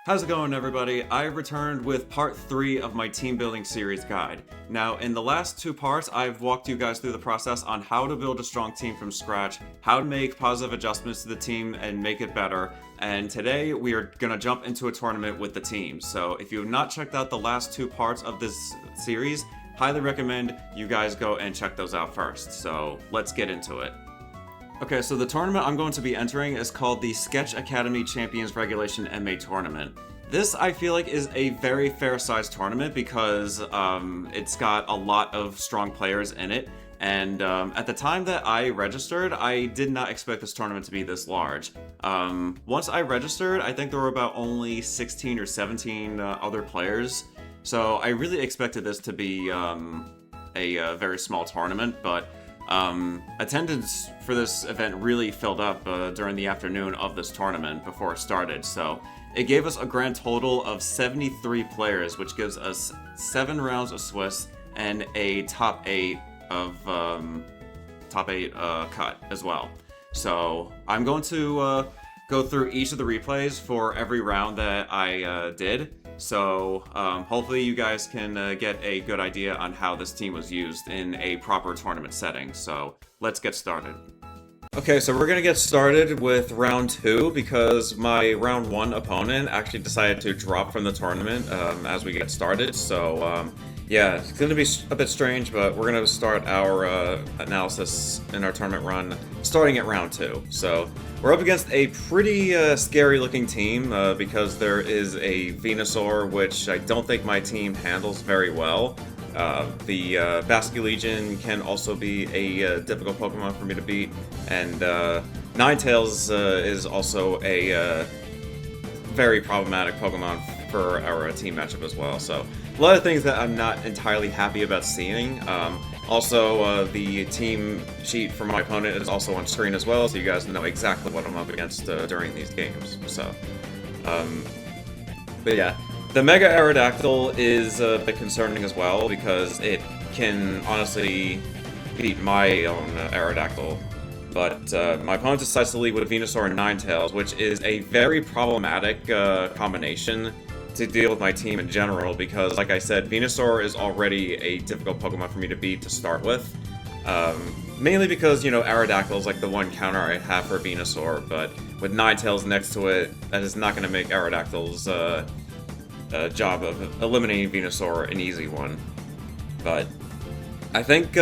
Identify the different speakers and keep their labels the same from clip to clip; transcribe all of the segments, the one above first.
Speaker 1: How's it going, everybody? I returned with part 3 of my team building series guide. Now, in the last 2 parts, I've walked you guys through the process on how to build a strong team from scratch, how to make positive adjustments to the team and make it better, and today we are gonna jump into a tournament with the team. So if you have not checked out the last 2 parts of this series, highly recommend you guys go and check those out first. So let's get into it. Okay, so the tournament I'm going to be entering is called the Sketch Academy Champions Regulation MA Tournament. This, I feel like, is a very fair-sized tournament because it's got a lot of strong players in it. And at the time that I registered, I did not expect this tournament to be this large. Once I registered, I think there were about only 16 or 17 other players. So I really expected this to be a very small tournament, but attendance for this event really filled up during the afternoon of this tournament before it started, so it gave us a grand total of 73 players, which gives us 7 rounds of Swiss and a top 8 cut as well. So I'm going to go through each of the replays for every round that I did. So hopefully you guys can get a good idea on how this team was used in a proper tournament setting. So let's get started. Okay, so we're gonna get started with round 2 because my round 1 opponent actually decided to drop from the tournament as we get started. So yeah, it's gonna be a bit strange, but we're gonna start our analysis in our tournament run starting at round 2. So we're up against a pretty scary looking team because there is a Venusaur, which I don't think my team handles very well. The Basculegion can also be a difficult Pokemon for me to beat, and Ninetales is also a very problematic Pokemon for our team matchup as well. So a lot of things that I'm not entirely happy about seeing. Also, the team sheet for my opponent is also on screen as well, so you guys know exactly what I'm up against during these games. So, but yeah, the Mega Aerodactyl is a bit concerning as well because it can honestly beat my own Aerodactyl. But my opponent decides to lead with Venusaur and Ninetales, which is a very problematic combination to deal with my team in general, because like I said, Venusaur is already a difficult Pokemon for me to beat to start with. Mainly because, you know, Aerodactyl is like the one counter I have for Venusaur, but with Ninetales next to it, that is not going to make Aerodactyl's job of eliminating Venusaur an easy one. But I think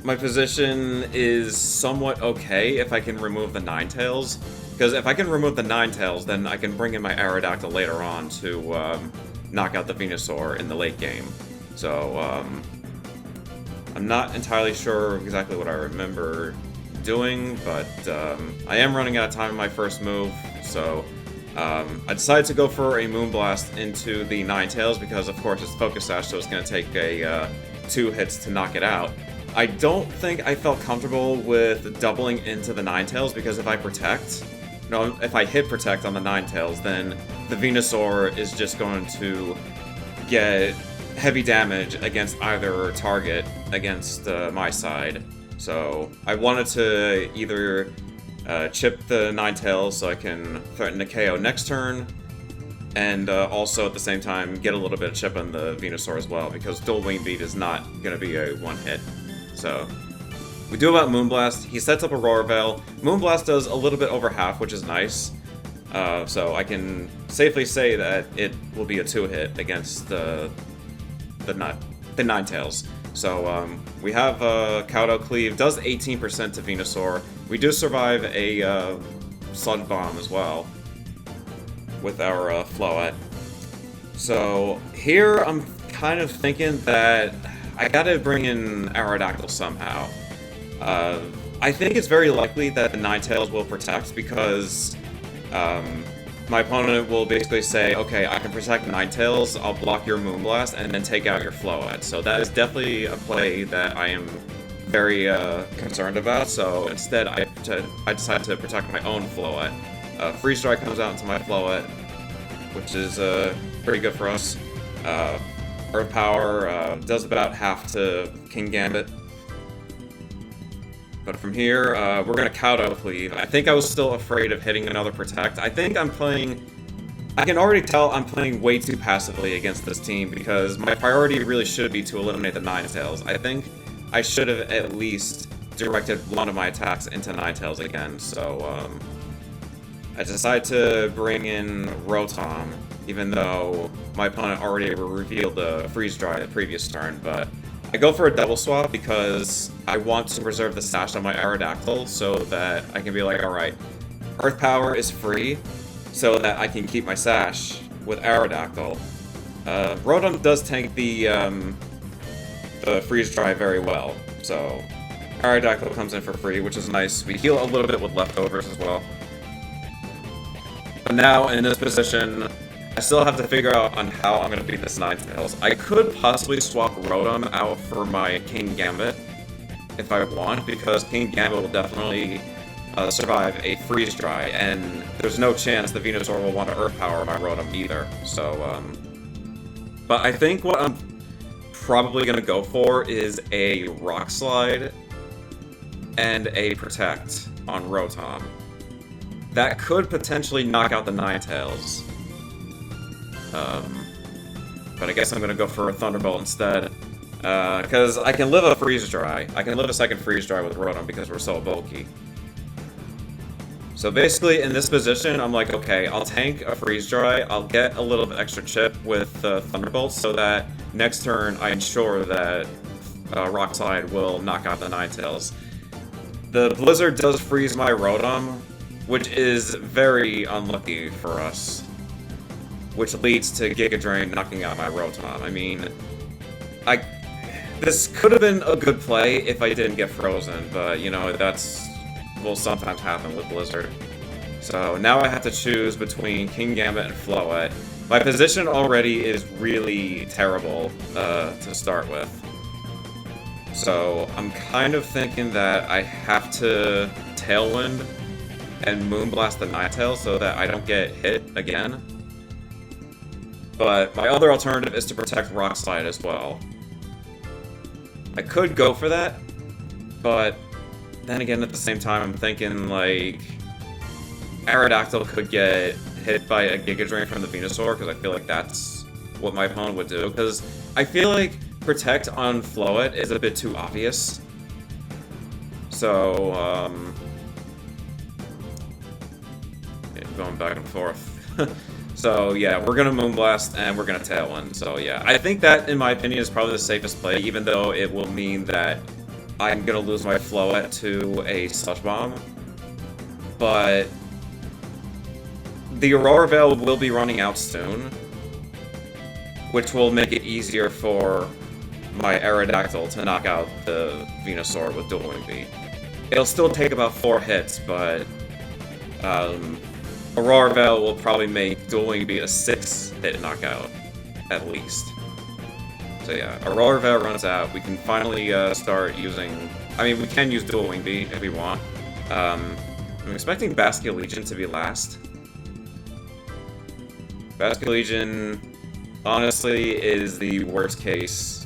Speaker 1: my position is somewhat okay if I can remove the Ninetales. Because if I can remove the Ninetales, then I can bring in my Aerodactyl later on to knock out the Venusaur in the late game. So, I'm not entirely sure exactly what I remember doing, but I am running out of time in my first move, so I decided to go for a Moonblast into the Ninetales because, of course, it's Focus Sash, so it's going to take a 2 hits to knock it out. I don't think I felt comfortable with doubling into the Ninetales because if I protect... No, if I hit Protect on the Ninetales, then the Venusaur is just going to get heavy damage against either target against my side. So I wanted to either chip the Ninetales so I can threaten a KO next turn, and also at the same time get a little bit of chip on the Venusaur as well, because Dual Wing Beat is not going to be a one-hit. So we do about Moonblast. He sets up a Roar Veil. Moonblast does a little bit over half, which is nice. So I can safely say that it will be a 2-hit against the Ninetales. So we have Kowdo Cleave, does 18% to Venusaur. We do survive a Sludge Bomb as well with our Floette. So here I'm kind of thinking that I gotta bring in Aerodactyl somehow. I think it's very likely that the Ninetales will protect because my opponent will basically say, okay, I can protect Ninetales, I'll block your Moonblast, and then take out your Floette. So that is definitely a play that I am very concerned about, so instead I decided to protect my own Floette. Freeze Strike comes out into my Floette, which is pretty good for us. Earth Power does about half to King Gambit. But from here, we're going to Kowdo Cleave. I think I was still afraid of hitting another Protect. I think I'm playing I can already tell I'm playing way too passively against this team because my priority really should be to eliminate the Ninetales. I think I should have at least directed one of my attacks into Ninetales again, so I decided to bring in Rotom, even though my opponent already revealed the Freeze Dry the previous turn, but I go for a double swap because I want to preserve the Sash on my Aerodactyl so that I can be like, alright, Earth Power is free, so that I can keep my Sash with Aerodactyl. Rotom does tank the Freeze Dry very well, so Aerodactyl comes in for free, which is nice. We heal a little bit with leftovers as well. But now, in this position, I still have to figure out on how I'm going to beat this Ninetales. I could possibly swap Rotom out for my King Gambit, if I want, because King Gambit will definitely survive a Freeze Dry, and there's no chance the Venusaur will want to Earth Power my Rotom either, so, but I think what I'm probably going to go for is a Rock Slide and a Protect on Rotom. That could potentially knock out the Ninetales. But I guess I'm gonna go for a Thunderbolt instead. Because I can live a Freeze Dry. I can live a second Freeze Dry with Rotom because we're so bulky. So basically, in this position, I'm like, okay, I'll tank a Freeze Dry, I'll get a little bit extra chip with Thunderbolt so that next turn I ensure that Rock Slide will knock out the Ninetales. The Blizzard does freeze my Rotom, which is very unlucky for us, which leads to Giga Drain knocking out my Rotom. I mean, this could have been a good play if I didn't get frozen, but, you know, will sometimes happen with Blizzard. So now I have to choose between King Gambit and Floette. My position already is really terrible to start with. So I'm kind of thinking that I have to Tailwind and Moonblast the Ninetales so that I don't get hit again. But my other alternative is to protect Rock Slide as well. I could go for that, but then again at the same time I'm thinking like Aerodactyl could get hit by a Giga Drain from the Venusaur because I feel like that's what my opponent would do. Because I feel like Protect on Floette is a bit too obvious. So, going back and forth. So yeah, we're gonna Moonblast and we're gonna Tailwind. So yeah, I think that, in my opinion, is probably the safest play, even though it will mean that I'm gonna lose my Floette to a Sludge Bomb. But the Aurora Veil will be running out soon, which will make it easier for my Aerodactyl to knock out the Venusaur with Dueling Beat. It'll still take about 4 hits, but Aurora Veil will probably make Dueling Beat a 6-hit knockout, at least. So yeah, Aurora Veil runs out, we can finally start using... I mean, we can use Dueling Beat if we want. I'm expecting Basculegion to be last. Basculegion, honestly, is the worst case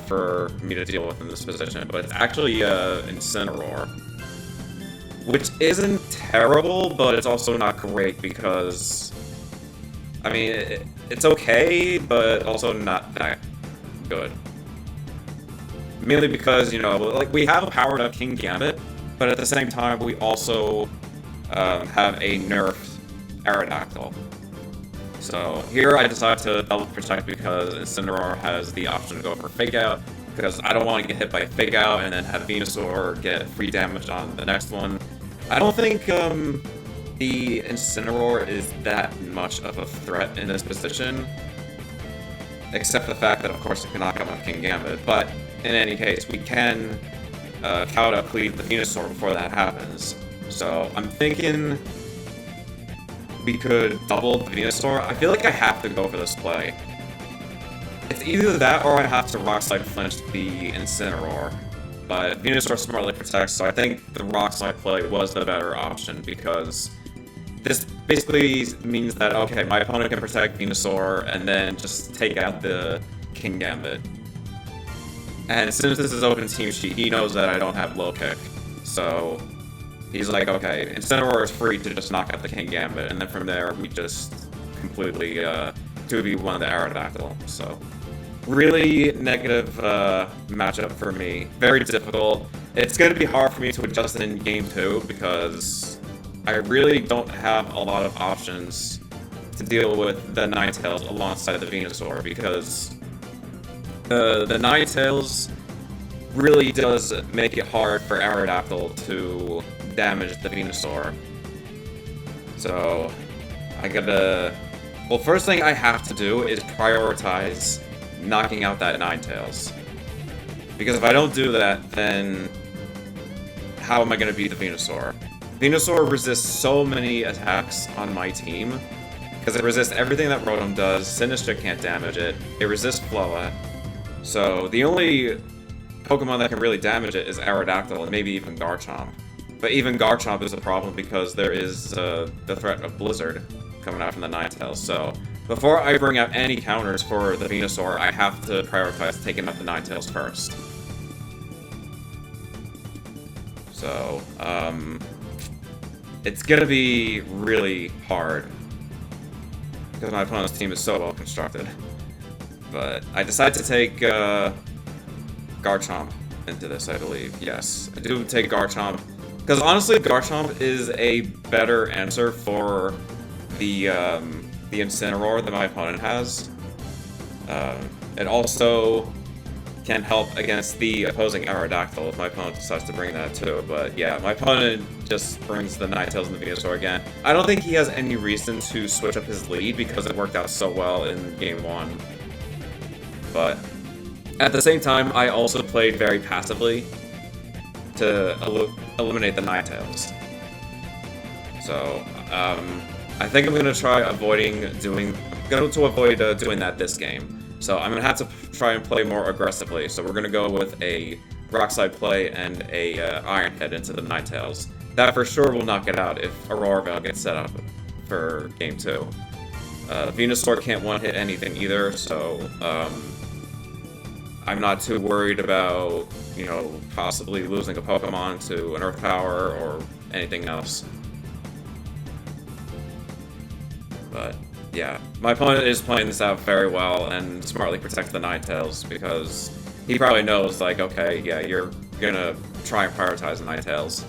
Speaker 1: for me to deal with in this position, but it's actually Incineroar. Which isn't terrible, but it's also not great because, I mean, it's okay, but also not that good. Mainly because, you know, like, we have a powered up King Gambit, but at the same time, we also have a nerfed Aerodactyl. So here I decided to double protect because Incineroar has the option to go for Fake Out, because I don't want to get hit by a Fake Out and then have Venusaur get free damage on the next one. I don't think the Incineroar is that much of a threat in this position, except for the fact that, of course, it can knock out my King Gambit, but in any case, we can Cloud Up Cleave the Venusaur before that happens. So I'm thinking we could double the Venusaur. I feel like I have to go for this play. It's either that or I have to Rock Slide flinch the Incineroar. But Venusaur smartly protects, so I think the Rock Slide play was the better option because this basically means that, okay, my opponent can protect Venusaur and then just take out the King Gambit. And since this is open team sheet, he knows that I don't have low kick, so he's like, okay, Incineroar is free to just knock out the King Gambit, and then from there we just completely 2v1 the Aerodactyl. So really negative matchup for me. Very difficult. It's going to be hard for me to adjust in Game 2 because I really don't have a lot of options to deal with the Ninetales alongside the Venusaur, because the Ninetales really does make it hard for Aerodactyl to damage the Venusaur. So I gotta... Well, first thing I have to do is prioritize knocking out that Ninetales. Because if I don't do that, then how am I gonna beat the Venusaur? Venusaur resists so many attacks on my team, because it resists everything that Rotom does. Sinistcha can't damage it. It resists Floa. So the only Pokemon that can really damage it is Aerodactyl, and maybe even Garchomp. But even Garchomp is a problem because there is the threat of Blizzard coming out from the Ninetales. So before I bring out any counters for the Venusaur, I have to prioritize taking out the Ninetales first. So, it's gonna be really hard, because my opponent's team is so well constructed. But I decided to take Garchomp into this, I believe. Yes, I do take Garchomp, because honestly, Garchomp is a better answer for the Incineroar that my opponent has. It also can help against the opposing Aerodactyl if my opponent decides to bring that too. But yeah, my opponent just brings the Ninetales and the Venusaur again. I don't think he has any reason to switch up his lead because it worked out so well in Game 1. But at the same time, I also played very passively to eliminate the Ninetales. So, I think I'm going to try avoiding doing that this game. So I'm going to have to try and play more aggressively. So we're going to go with a Rock Slide play and a Iron Head into the Ninetales. That for sure will knock it out if Aurora Veil gets set up for Game 2. Venusaur can't one-hit anything either, so I'm not too worried about, you know, possibly losing a Pokemon to an Earth Power or anything else. But yeah, my opponent is playing this out very well and smartly protects the Ninetales because he probably knows, like, okay, yeah, you're gonna try and prioritize the Ninetales.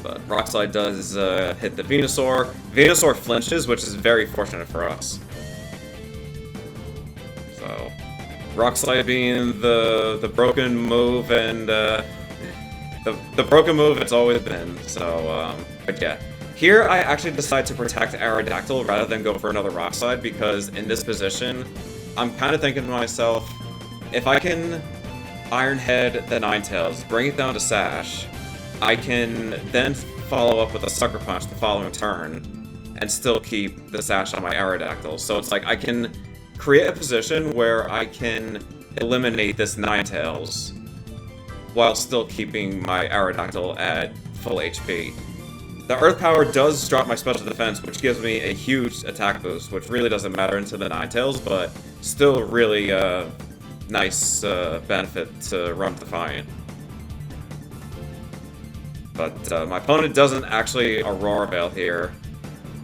Speaker 1: But Rock Slide does hit the Venusaur. Venusaur flinches, which is very fortunate for us. So, Rock Slide being the broken move and the broken move it's always been. So, but yeah. Here, I actually decide to protect Aerodactyl rather than go for another Rock Slide, because in this position, I'm kind of thinking to myself, if I can Iron Head the Ninetales, bring it down to Sash, I can then follow up with a Sucker Punch the following turn, and still keep the Sash on my Aerodactyl. So it's like I can create a position where I can eliminate this Ninetales, while still keeping my Aerodactyl at full HP. The Earth Power does drop my special defense, which gives me a huge attack boost, which really doesn't matter into the Ninetales, but still really nice benefit to Run Defiant. But my opponent doesn't actually Aurora Veil here,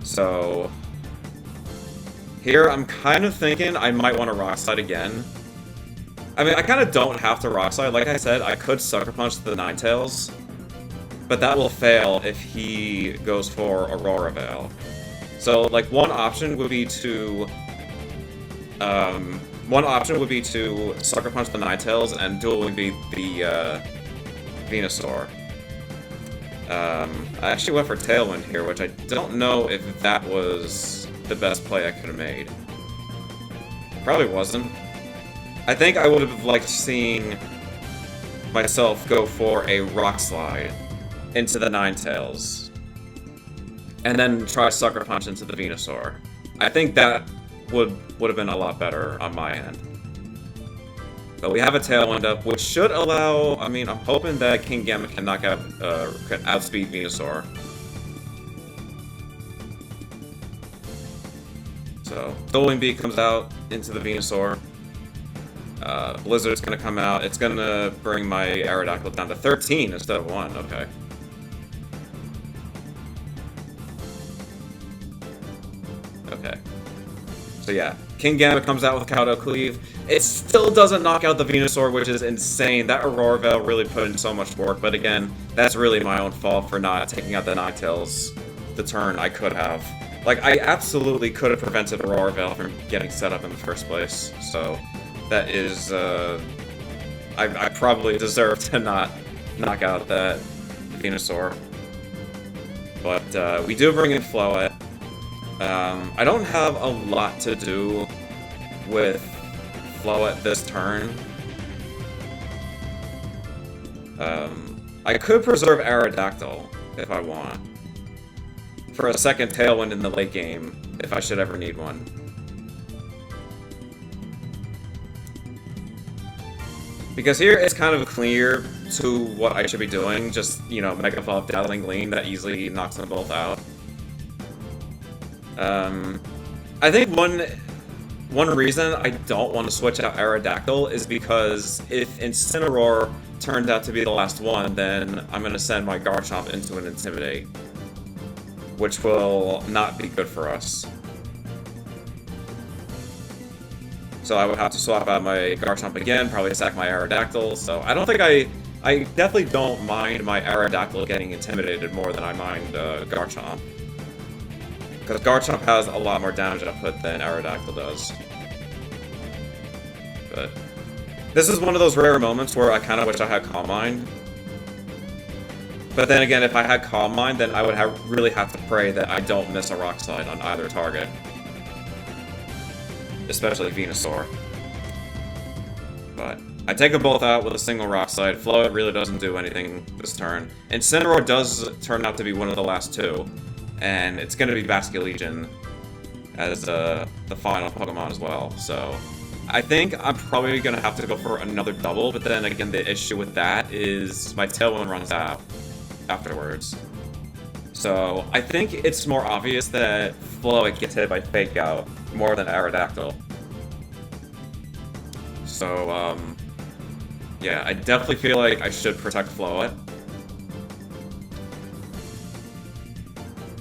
Speaker 1: so here I'm kind of thinking I might want to Rock Slide again. I mean, I kind of don't have to Rock Slide. Like I said, I could Sucker Punch the Ninetales, but that will fail if he goes for Aurora Veil. So, like, one option would be to Sucker Punch the Ninetales and dual beat the Venusaur. I actually went for Tailwind here, which I don't know if that was the best play I could have made. Probably wasn't. I think I would have liked seeing myself go for a Rock Slide into the Ninetales, and then try Sucker Punch into the Venusaur. I think that would have been a lot better on my end. But we have a Tailwind up, which should allow, I mean, I'm hoping that King Gambit can knock out, can outspeed Venusaur. So, Dueling Beat comes out into the Venusaur. Blizzard's gonna come out. It's gonna bring my Aerodactyl down to 13 instead of 1. Okay. Okay. So yeah, King Gambit comes out with a Cowdo Cleave. It still doesn't knock out the Venusaur, which is insane. That Aurora Veil really put in so much work, but again, that's really my own fault for not taking out the Ninetales the turn I could have. Like, I absolutely could have prevented Aurora Veil from getting set up in the first place, so that is, I probably deserve to not knock out that Venusaur. But, we do bring in Floette. I don't have a lot to do with Floette this turn. I could preserve Aerodactyl if I want, for a second Tailwind in the late game, if I should ever need one. Because here it's kind of clear to what I should be doing, just, you know, Mega Evolve Dazzling Gleam that easily knocks them both out. I think one reason I don't want to switch out Aerodactyl is because if Incineroar turned out to be the last one, then I'm going to send my Garchomp into an Intimidate, which will not be good for us. So I would have to swap out my Garchomp again, probably sack my Aerodactyl, so I don't think I definitely don't mind my Aerodactyl getting intimidated more than I mind Garchomp. Because Garchomp has a lot more damage output than Aerodactyl does. But this is one of those rare moments where I kind of wish I had Calm Mind. But then again, if I had Calm Mind, then I would really have to pray that I don't miss a Rock Slide on either target. Especially Venusaur. But I take them both out with a single Rock Slide. Floette really doesn't do anything this turn. Incineroar does turn out to be one of the last two. And it's going to be Basculegion as the final Pokemon as well. So I think I'm probably going to have to go for another double, but then again, the issue with that is my Tailwind runs out afterwards. So I think it's more obvious that Floette gets hit by Fake Out more than Aerodactyl. So, yeah, I definitely feel like I should protect Floette.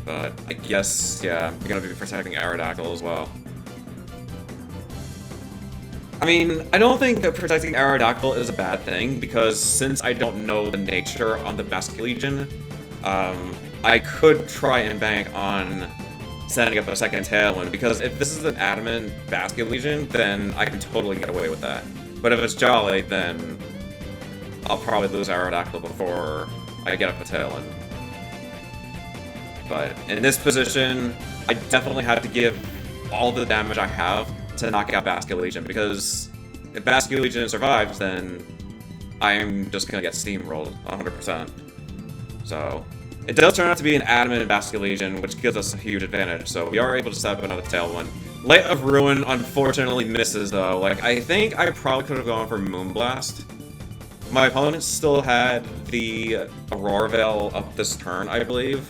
Speaker 1: But I guess, yeah, I'm gonna be protecting Aerodactyl as well. I mean, I don't think that protecting Aerodactyl is a bad thing, because since I don't know the nature on the Basculegion, I could try and bank on setting up a second Tailwind, because if this is an adamant Basculegion, then I can totally get away with that. But if it's Jolly, then I'll probably lose Aerodactyl before I get up a Tailwind. But in this position, I definitely have to give all the damage I have to knock out Basculegion, because if Basculegion survives, then I'm just gonna get steamrolled 100%. So it does turn out to be an adamant Basculegion, which gives us a huge advantage, so we are able to set up another Tailwind. Light of Ruin unfortunately misses though. Like, I think I probably could have gone for Moonblast. My opponent still had the Aurora Veil up this turn, I believe.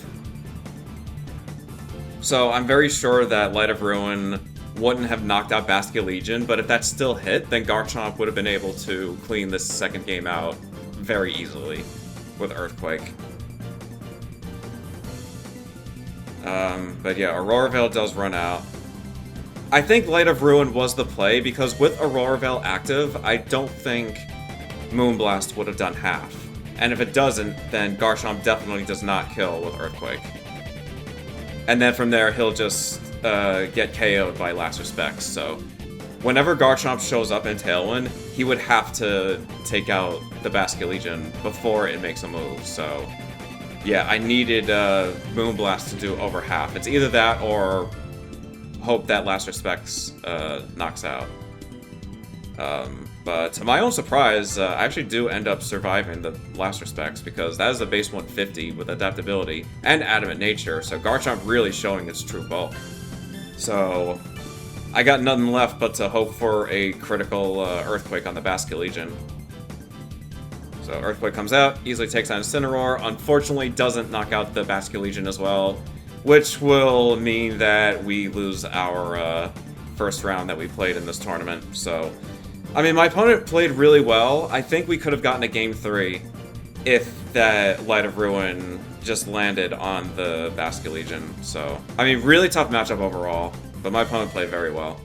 Speaker 1: So I'm very sure that Light of Ruin wouldn't have knocked out Basculegion, but if that still hit, then Garchomp would have been able to clean this second game out very easily with Earthquake. But yeah, Aurora Veil does run out. I think Light of Ruin was the play, because with Aurora Veil active, I don't think Moonblast would have done half. And if it doesn't, then Garchomp definitely does not kill with Earthquake. And then from there, he'll just get KO'd by Last Respects, so whenever Garchomp shows up in Tailwind, he would have to take out the Basculegion before it makes a move, so yeah, I needed Moonblast to do over half. It's either that or hope that Last Respects knocks out. But to my own surprise, I actually do end up surviving the Last Respects, because that is a base 150 with Adaptability and Adamant Nature, so Garchomp really showing its true bulk. So I got nothing left but to hope for a critical Earthquake on the Basculegion. So Earthquake comes out, easily takes on Incineroar, unfortunately doesn't knock out the Basculegion as well, which will mean that we lose our first round that we played in this tournament. So I mean, my opponent played really well. I think we could have gotten a game 3 if that Light of Ruin just landed on the Basket Legion. So, I mean, really tough matchup overall, but my opponent played very well.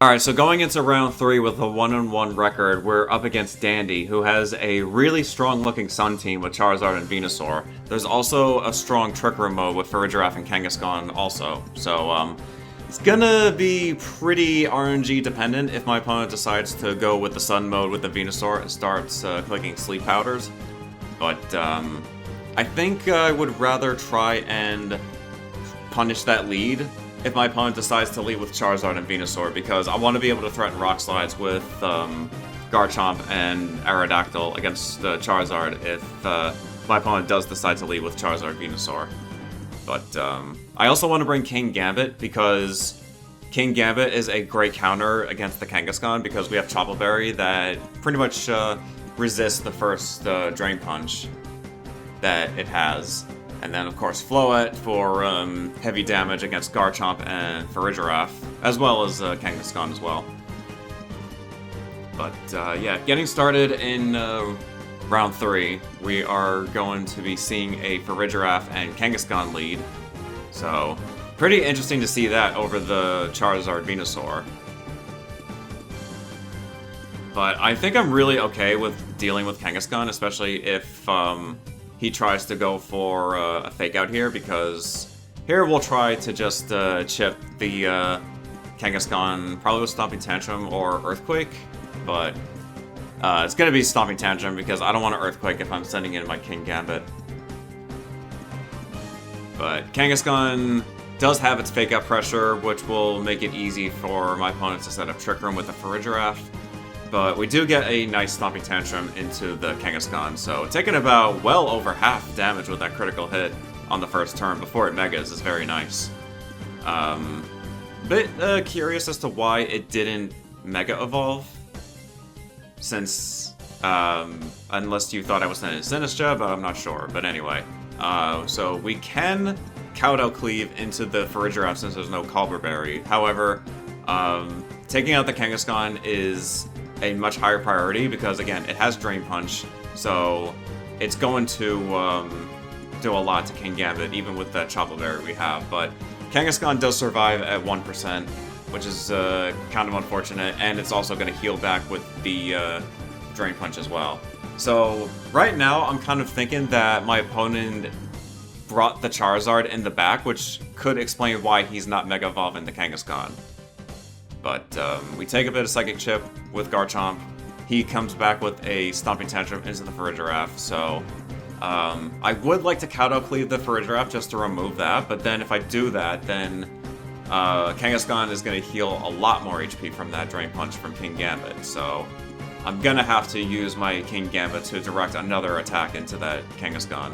Speaker 1: Alright, so going into round 3 with a 1-on-1 record, we're up against Dandy, who has a really strong-looking Sun team with Charizard and Venusaur. There's also a strong Trick Room mode with Farigiraf and Kangaskhan also. So, it's gonna be pretty RNG dependent if my opponent decides to go with the Sun mode with the Venusaur and starts clicking Sleep Powders. But, I think I would rather try and punish that lead if my opponent decides to lead with Charizard and Venusaur, because I want to be able to threaten Rock Slides with Garchomp and Aerodactyl against Charizard if my opponent does decide to lead with Charizard Venusaur. But I also want to bring King Gambit, because King Gambit is a great counter against the Kangaskhan, because we have Chople Berry that pretty much resists the first Drain Punch that it has. And then, of course, Floette for heavy damage against Garchomp and Farigiraf, as well as Kangaskhan as well. But, yeah, getting started in round 3, we are going to be seeing a Farigiraf and Kangaskhan lead. So, pretty interesting to see that over the Charizard Venusaur. But I think I'm really okay with dealing with Kangaskhan, especially if he tries to go for a fake out here, because here we'll try to just chip the Kangaskhan, probably with Stomping Tantrum or Earthquake, but it's going to be Stomping Tantrum because I don't want to Earthquake if I'm sending in my King Gambit. But Kangaskhan does have its fake out pressure, which will make it easy for my opponent to set up Trick Room with the Farigiraf. But we do get a nice Stomping Tantrum into the Kangaskhan, so taking about well over half damage with that critical hit on the first turn before it Megas is very nice. Bit curious as to why it didn't Mega Evolve, since, unless you thought I was sending Sinistcha, but I'm not sure. But anyway, so we can Kowtow Cleave into the Farigiraf since there's no Colbur Berry. However, taking out the Kangaskhan is a much higher priority because, again, it has Drain Punch, so it's going to do a lot to King Gambit, even with that Chople Berry we have. But Kangaskhan does survive at 1%, which is kind of unfortunate, and it's also going to heal back with the Drain Punch as well. So right now, I'm kind of thinking that my opponent brought the Charizard in the back, which could explain why he's not Mega Evolving the Kangaskhan. But we take a bit of Psychic Chip with Garchomp. He comes back with a Stomping Tantrum into the Farigiraf, so I would like to Kowtow Cleave the Farigiraf just to remove that, but then if I do that, then Kangaskhan is going to heal a lot more HP from that Drain Punch from King Gambit, so I'm going to have to use my King Gambit to direct another attack into that Kangaskhan.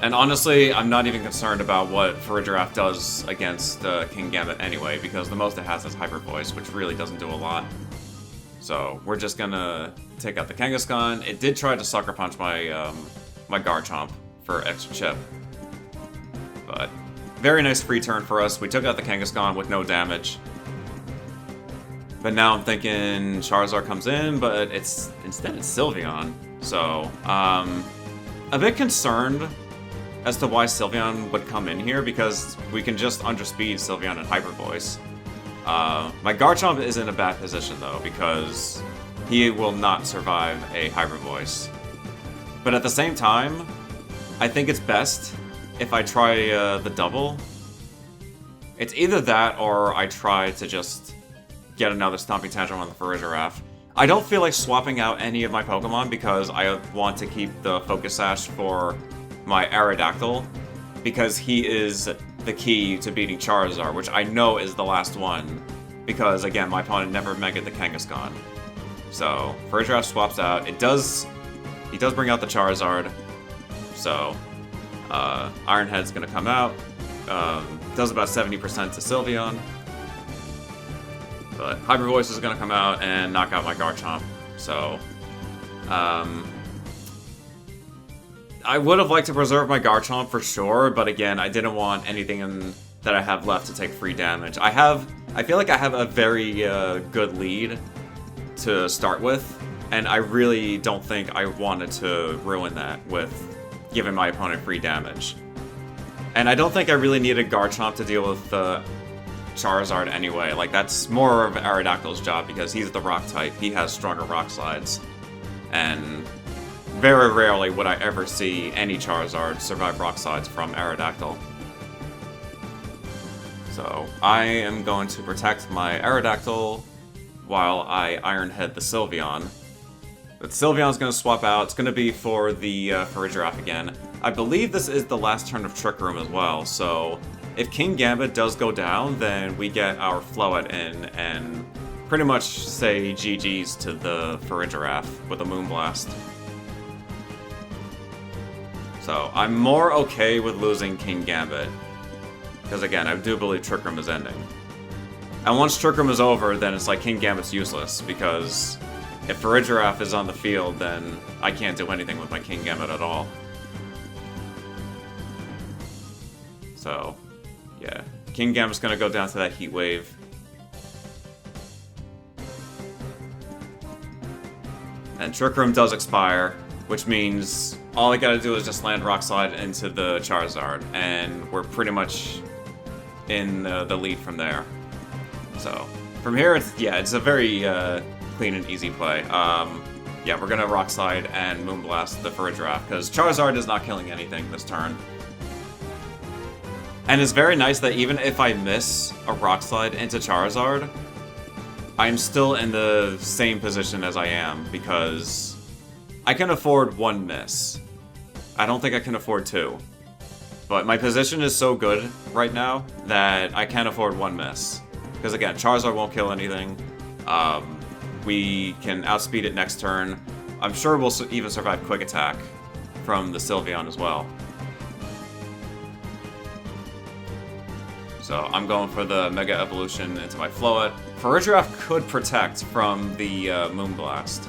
Speaker 1: And honestly, I'm not even concerned about what Farigiraf does against King Gambit anyway, because the most it has is Hyper Voice, which really doesn't do a lot. So we're just gonna take out the Kangaskhan. It did try to Sucker Punch my my Garchomp for extra chip. But very nice free turn for us. We took out the Kangaskhan with no damage. But now I'm thinking Charizard comes in, but instead it's Sylveon. So, a bit concerned as to why Sylveon would come in here, because we can just underspeed Sylveon and Hyper Voice. My Garchomp is in a bad position though, because he will not survive a Hyper Voice. But at the same time, I think it's best if I try the double. It's either that or I try to just get another Stomping Tantrum on the Farigiraf. I don't feel like swapping out any of my Pokemon because I want to keep the Focus Sash for my Aerodactyl, because he is the key to beating Charizard, which I know is the last one, because again, my opponent never Mega'd the Kangaskhan. So, Farigiraf swaps out. He does bring out the Charizard, so Iron Head's gonna come out. Does about 70% to Sylveon. But Hyper Voice is gonna come out and knock out my Garchomp, so I would have liked to preserve my Garchomp for sure, but again, I didn't want anything that I have left to take free damage. I have I feel like I have a very good lead to start with, and I really don't think I wanted to ruin that with giving my opponent free damage. And I don't think I really needed Garchomp to deal with Charizard anyway. Like, that's more of Aerodactyl's job because he's the rock type. He has stronger rock slides. And very rarely would I ever see any Charizard survive rock slides from Aerodactyl. So I am going to protect my Aerodactyl while I Iron Head the Sylveon. But Sylveon's going to swap out. It's going to be for the Farigiraf again. I believe this is the last turn of Trick Room as well, so if King Gambit does go down, then we get our Floette in and pretty much say GG's to the Farigiraf with a Moonblast. So I'm more okay with losing King Gambit, because again, I do believe Trick Room is ending. And once Trick Room is over, then it's like King Gambit's useless, because if Farigiraf is on the field, then I can't do anything with my King Gambit at all. So, yeah. King Gambit's gonna go down to that Heat Wave. And Trick Room does expire, which means all I gotta do is just land Rock Slide into the Charizard, and we're pretty much in the lead from there. So, from here, it's a very clean and easy play. Yeah, we're gonna Rock Slide and Moonblast the Farigiraf, because Charizard is not killing anything this turn. And it's very nice that even if I miss a Rock Slide into Charizard, I'm still in the same position as I am, because I can afford one miss. I don't think I can afford two. But my position is so good right now that I can't afford one miss. Because again, Charizard won't kill anything. We can outspeed it next turn. I'm sure we'll even survive Quick Attack from the Sylveon as well. So I'm going for the Mega Evolution into my Floette. Farigiraf could protect from the Moonblast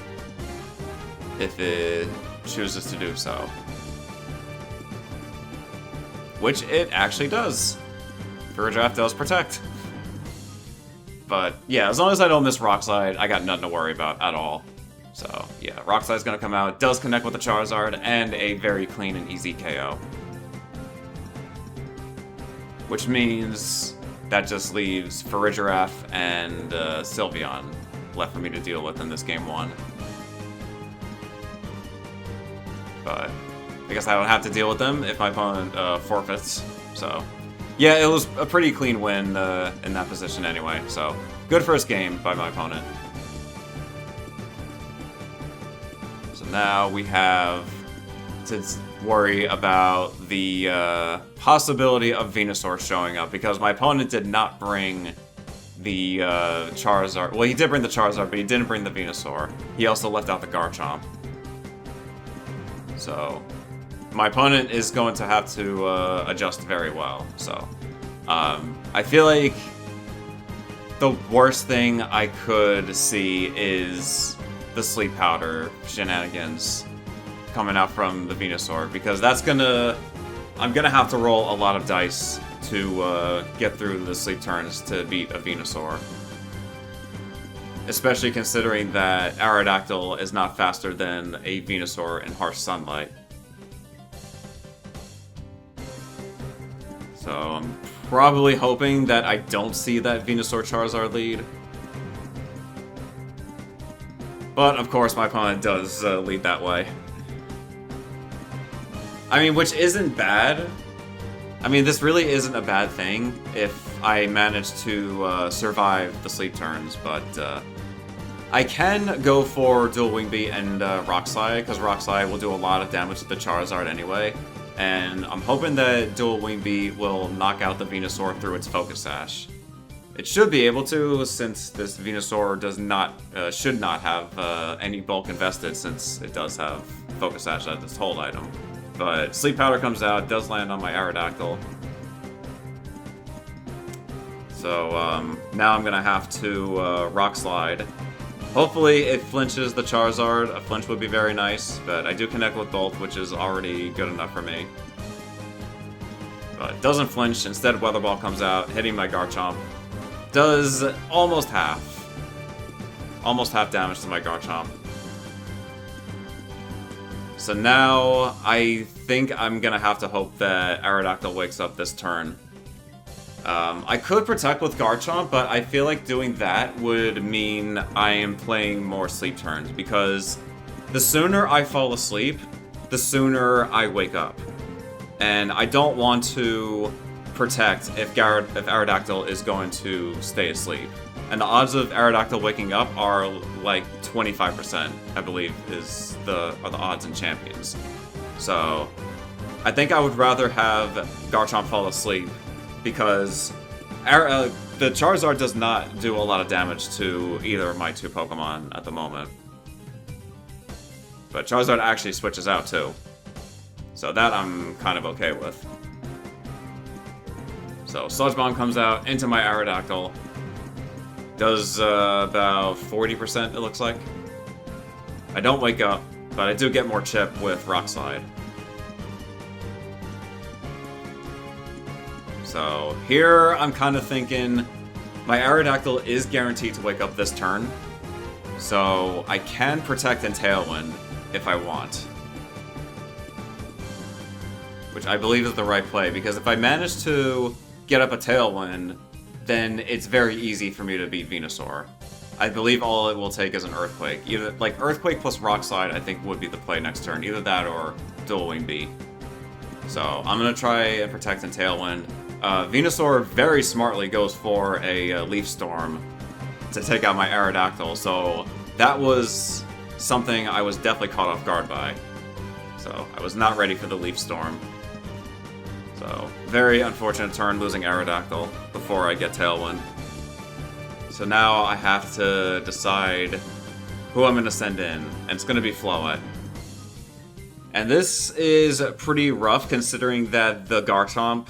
Speaker 1: if it chooses to do so. Which it actually does. Farigiraf does protect. But yeah, as long as I don't miss Rock Slide, I got nothing to worry about at all. So yeah, Rock Slide's gonna come out, does connect with the Charizard, and a very clean and easy KO. Which means that just leaves Farigiraf and Sylveon left for me to deal with in this game one. But I guess I don't have to deal with them if my opponent forfeits. So yeah, it was a pretty clean win in that position anyway. So good first game by my opponent. So now we have to worry about the possibility of Venusaur showing up, because my opponent did not bring the Charizard. Well, he did bring the Charizard, but he didn't bring the Venusaur. He also left out the Garchomp. So my opponent is going to have to adjust very well. So I feel like the worst thing I could see is the Sleep Powder shenanigans coming out from the Venusaur, because I'm gonna have to roll a lot of dice to get through the sleep turns to beat a Venusaur. Especially considering that Aerodactyl is not faster than a Venusaur in harsh sunlight. So I'm probably hoping that I don't see that Venusaur Charizard lead. But of course my opponent does lead that way. I mean, which isn't bad. I mean, this really isn't a bad thing if I manage to survive the sleep turns, but I can go for Dual Wing Beat and Rock Slide, because Rock Slide will do a lot of damage to the Charizard anyway, and I'm hoping that Dual Wing Beat will knock out the Venusaur through its Focus Sash. It should be able to, since this Venusaur should not have any bulk invested, since it does have Focus Sash as its hold item. But Sleep Powder comes out, does land on my Aerodactyl. So now I'm gonna have to Rock Slide. Hopefully it flinches the Charizard. A flinch would be very nice, but I do connect with both, which is already good enough for me. But it doesn't flinch. Instead, Weather Ball comes out, hitting my Garchomp. does almost half. Almost half damage to my Garchomp. So now, I think I'm gonna have to hope that Aerodactyl wakes up this turn. I could protect with Garchomp, but I feel like doing that would mean I am playing more sleep turns, because the sooner I fall asleep, the sooner I wake up. And I don't want to protect if Aerodactyl is going to stay asleep. And the odds of Aerodactyl waking up are like 25%, I believe, are the odds in Champions. So, I think I would rather have Garchomp fall asleep, because the Charizard does not do a lot of damage to either of my two Pokemon at the moment. But Charizard actually switches out too. So that I'm kind of okay with. So Sludge Bomb comes out into my Aerodactyl. Does about 40%, it looks like. I don't wake up, but I do get more chip with Rock Slide. So here I'm kind of thinking my Aerodactyl is guaranteed to wake up this turn. So I can protect and Tailwind if I want. Which I believe is the right play, because if I manage to get up a Tailwind, then it's very easy for me to beat Venusaur. I believe all it will take is an Earthquake. Either like Earthquake plus Rock Slide, I think would be the play next turn. Either that or Dual Wing B. So I'm gonna try and protect and Tailwind. Venusaur very smartly goes for a Leaf Storm to take out my Aerodactyl. So that was something I was definitely caught off guard by. So I was not ready for the Leaf Storm. So very unfortunate turn losing Aerodactyl before I get Tailwind. So now I have to decide who I'm going to send in, and it's going to be Floette. And this is pretty rough considering that the Garchomp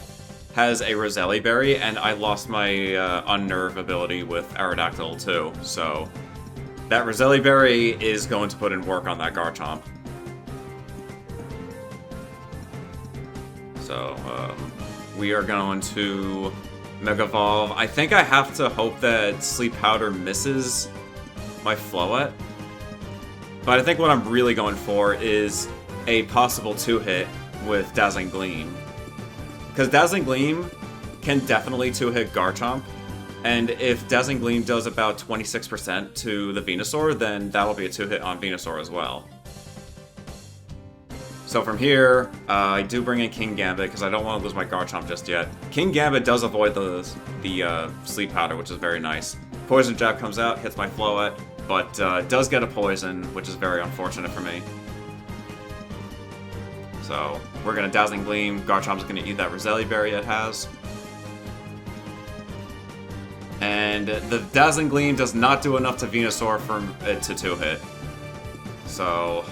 Speaker 1: has a Roselli Berry, and I lost my Unnerve ability with Aerodactyl too. So that Roselli Berry is going to put in work on that Garchomp. So we are going to Mega Evolve. I think I have to hope that Sleep Powder misses my Floette. But I think what I'm really going for is a possible 2-hit with Dazzling Gleam. Because Dazzling Gleam can definitely 2-hit Garchomp, and if Dazzling Gleam does about 26% to the Venusaur, then that'll be a 2-hit on Venusaur as well. So from here, I do bring in King Gambit, because I don't want to lose my Garchomp just yet. King Gambit does avoid the Sleep Powder, which is very nice. Poison Jab comes out, hits my Floette, but does get a Poison, which is very unfortunate for me. So we're going to Dazzling Gleam. Garchomp's going to eat that Roselli Berry it has. And the Dazzling Gleam does not do enough to Venusaur for it to 2-hit. So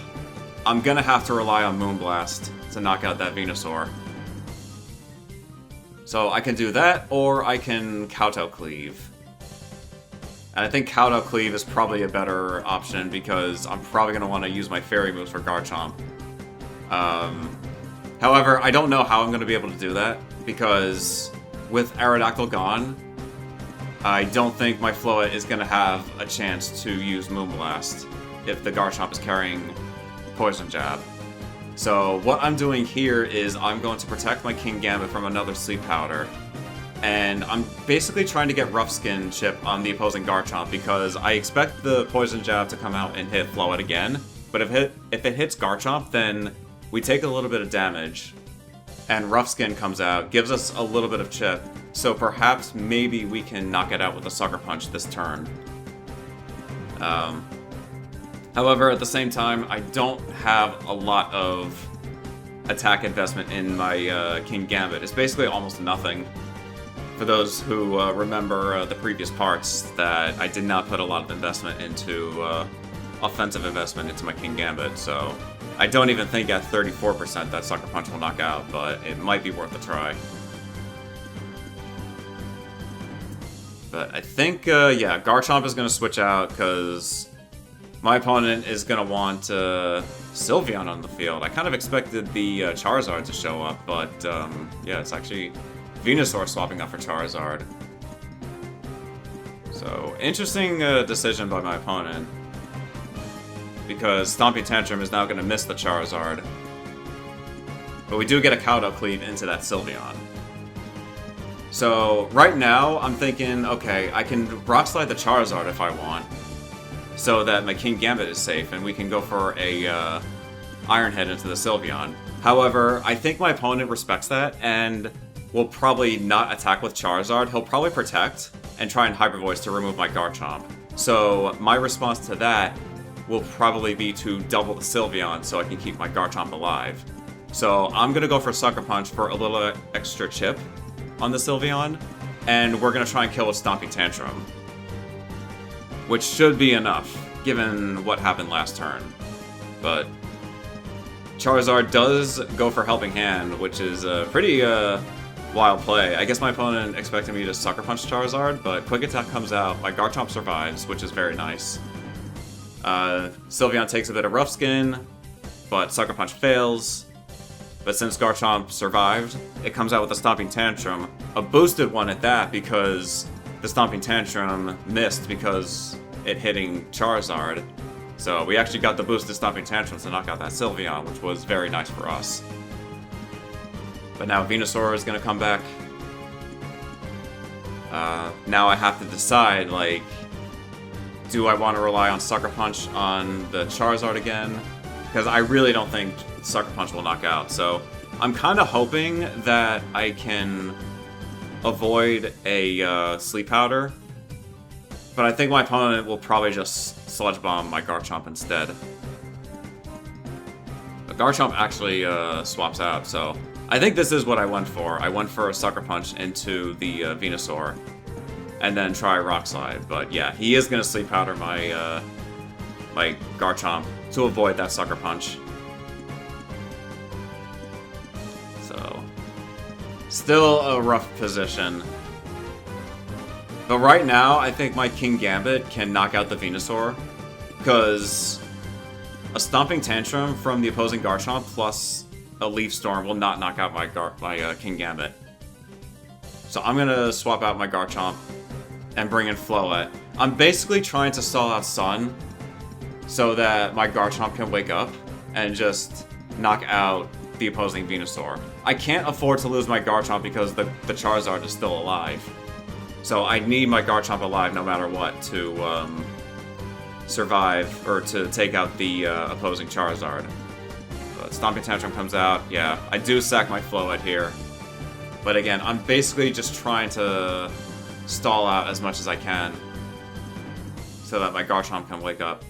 Speaker 1: I'm going to have to rely on Moonblast to knock out that Venusaur. So I can do that, or I can Kowtow Cleave. And I think Kowtow Cleave is probably a better option, because I'm probably going to want to use my Fairy moves for Garchomp. However, I don't know how I'm going to be able to do that, because with Aerodactyl gone, I don't think my Floette is going to have a chance to use Moonblast if the Garchomp is carrying Poison Jab. So what I'm doing here is I'm going to protect my King Gambit from another Sleep Powder, and I'm basically trying to get Rough Skin chip on the opposing Garchomp, because I expect the Poison Jab to come out and hit Floette again, but if it hits Garchomp, then we take a little bit of damage, and Rough Skin comes out, gives us a little bit of chip, so perhaps maybe we can knock it out with a Sucker Punch this turn. However, at the same time, I don't have a lot of attack investment in my King Gambit. It's basically almost nothing. For those who remember the previous parts, that I did not put a lot of investment into offensive investment into my King Gambit, so I don't even think at 34% that Sucker Punch will knock out, but it might be worth a try. But I think, yeah, Garchomp is going to switch out, because my opponent is going to want Sylveon on the field. I kind of expected the Charizard to show up, but yeah, it's actually Venusaur swapping up for Charizard. So, interesting decision by my opponent. Because Stomping Tantrum is now going to miss the Charizard. But we do get a Cowdle Cleave into that Sylveon. So, right now, I'm thinking, okay, I can Rock Slide the Charizard if I want. So that my King Gambit is safe, and we can go for a Iron Head into the Sylveon. However, I think my opponent respects that, and will probably not attack with Charizard. He'll probably Protect, and try and Hyper Voice to remove my Garchomp. So, my response to that will probably be to double the Sylveon so I can keep my Garchomp alive. So I'm going to go for Sucker Punch for a little extra chip on the Sylveon, and we're going to try and kill with Stomping Tantrum. Which should be enough, given what happened last turn. But Charizard does go for Helping Hand, which is a pretty wild play. I guess my opponent expected me to Sucker Punch Charizard, but Quick Attack comes out, my Garchomp survives, which is very nice. Sylveon takes a bit of Rough Skin, but Sucker Punch fails. But since Garchomp survived, it comes out with a Stomping Tantrum. A boosted one at that, because the Stomping Tantrum missed because it hitting Charizard. So we actually got the boosted Stomping Tantrum to knock out that Sylveon, which was very nice for us. But now Venusaur is going to come back. Now I have to decide, like, do I want to rely on Sucker Punch on the Charizard again? Because I really don't think Sucker Punch will knock out. So I'm kind of hoping that I can avoid a Sleep Powder. But I think my opponent will probably just Sludge Bomb my Garchomp instead. The Garchomp actually swaps out, so I think this is what I went for. I went for a Sucker Punch into the Venusaur, and then try Rock Slide. But yeah, he is going to Sleep Powder my my Garchomp to avoid that Sucker Punch. So, still a rough position. But right now, I think my King Gambit can knock out the Venusaur, because a Stomping Tantrum from the opposing Garchomp plus a Leaf Storm will not knock out my King Gambit. So I'm gonna swap out my Garchomp and bring in Floette. I'm basically trying to stall out Sun so that my Garchomp can wake up and just knock out the opposing Venusaur. I can't afford to lose my Garchomp because the Charizard is still alive. So I need my Garchomp alive no matter what to survive, or to take out the opposing Charizard. But Stomping Tantrum comes out, yeah. I do sack my Floette here. But again, I'm basically just trying to stall out as much as I can so that my Garchomp can wake up.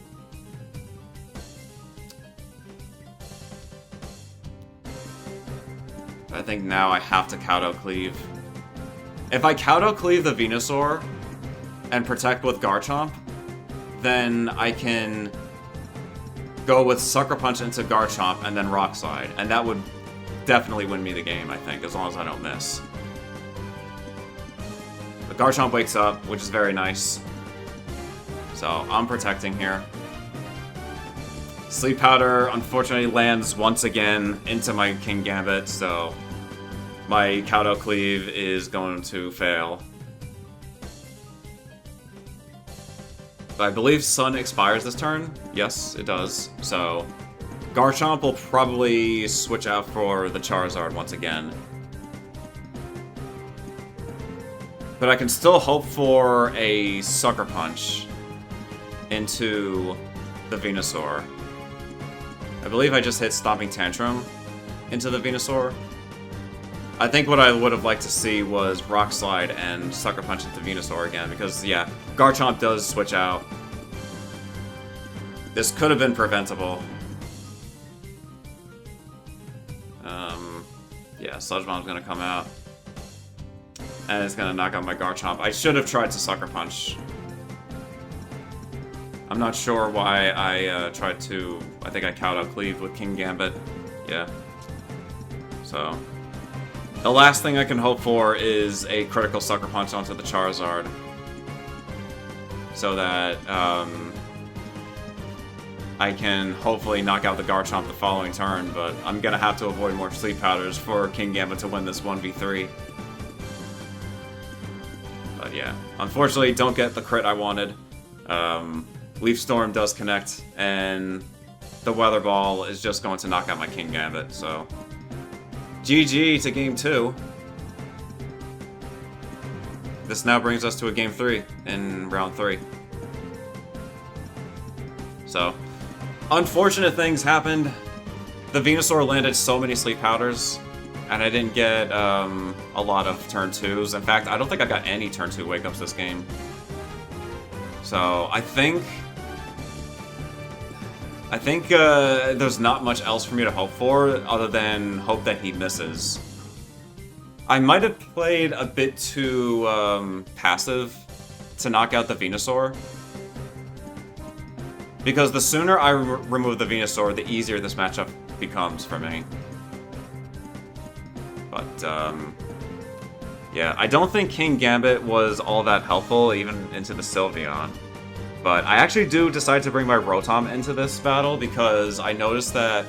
Speaker 1: I think now I have to Cowdle Cleave. If I Cowdle Cleave the Venusaur and protect with Garchomp, then I can go with Sucker Punch into Garchomp and then Rock Slide, and that would definitely win me the game, I think, as long as I don't miss. The Garchomp wakes up, which is very nice. So I'm protecting here. Sleep Powder, unfortunately, lands once again into my King Gambit, so my Cowdle Cleave is going to fail. But I believe Sun expires this turn. Yes, it does. So Garchomp will probably switch out for the Charizard once again. But I can still hope for a Sucker Punch into the Venusaur. I believe I just hit Stomping Tantrum into the Venusaur. I think what I would have liked to see was Rock Slide and Sucker Punch into Venusaur again, because, yeah, Garchomp does switch out. This could have been preventable. Yeah, Sludge Bomb's gonna come out. And it's gonna knock out my Garchomp. I should have tried to Sucker Punch. I'm not sure why I tried to... I think I Cowdle Cleave with King Gambit. Yeah. So... the last thing I can hope for is a critical Sucker Punch onto the Charizard. So that, I can hopefully knock out the Garchomp the following turn, but I'm gonna have to avoid more Sleep Powders for King Gambit to win this 1v3. But But yeah, unfortunately, don't get the crit I wanted. Leaf Storm does connect, and the Weather Ball is just going to knock out my King Gambit, so... GG to Game 2. This now brings us to a Game 3 in Round 3. So, unfortunate things happened. The Venusaur landed so many Sleep Powders, and I didn't get a lot of turn 2s. In fact, I don't think I got any turn 2 wake-ups this game. So, I think there's not much else for me to hope for, other than hope that he misses. I might have played a bit too passive to knock out the Venusaur. Because the sooner I remove the Venusaur, the easier this matchup becomes for me. But, yeah, I don't think King Gambit was all that helpful, even into the Sylveon. But I actually do decide to bring my Rotom into this battle, because I noticed that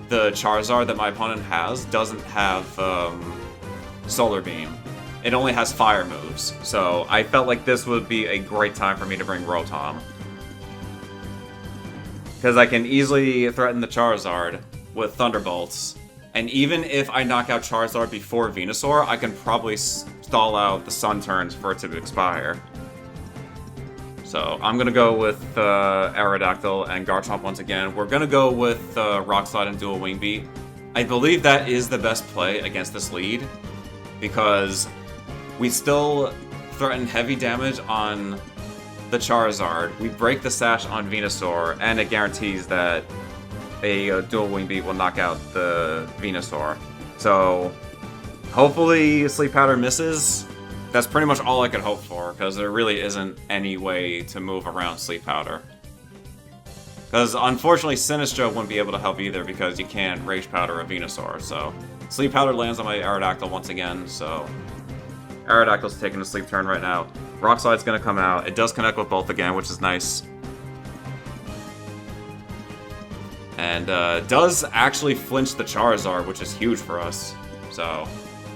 Speaker 1: the Charizard that my opponent has doesn't have, Solar Beam. It only has Fire moves, so I felt like this would be a great time for me to bring Rotom. Because I can easily threaten the Charizard with Thunderbolts, and even if I knock out Charizard before Venusaur, I can probably stall out the Sun turns for it to expire. So I'm gonna go with Aerodactyl and Garchomp once again. We're gonna go with Rock Slide and Dual Wing Beat. I believe that is the best play against this lead, because we still threaten heavy damage on the Charizard, we break the Sash on Venusaur, and it guarantees that a Dual Wing Beat will knock out the Venusaur. So, hopefully Sleep Powder misses. That's pretty much all I could hope for, because there really isn't any way to move around Sleep Powder. Because unfortunately Sinistcha wouldn't be able to help either, because you can't Rage Powder a Venusaur, so... Sleep Powder lands on my Aerodactyl once again, so... Aerodactyl's taking a sleep turn right now. Rock Slide's gonna come out. It does connect with both again, which is nice. And does actually flinch the Charizard, which is huge for us. So,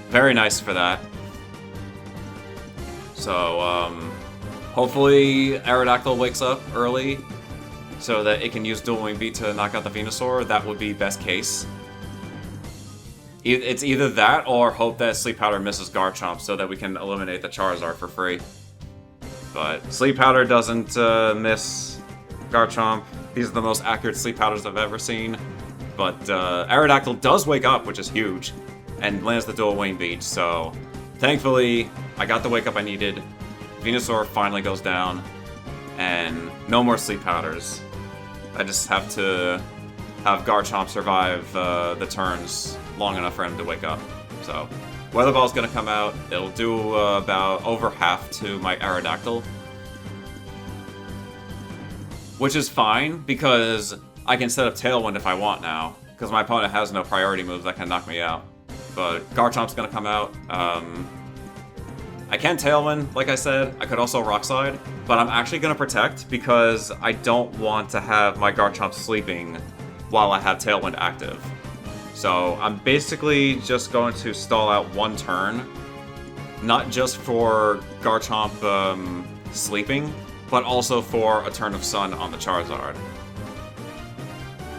Speaker 1: very nice for that. So, hopefully Aerodactyl wakes up early so that it can use Dual Wing Beat to knock out the Venusaur. That would be best case. It's either that or hope that Sleep Powder misses Garchomp so that we can eliminate the Charizard for free. But Sleep Powder doesn't miss Garchomp. These are the most accurate Sleep Powders I've ever seen. But Aerodactyl does wake up, which is huge, and lands the Dual Wing Beat. So thankfully, I got the wake up I needed. Venusaur finally goes down, and no more Sleep Powders. I just have to have Garchomp survive the turns long enough for him to wake up. So, Weather Ball's gonna come out. It'll do about over half to my Aerodactyl. Which is fine, because I can set up Tailwind if I want now, because my opponent has no priority moves that can knock me out. But Garchomp's gonna come out. I can Tailwind, like I said. I could also Rock Slide, but I'm actually gonna Protect, because I don't want to have my Garchomp sleeping while I have Tailwind active. So I'm basically just going to stall out one turn, not just for Garchomp sleeping, but also for a turn of Sun on the Charizard.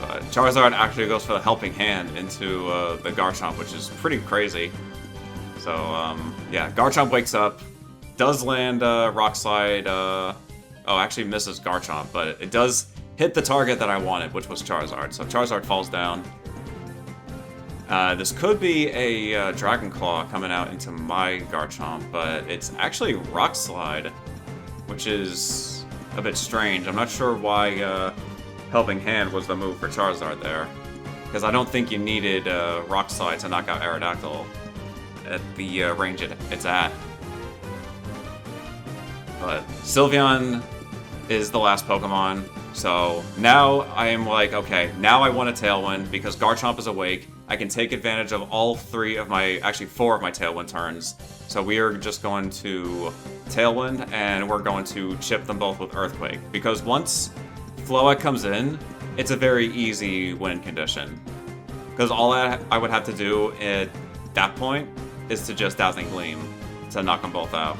Speaker 1: But Charizard actually goes for the Helping Hand into the Garchomp, which is pretty crazy. So yeah, Garchomp wakes up, does land Rock Slide, actually misses Garchomp, but it does hit the target that I wanted, which was Charizard. So Charizard falls down. This could be a Dragon Claw coming out into my Garchomp, but it's actually Rock Slide, which is a bit strange. I'm not sure why Helping Hand was the move for Charizard there, because I don't think you needed Rock Slide to knock out Aerodactyl at the range it's at. But Sylveon is the last Pokemon, so now I am like, okay, now I want a Tailwind because Garchomp is awake. I can take advantage of all three of my, actually 4 of my Tailwind turns. So we are just going to Tailwind, and we're going to chip them both with Earthquake. Because once Floette comes in, it's a very easy win condition. Because all I would have to do at that point is to just Dazzling Gleam to knock them both out.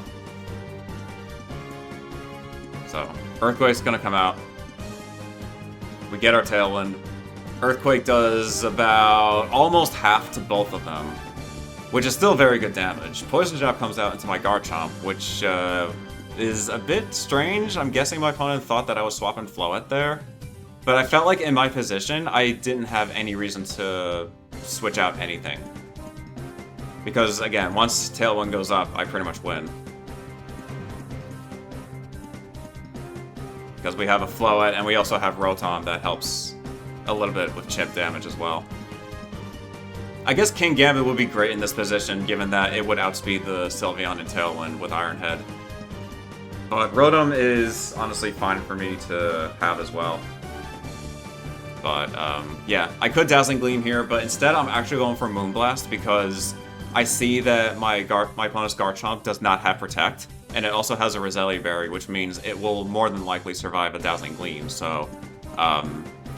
Speaker 1: So, Earthquake's gonna come out. We get our Tailwind. Earthquake does about almost half to both of them, which is still very good damage. Poison Jab comes out into my Garchomp, which is a bit strange. I'm guessing my opponent thought that I was swapping Floette there, but I felt like in my position, I didn't have any reason to switch out anything. Because, again, once Tailwind goes up, I pretty much win. Because we have a Floette, and we also have Rotom that helps a little bit with chip damage as well. I guess King Gambit would be great in this position, given that it would outspeed the Sylveon and Tailwind with Iron Head. But Rotom is honestly fine for me to have as well. But, yeah, I could Dazzling Gleam here, but instead I'm actually going for Moonblast because I see that my opponent's Garchomp does not have Protect, and it also has a Roselia Berry, which means it will more than likely survive a Dazzling Gleam. So,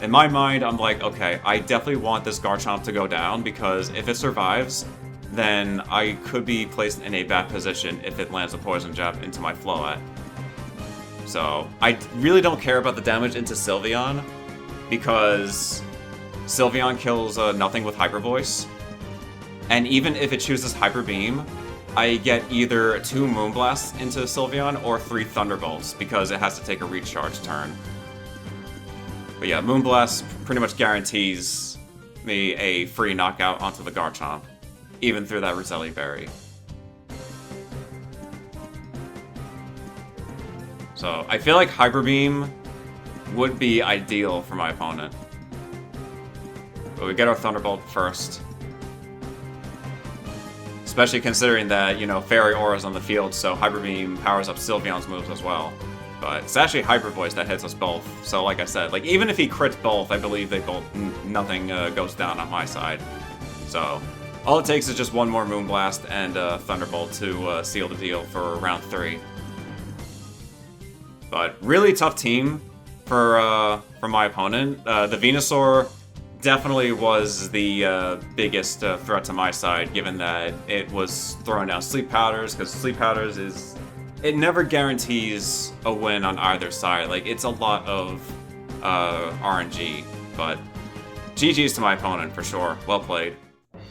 Speaker 1: in my mind, I'm like, okay, I definitely want this Garchomp to go down, because if it survives, then I could be placed in a bad position if it lands a Poison Jab into my Floette. So, I really don't care about the damage into Sylveon, because Sylveon kills nothing with Hyper Voice. And even if it chooses Hyper Beam, I get either 2 Moonblasts into Sylveon or 3 Thunderbolts, because it has to take a recharge turn. But yeah, Moonblast pretty much guarantees me a free knockout onto the Garchomp, even through that Roselia Berry. So I feel like Hyper Beam would be ideal for my opponent. But we get our Thunderbolt first. Especially considering that, you know, Fairy Aura's on the field, so Hyper Beam powers up Sylveon's moves as well. But it's actually Hyper Voice that hits us both. So like I said, like even if he crits both, I believe they both nothing goes down on my side. So all it takes is just one more Moonblast and Thunderbolt to seal the deal for round 3. But really tough team for my opponent. The Venusaur definitely was the biggest threat to my side, given that it was throwing down Sleep Powders, because Sleep Powders is... it never guarantees a win on either side. Like, it's a lot of RNG, but GG's to my opponent for sure. Well played.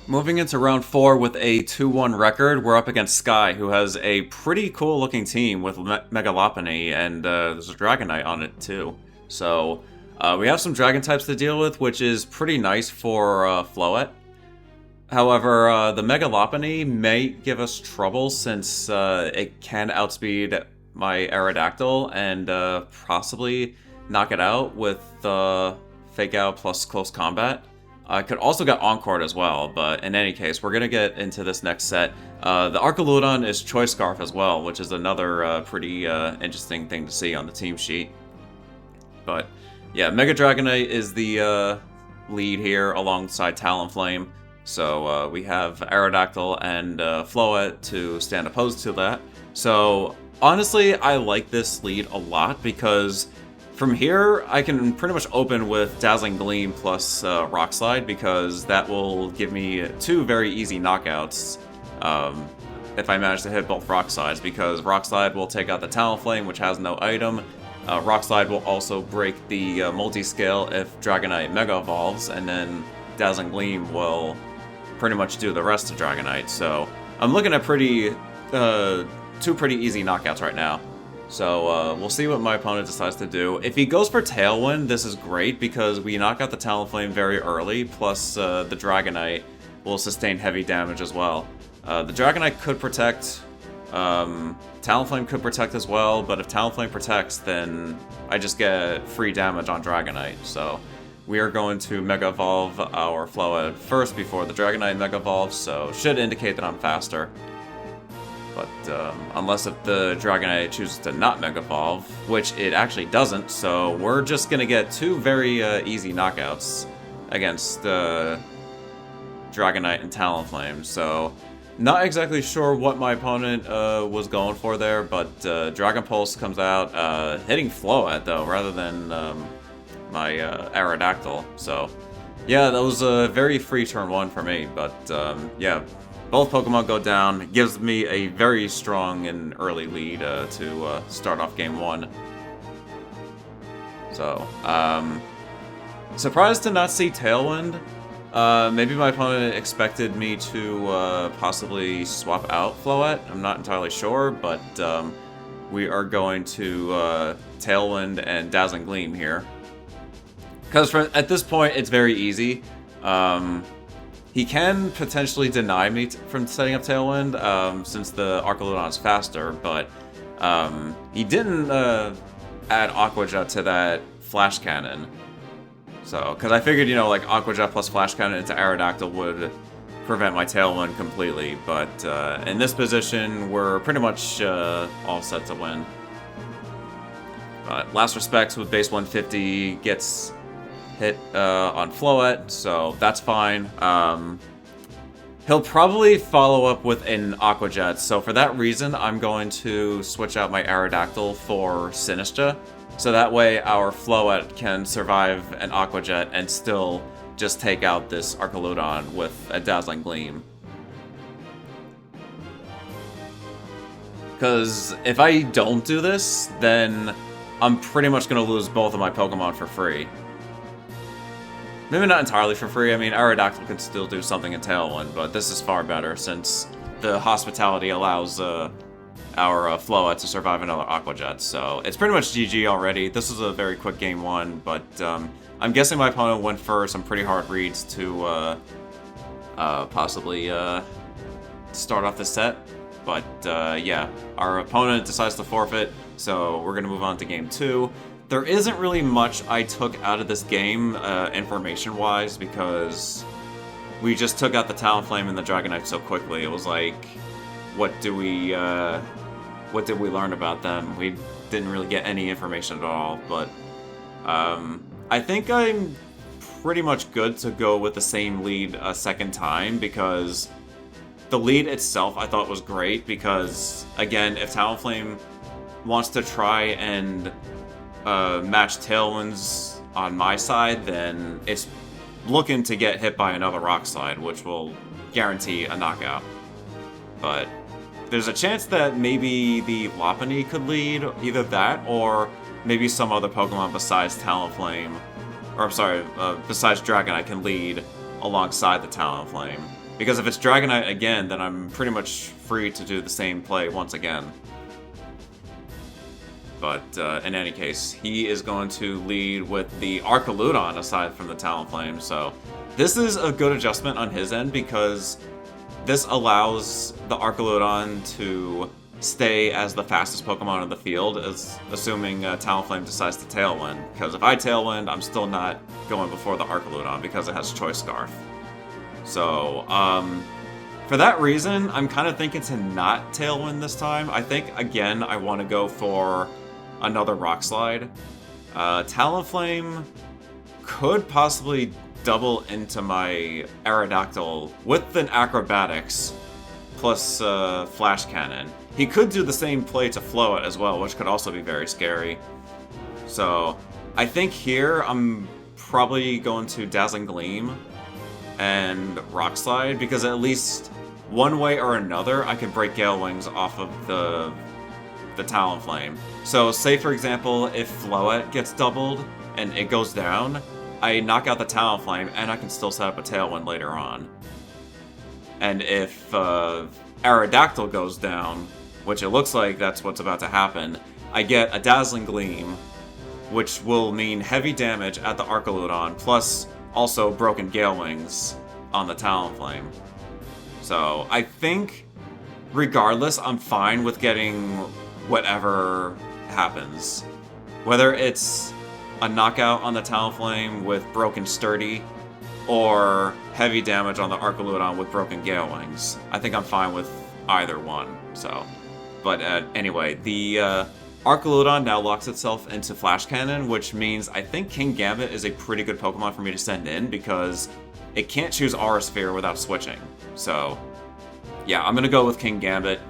Speaker 1: Moving into round 4 with a 2-1 record, we're up against Sky, who has a pretty cool looking team with Mega Lopunny, and there's a Dragonite on it too. So we have some Dragon types to deal with, which is pretty nice for Floette. However, the Mega Lopunny may give us trouble since it can outspeed my Aerodactyl and possibly knock it out with Fake Out plus Close Combat. I could also get Encored as well, but in any case, we're going to get into this next set. The Archaludon is Choice Scarf as well, which is another pretty interesting thing to see on the team sheet. But yeah, Mega Dragonite is the lead here alongside Talonflame. So we have Aerodactyl and Floette to stand opposed to that. So honestly, I like this lead a lot because from here I can pretty much open with Dazzling Gleam plus Rock Slide, because that will give me 2 very easy knockouts if I manage to hit both Rock Slides, because Rock Slide will take out the Talonflame, which has no item. Rock Slide will also break the multi-scale if Dragonite Mega Evolves, and then Dazzling Gleam will pretty much do the rest of Dragonite. So I'm looking at 2 pretty easy knockouts right now. So we'll see what my opponent decides to do. If he goes for Tailwind, this is great because we knock out the Talonflame very early, plus the Dragonite will sustain heavy damage as well. The Dragonite could protect, Talonflame could protect as well, but if Talonflame protects, then I just get free damage on Dragonite. So we are going to Mega Evolve our Floette first before the Dragonite Mega Evolves, so should indicate that I'm faster. But unless if the Dragonite chooses to not Mega Evolve, which it actually doesn't, so we're just going to get 2 very easy knockouts against Dragonite and Talonflame. So not exactly sure what my opponent was going for there, but Dragon Pulse comes out, hitting Floette though, rather than my Aerodactyl. So yeah, that was a very free turn 1 for me, but yeah. Both Pokemon go down. It gives me a very strong and early lead to start off game 1. So, surprised to not see Tailwind. Maybe my opponent expected me to possibly swap out Floette. I'm not entirely sure, but we are going to Tailwind and Dazzling Gleam here. Because at this point, it's very easy. He can potentially deny me from setting up Tailwind, since the Archaludon is faster, but he didn't add Aqua Jet to that Flash Cannon. So, because I figured, you know, like, Aqua Jet plus Flash Cannon into Aerodactyl would prevent my Tailwind completely, but in this position, we're pretty much all set to win. But Last Respects with base 150 gets hit on Floette, so that's fine. He'll probably follow up with an Aqua Jet, so for that reason, I'm going to switch out my Aerodactyl for Sinistra, so that way our Floette can survive an Aqua Jet and still just take out this Archaludon with a Dazzling Gleam. Because if I don't do this, then I'm pretty much going to lose both of my Pokemon for free. Maybe not entirely for free. I mean, Aerodactyl can still do something in Tailwind, but this is far better since the Hospitality allows our Floette to survive another Aqua Jet. So it's pretty much GG already. This was a very quick game one, but I'm guessing my opponent went for some pretty hard reads to possibly start off the set. But yeah, our opponent decides to forfeit, so we're going to move on to game 2. There isn't really much I took out of this game, information-wise, because we just took out the Talonflame and the Dragonite so quickly. It was like, what did we learn about them? We didn't really get any information at all, but I think I'm pretty much good to go with the same lead a second time, because the lead itself I thought was great, because, again, if Talonflame wants to try and match Tailwinds on my side, then it's looking to get hit by another Rock Slide, which will guarantee a knockout. But there's a chance that maybe the Lopunny could lead, either that, or maybe some other Pokemon besides Talonflame, or I'm sorry, besides Dragonite can lead alongside the Talonflame. Because if it's Dragonite again, then I'm pretty much free to do the same play once again. But in any case, he is going to lead with the Archaludon aside from the Talonflame, so this is a good adjustment on his end because this allows the Archaludon to stay as the fastest Pokemon in the field, assuming Talonflame decides to Tailwind. Because if I Tailwind, I'm still not going before the Archaludon because it has Choice Scarf. So, for that reason, I'm kind of thinking to not Tailwind this time. I think, again, I want to go for another Rock Slide. Talonflame could possibly double into my Aerodactyl with an Acrobatics plus Flash Cannon. He could do the same play to Floette as well, which could also be very scary. So, I think here I'm probably going to Dazzling Gleam and Rock Slide, because at least one way or another I can break Gale Wings off of the Talonflame. So say for example if Floette gets doubled and it goes down, I knock out the Talonflame and I can still set up a Tailwind later on. And if Aerodactyl goes down, which it looks like that's what's about to happen, I get a Dazzling Gleam, which will mean heavy damage at the Archaludon, plus also broken Gale Wings on the Talonflame. So I think, regardless, I'm fine with getting whatever happens. Whether it's a knockout on the Talonflame with broken Sturdy, or heavy damage on the Archaludon with broken Gale Wings. I think I'm fine with either one, so. But anyway, the Archaludon now locks itself into Flash Cannon, which means I think King Gambit is a pretty good Pokemon for me to send in, because it can't choose Aura Sphere without switching. So, yeah, I'm gonna go with King Gambit,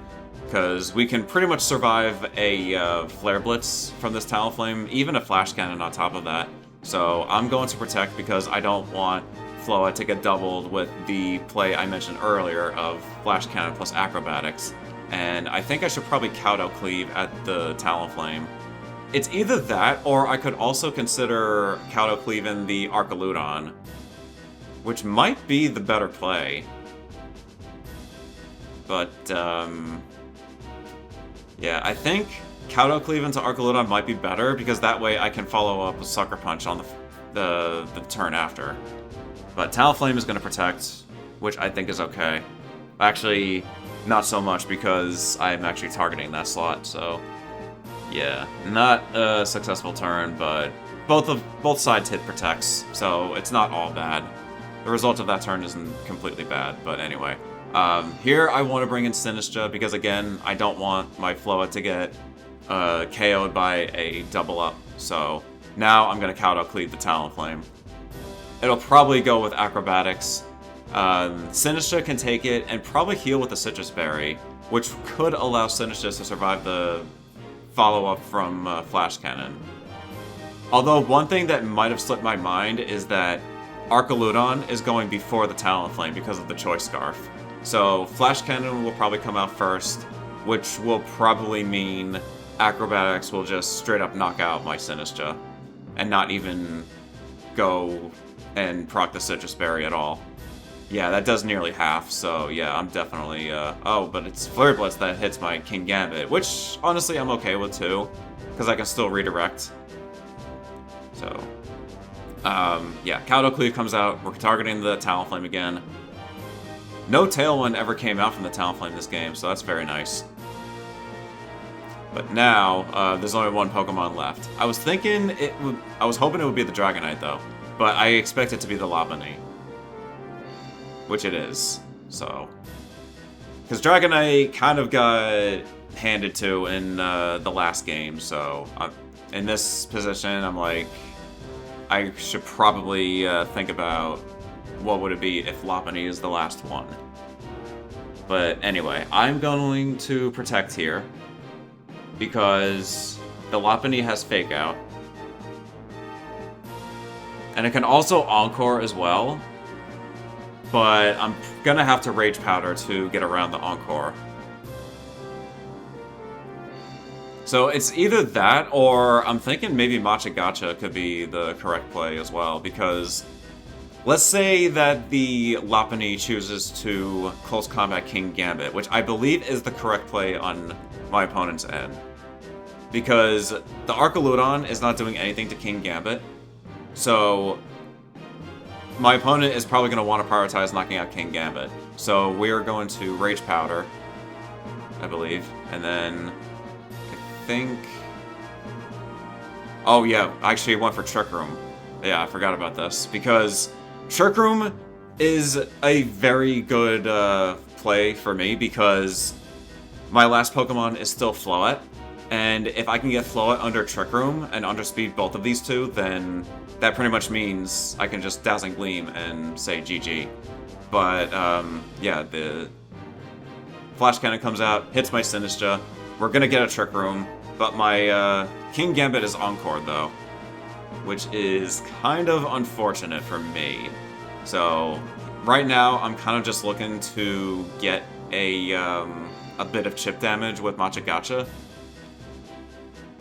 Speaker 1: because we can pretty much survive a Flare Blitz from this Talonflame, even a Flash Cannon on top of that. So I'm going to Protect because I don't want Floette to get doubled with the play I mentioned earlier of Flash Cannon plus Acrobatics. And I think I should probably Kowtow Cleave at the Talonflame, It's either that, or I could also consider Cleaving the Archaludon, which might be the better play. But, yeah, I think Cleaving to Archaludon might be better, because that way I can follow up with Sucker Punch on the turn after. But Talonflame is going to protect, which I think is okay. Actually, not so much, because I'm actually targeting that slot, so... yeah, not a successful turn, but both sides hit protects, so it's not all bad. The result of that turn isn't completely bad, but anyway. Here I want to bring in Sinistcha, because again, I don't want my Floa to get KO'd by a double up, so now I'm going to Cleave the Talonflame. It'll probably go with Acrobatics. Sinistcha can take it and probably heal with the Citrus Berry, which could allow Sinistcha to survive the follow-up from Flash Cannon. Although one thing that might have slipped my mind is that Archaludon is going before the Talonflame because of the Choice Scarf. So Flash Cannon will probably come out first, which will probably mean Acrobatics will just straight up knock out my Sinistcha and not even go and proc the Citrus Berry at all. Yeah, that does nearly half, so yeah, I'm definitely, oh, but it's Flurry Blitz that hits my King Gambit, which, honestly, I'm okay with, too, because I can still redirect. So, yeah, Cleave comes out, we're targeting the Talonflame again. No Tailwind ever came out from the Talonflame this game, so that's very nice. But now, there's only one Pokemon left. I was hoping it would be the Dragonite, though, but I expect it to be the Lopunny. Which it is, so... because Dragonite kind of got handed to in the last game, so... in this position, I'm like... I should probably think about what would it be if Lopunny is the last one. But anyway, I'm going to protect here, because the Lopunny has Fake Out. And it can also Encore as well. But I'm gonna have to Rage Powder to get around the Encore. So it's either that, or I'm thinking maybe Machagacha could be the correct play as well, because let's say that the Lopunny chooses to Close Combat King Gambit, which I believe is the correct play on my opponent's end. Because the Archaludon is not doing anything to King Gambit, so... my opponent is probably going to want to prioritize knocking out King Gambit. So we are going to Rage Powder, I believe. And then, I think... oh yeah, I actually went for Trick Room. Yeah, I forgot about this. Because Trick Room is a very good play for me, because my last Pokemon is still Floette. And if I can get Floette under Trick Room and underspeed both of these two, then that pretty much means I can just Dazzling Gleam and say GG. But, yeah, the Flash Cannon comes out, hits my Sinistcha. We're gonna get a Trick Room, but my King Gambit is Encore, though, which is kind of unfortunate for me. So, right now, I'm kind of just looking to get a bit of chip damage with Machagacha,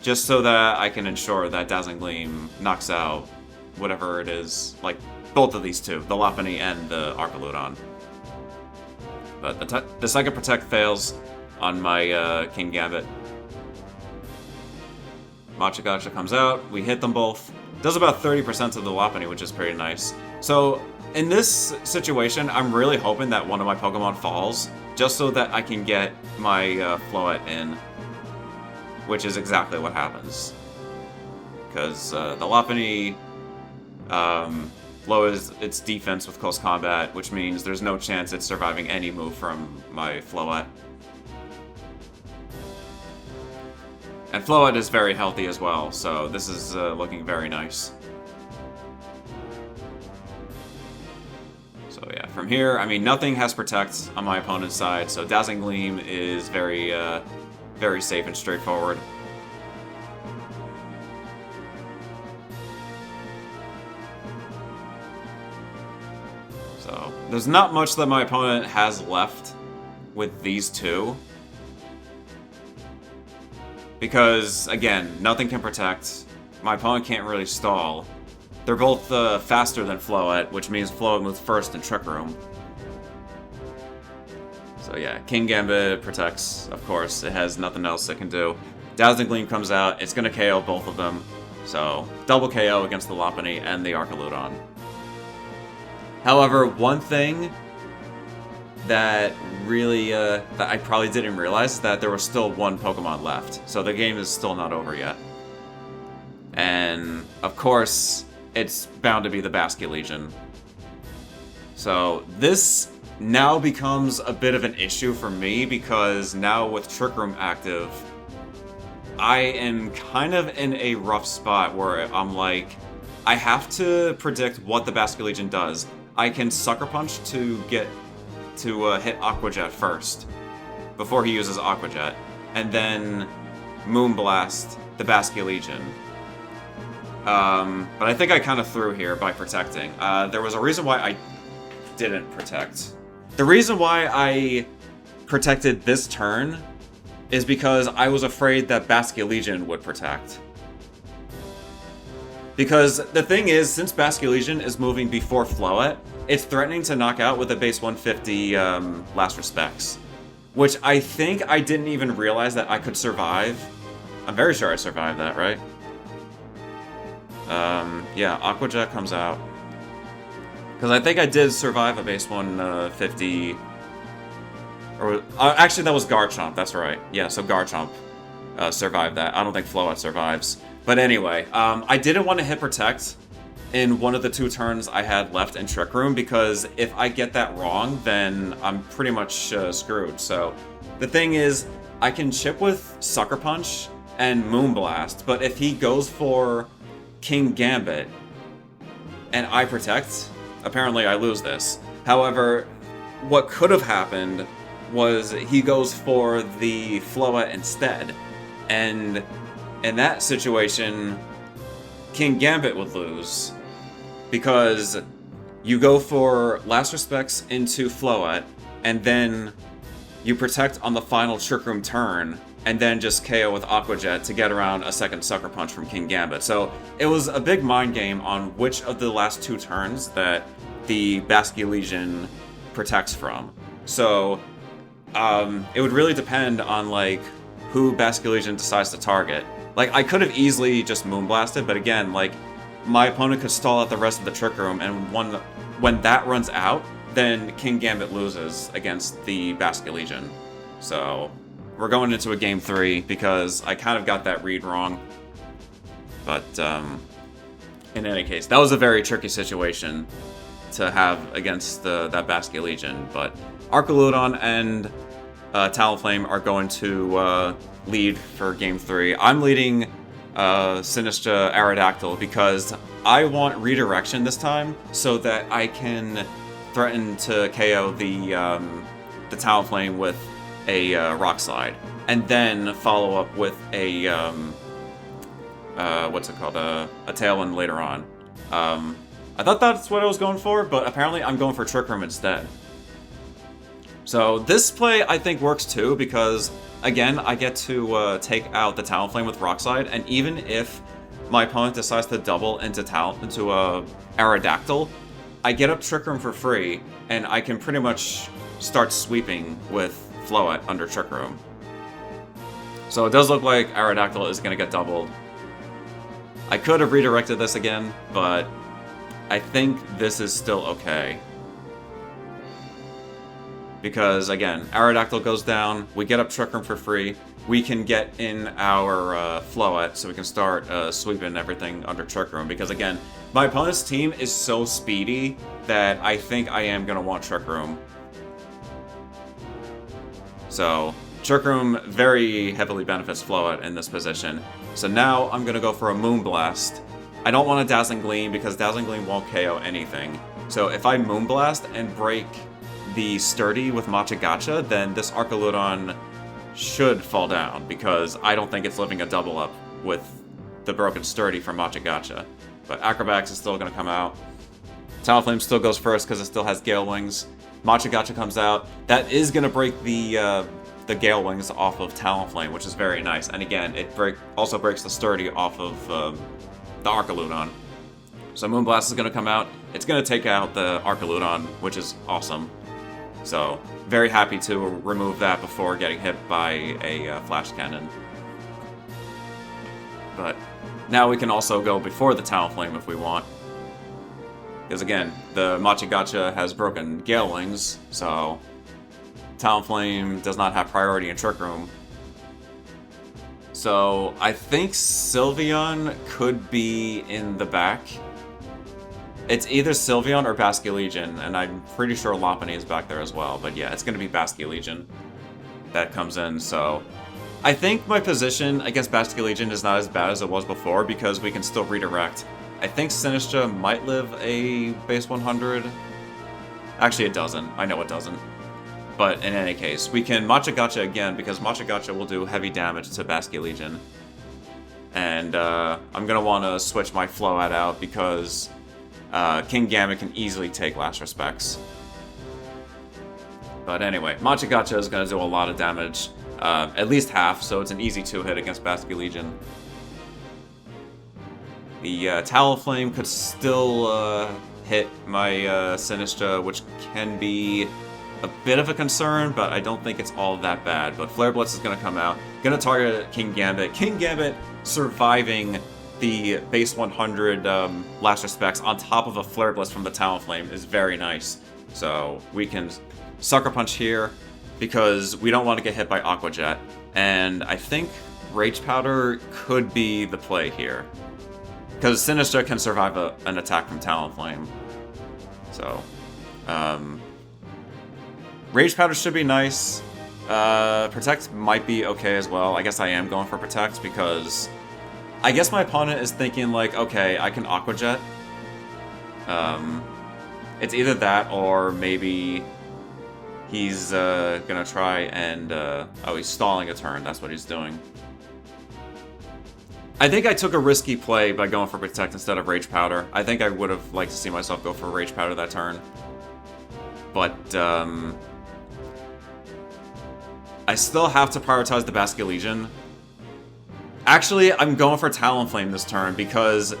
Speaker 1: just so that I can ensure that Dazzling Gleam knocks out whatever it is, like both of these two, the Lopunny and the Archaludon. But the second Protect fails on my King Gambit. Machagacha comes out, we hit them both. Does about 30% of the Lopunny, which is pretty nice. So, in this situation, I'm really hoping that one of my Pokemon falls, just so that I can get my Floette in. Which is exactly what happens. Because the Lopunny lowers its defense with Close Combat, which means there's no chance it's surviving any move from my Floette. And Floette is very healthy as well, so this is looking very nice. So yeah, from here, I mean, nothing has Protect on my opponent's side, so Dazzling Gleam is very safe and straightforward. So, there's not much that my opponent has left with these two. Because, again, nothing can protect. My opponent can't really stall. They're both faster than Floette, which means Floette moves first in Trick Room. So yeah, King Gambit protects, of course. It has nothing else it can do. Dazzling Gleam comes out. It's going to KO both of them. So, double KO against the Lopunny and the Archaludon. However, one thing that really, that I probably didn't realize is that there was still one Pokemon left. So the game is still not over yet. And, of course, it's bound to be the Basculegion. So, this now becomes a bit of an issue for me, because now with Trick Room active, I am kind of in a rough spot where I'm like, I have to predict what the Basculegion does. I can Sucker Punch to get to hit Aqua Jet first, before he uses Aqua Jet, and then Moonblast the Basculegion. But I think I kind of threw here by protecting. There was a reason why I didn't protect. The reason why I protected this turn is because I was afraid that Basculegion would protect. Because the thing is, since Basculegion is moving before Floette, it's threatening to knock out with a base 150 Last Respects. Which I think I didn't even realize that I could survive. I'm very sure I survived that, right? Yeah, Aqua Jet comes out. Because I think I did survive a base 150... Or, actually, that was Garchomp, that's right. Yeah, so Garchomp survived that. I don't think Floette survives. But anyway, I didn't want to hit Protect in one of the 2 turns I had left in Trick Room, because if I get that wrong, then I'm pretty much screwed. So, the thing is, I can chip with Sucker Punch and Moonblast, but if he goes for King Gambit and I protect, apparently I lose this. However, what could have happened was he goes for the Floette instead, and in that situation, King Gambit would lose, because you go for Last Respects into Floette, and then you protect on the final Trick Room turn, and then just KO with Aqua Jet to get around a second Sucker Punch from King Gambit. So it was a big mind game on which of the last 2 turns that the Basculegion protects from. So it would really depend on, like, who Basculegion decides to target. Like, I could have easily just Moonblasted, but again, like, my opponent could stall out the rest of the Trick Room, and when that runs out, then King Gambit loses against the Basculegion. So we're going into a game 3, because I kind of got that read wrong. But in any case, that was a very tricky situation to have against that Basculegion. But Archaludon and Talonflame are going to lead for Game 3. I'm leading Sinistra Aerodactyl because I want redirection this time, so that I can threaten to KO the Talonflame with a Rock Slide, and then follow up with a what's it called, a Tailwind later on. I thought that's what I was going for, but apparently I'm going for Trick Room instead. So this play I think works too, because again, I get to take out the Talonflame with Rock Slide, and even if my opponent decides to double into a Aerodactyl, I get up Trick Room for free, and I can pretty much start sweeping with Floette under Trick Room. So it does look like Aerodactyl is going to get doubled. I could have redirected this again, but I think this is still okay. Because, again, Aerodactyl goes down, we get up Trick Room for free, we can get in our Floette, so we can start sweeping everything under Trick Room. Because, again, my opponent's team is so speedy that I think I am going to want Trick Room. So, Trick Room very heavily benefits Floette in this position. So now I'm going to go for a Moonblast. I don't want a Dazzling Gleam because Dazzling Gleam won't KO anything. So if I Moonblast and break the Sturdy with Machigacha, then this Archaludon should fall down, because I don't think it's living a double up with the broken Sturdy from Machigacha. But Acrobatics is still going to come out. Talonflame still goes first because it still has Gale Wings. Machigacha comes out. That is going to break the the Gale Wings off of Talonflame, which is very nice. And again, it also breaks the Sturdy off of the Archaludon. So Moonblast is going to come out. It's going to take out the Archaludon, which is awesome. So, very happy to remove that before getting hit by a Flash Cannon. But now we can also go before the Talonflame if we want. Because again, the Machigacha has broken Gale Wings, so Talonflame does not have priority in Trick Room. So I think Sylveon could be in the back. It's either Sylveon or Basculegion, and I'm pretty sure Lopunny is back there as well. But yeah, it's going to be Basculegion that comes in, so I think my position against Basculegion is not as bad as it was before because we can still redirect. I think Sinistra might live a base 100. Actually, it doesn't. I know it doesn't. But in any case, we can Machigacha again because Machigacha will do heavy damage to Basculegion. And I'm going to want to switch my Float out because Kingambit can easily take Last Respects. But anyway, Machigacha is going to do a lot of damage. At least half, so it's an easy 2-hit against Basculegion. The Talonflame could still hit my Sinistra, which can be a bit of a concern, but I don't think it's all that bad. But Flare Blitz is going to come out. Going to target Kingambit. Kingambit surviving the base 100 Last Respects on top of a Flare Blitz from the Talonflame is very nice. So we can Sucker Punch here because we don't want to get hit by Aqua Jet. And I think Rage Powder could be the play here. Because Sinistra can survive an attack from Talonflame. So, Rage Powder should be nice. Protect might be okay as well. I guess I am going for Protect because I guess my opponent is thinking like, okay, I can Aqua Jet. It's either that or maybe he's gonna try and, oh, he's stalling a turn. That's what he's doing. I think I took a risky play by going for Protect instead of Rage Powder. I think I would have liked to see myself go for Rage Powder that turn. But, I still have to prioritize the Basculegion. Actually, I'm going for Talonflame this turn because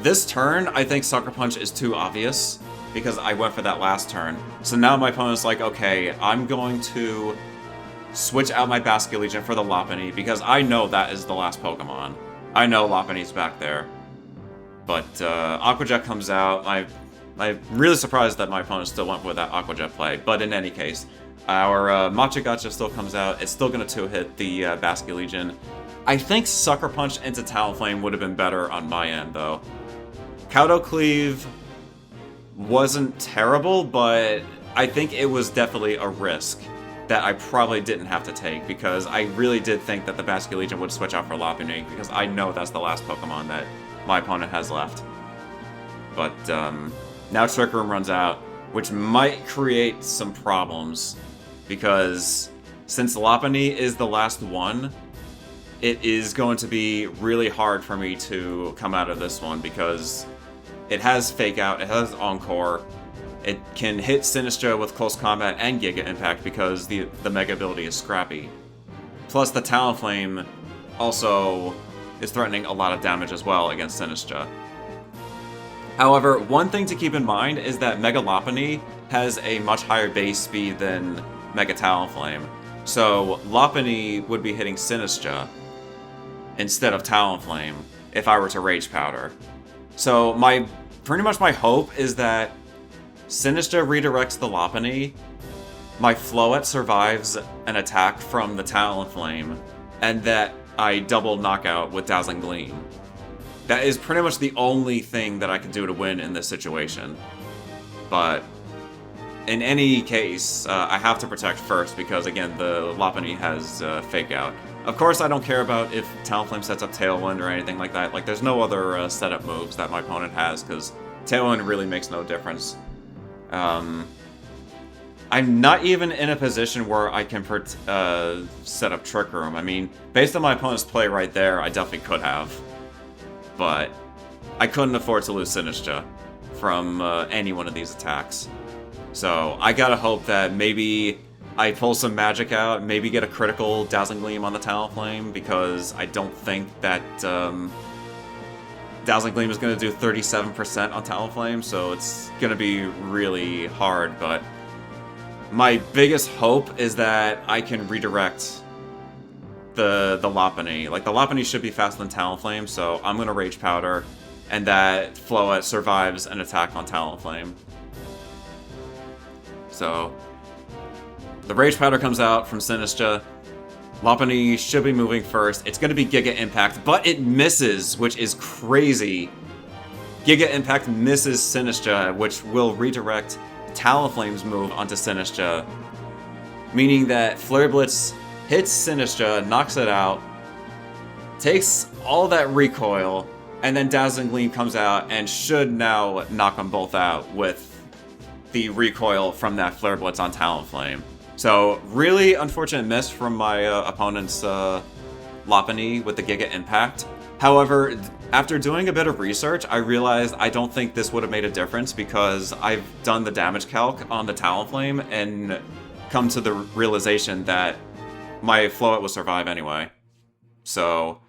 Speaker 1: this turn, I think Sucker Punch is too obvious because I went for that last turn. So now my opponent's like, okay, I'm going to switch out my Basculegion for the Lopunny because I know that is the last Pokemon. I know Lopunny's back there. But Aqua Jet comes out. I'm really surprised that my opponent still went with that Aqua Jet play. But in any case, our Machigacha still comes out. It's still going to 2-hit the Basculegion. I think Sucker Punch into Talonflame would have been better on my end, though. Kauto Cleave wasn't terrible, but I think it was definitely a risk that I probably didn't have to take, because I really did think that the Basculegion would switch out for Lopunny, because I know that's the last Pokemon that my opponent has left. But now Trick Room runs out, which might create some problems, because since Lopunny is the last one, it is going to be really hard for me to come out of this one, because it has Fake Out, it has Encore, it can hit Sinistra with Close Combat and Giga Impact because the Mega ability is Scrappy. Plus the Talonflame also is threatening a lot of damage as well against Sinistra. However, one thing to keep in mind is that Mega Lopunny has a much higher base speed than Mega Talonflame. So Lopunny would be hitting Sinistra instead of Talonflame if I were to Rage Powder. So pretty much my hope is that Sinistra redirects the Lopunny, my Float survives an attack from the Talonflame, and that I double knockout with Dazzling Gleam. That is pretty much the only thing that I can do to win in this situation. But in any case, I have to Protect first because, again, the Lopunny has Fake Out. Of course, I don't care about if Talonflame sets up Tailwind or anything like that. Like, there's no other setup moves that my opponent has, because Tailwind really makes no difference. I'm not even in a position where I can set up Trick Room. I mean, based on my opponent's play right there, I definitely could have. But I couldn't afford to lose Sinistra from any one of these attacks. So I gotta hope that maybe I pull some magic out, maybe get a critical Dazzling Gleam on the Talonflame, because I don't think that Dazzling Gleam is going to do 37% on Talonflame, so it's going to be really hard, but my biggest hope is that I can redirect the Lopunny. Like, the Lopunny should be faster than Talonflame, so I'm going to Rage Powder, and that Floette survives an attack on Talonflame. So the Rage Powder comes out from Sinistcha. Lopunny should be moving first. It's going to be Giga Impact, but it misses, which is crazy. Giga Impact misses Sinistcha, which will redirect Talonflame's move onto Sinistcha, meaning that Flare Blitz hits Sinistcha, knocks it out, takes all that recoil, and then Dazzling Gleam comes out and should now knock them both out with the recoil from that Flare Blitz on Talonflame. So, really unfortunate miss from my opponent's Lopunny with the Giga Impact. However, after doing a bit of research, I realized I don't think this would have made a difference because I've done the damage calc on the Talonflame and come to the realization that my Floette will survive anyway. So,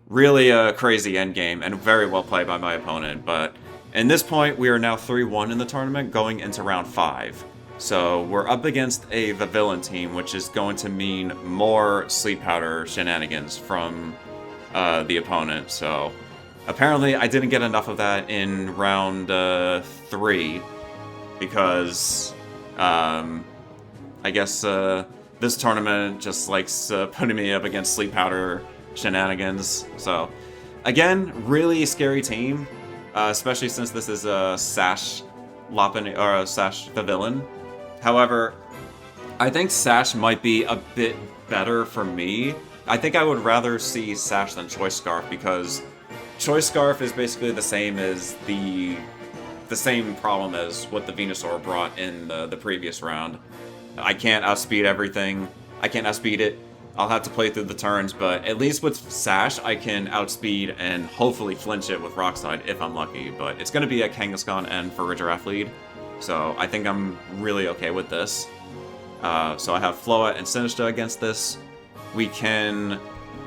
Speaker 1: really a crazy endgame and very well played by my opponent. But at this point, we are now 3-1 in the tournament going into round 5. So we're up against a Villain team, which is going to mean more Sleep Powder shenanigans from the opponent. So apparently I didn't get enough of that in round 3 because I guess this tournament just likes putting me up against Sleep Powder shenanigans. So again, really scary team, especially since this is a Sash Lopunny or a Sash Villain. However, I think Sash might be a bit better for me. I think I would rather see Sash than Choice Scarf because Choice Scarf is basically the same as the same problem as what the Venusaur brought in the previous round. I can't outspeed everything. I can't outspeed it. I'll have to play through the turns, but at least with Sash, I can outspeed and hopefully flinch it with Rock Slide if I'm lucky. But it's going to be a Kangaskhan and Farigiraf lead. So I think I'm really okay with this. So I have Floette and Sinistcha against this. We can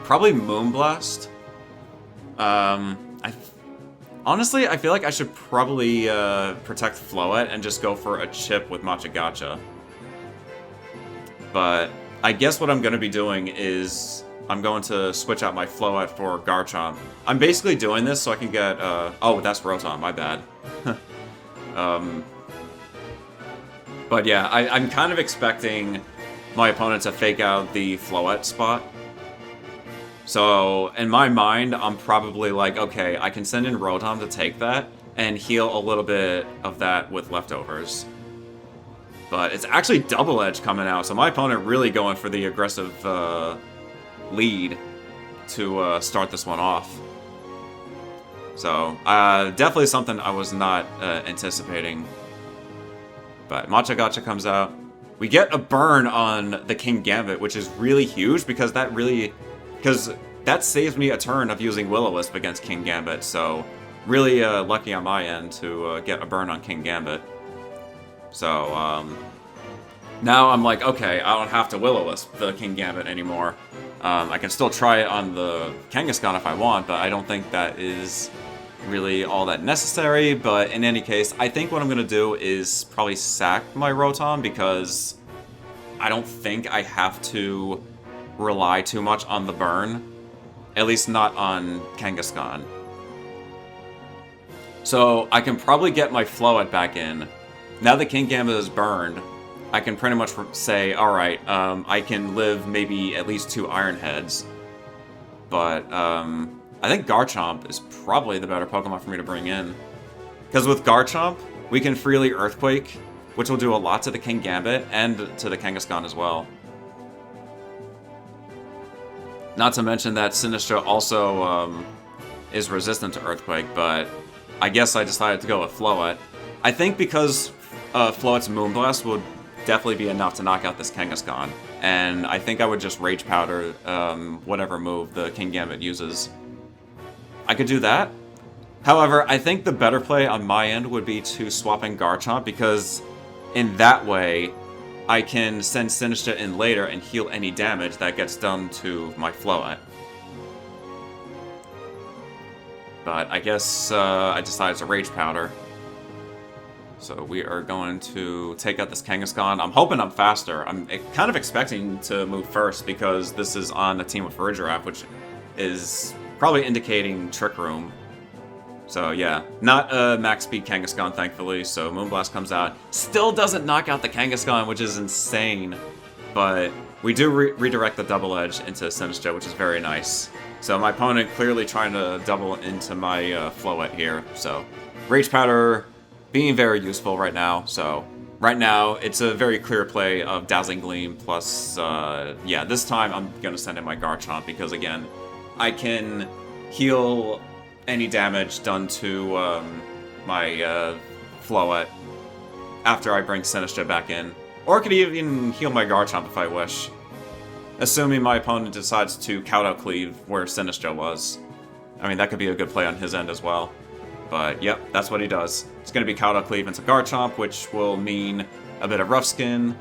Speaker 1: probably Moonblast. Honestly, I feel like I should probably protect Floette and just go for a chip with Machagacha. But I guess what I'm going to be doing is I'm going to switch out my Floette for Garchomp. I'm basically doing this so I can get... oh, that's Rotom, my bad. But yeah, I'm kind of expecting my opponent to fake out the Floette spot. So, in my mind, I'm probably like, okay, I can send in Rotom to take that and heal a little bit of that with leftovers. But it's actually Double Edge coming out, so my opponent really going for the aggressive lead to start this one off. So, definitely something I was not anticipating. But Machagacha comes out. We get a burn on the King Gambit, which is really huge because that saves me a turn of using Will-O-Wisp against King Gambit. So really lucky on my end to get a burn on King Gambit. So now I'm like, okay, I don't have to Will-O-Wisp the King Gambit anymore. I can still try it on the Kangaskhan if I want, but I don't think that is really all that necessary. But in any case, I think what I'm going to do is probably sack my Rotom because I don't think I have to rely too much on the burn. At least not on Kangaskhan. So I can probably get my Floette back in. Now that King Gambit is burned, I can pretty much say, alright, I can live maybe at least 2 Iron Heads. But I think Garchomp is probably the better Pokemon for me to bring in. Because with Garchomp, we can freely Earthquake, which will do a lot to the King Gambit and to the Kangaskhan as well. Not to mention that Sinistcha also is resistant to Earthquake, but I guess I decided to go with Floette. I think because Floette's Moonblast would definitely be enough to knock out this Kangaskhan, and I think I would just Rage Powder whatever move the King Gambit uses. I could do that. However, I think the better play on my end would be to swap in Garchomp, because in that way, I can send Sinistra in later and heal any damage that gets done to my Floette. But I guess I decided to Rage Powder. So we are going to take out this Kangaskhan. I'm hoping I'm faster. I'm kind of expecting to move first because this is on a team with Farigiraf, which is probably indicating Trick Room. So yeah, not a max speed Kangaskhan, thankfully, so Moonblast comes out. Still doesn't knock out the Kangaskhan, which is insane, but we do redirect the Double Edge into Sinistra, which is very nice. So my opponent clearly trying to double into my Floette here, so Rage Powder being very useful right now, so right now it's a very clear play of Dazzling Gleam, plus, yeah, this time I'm going to send in my Garchomp, because again, I can heal any damage done to my Floette after I bring Sinistra back in. Or I could even heal my Garchomp if I wish. Assuming my opponent decides to Kowtow Cleave where Sinistra was. I mean, that could be a good play on his end as well. But yep, that's what he does. It's going to be Kowtow Cleave into Garchomp, which will mean a bit of Rough Skin,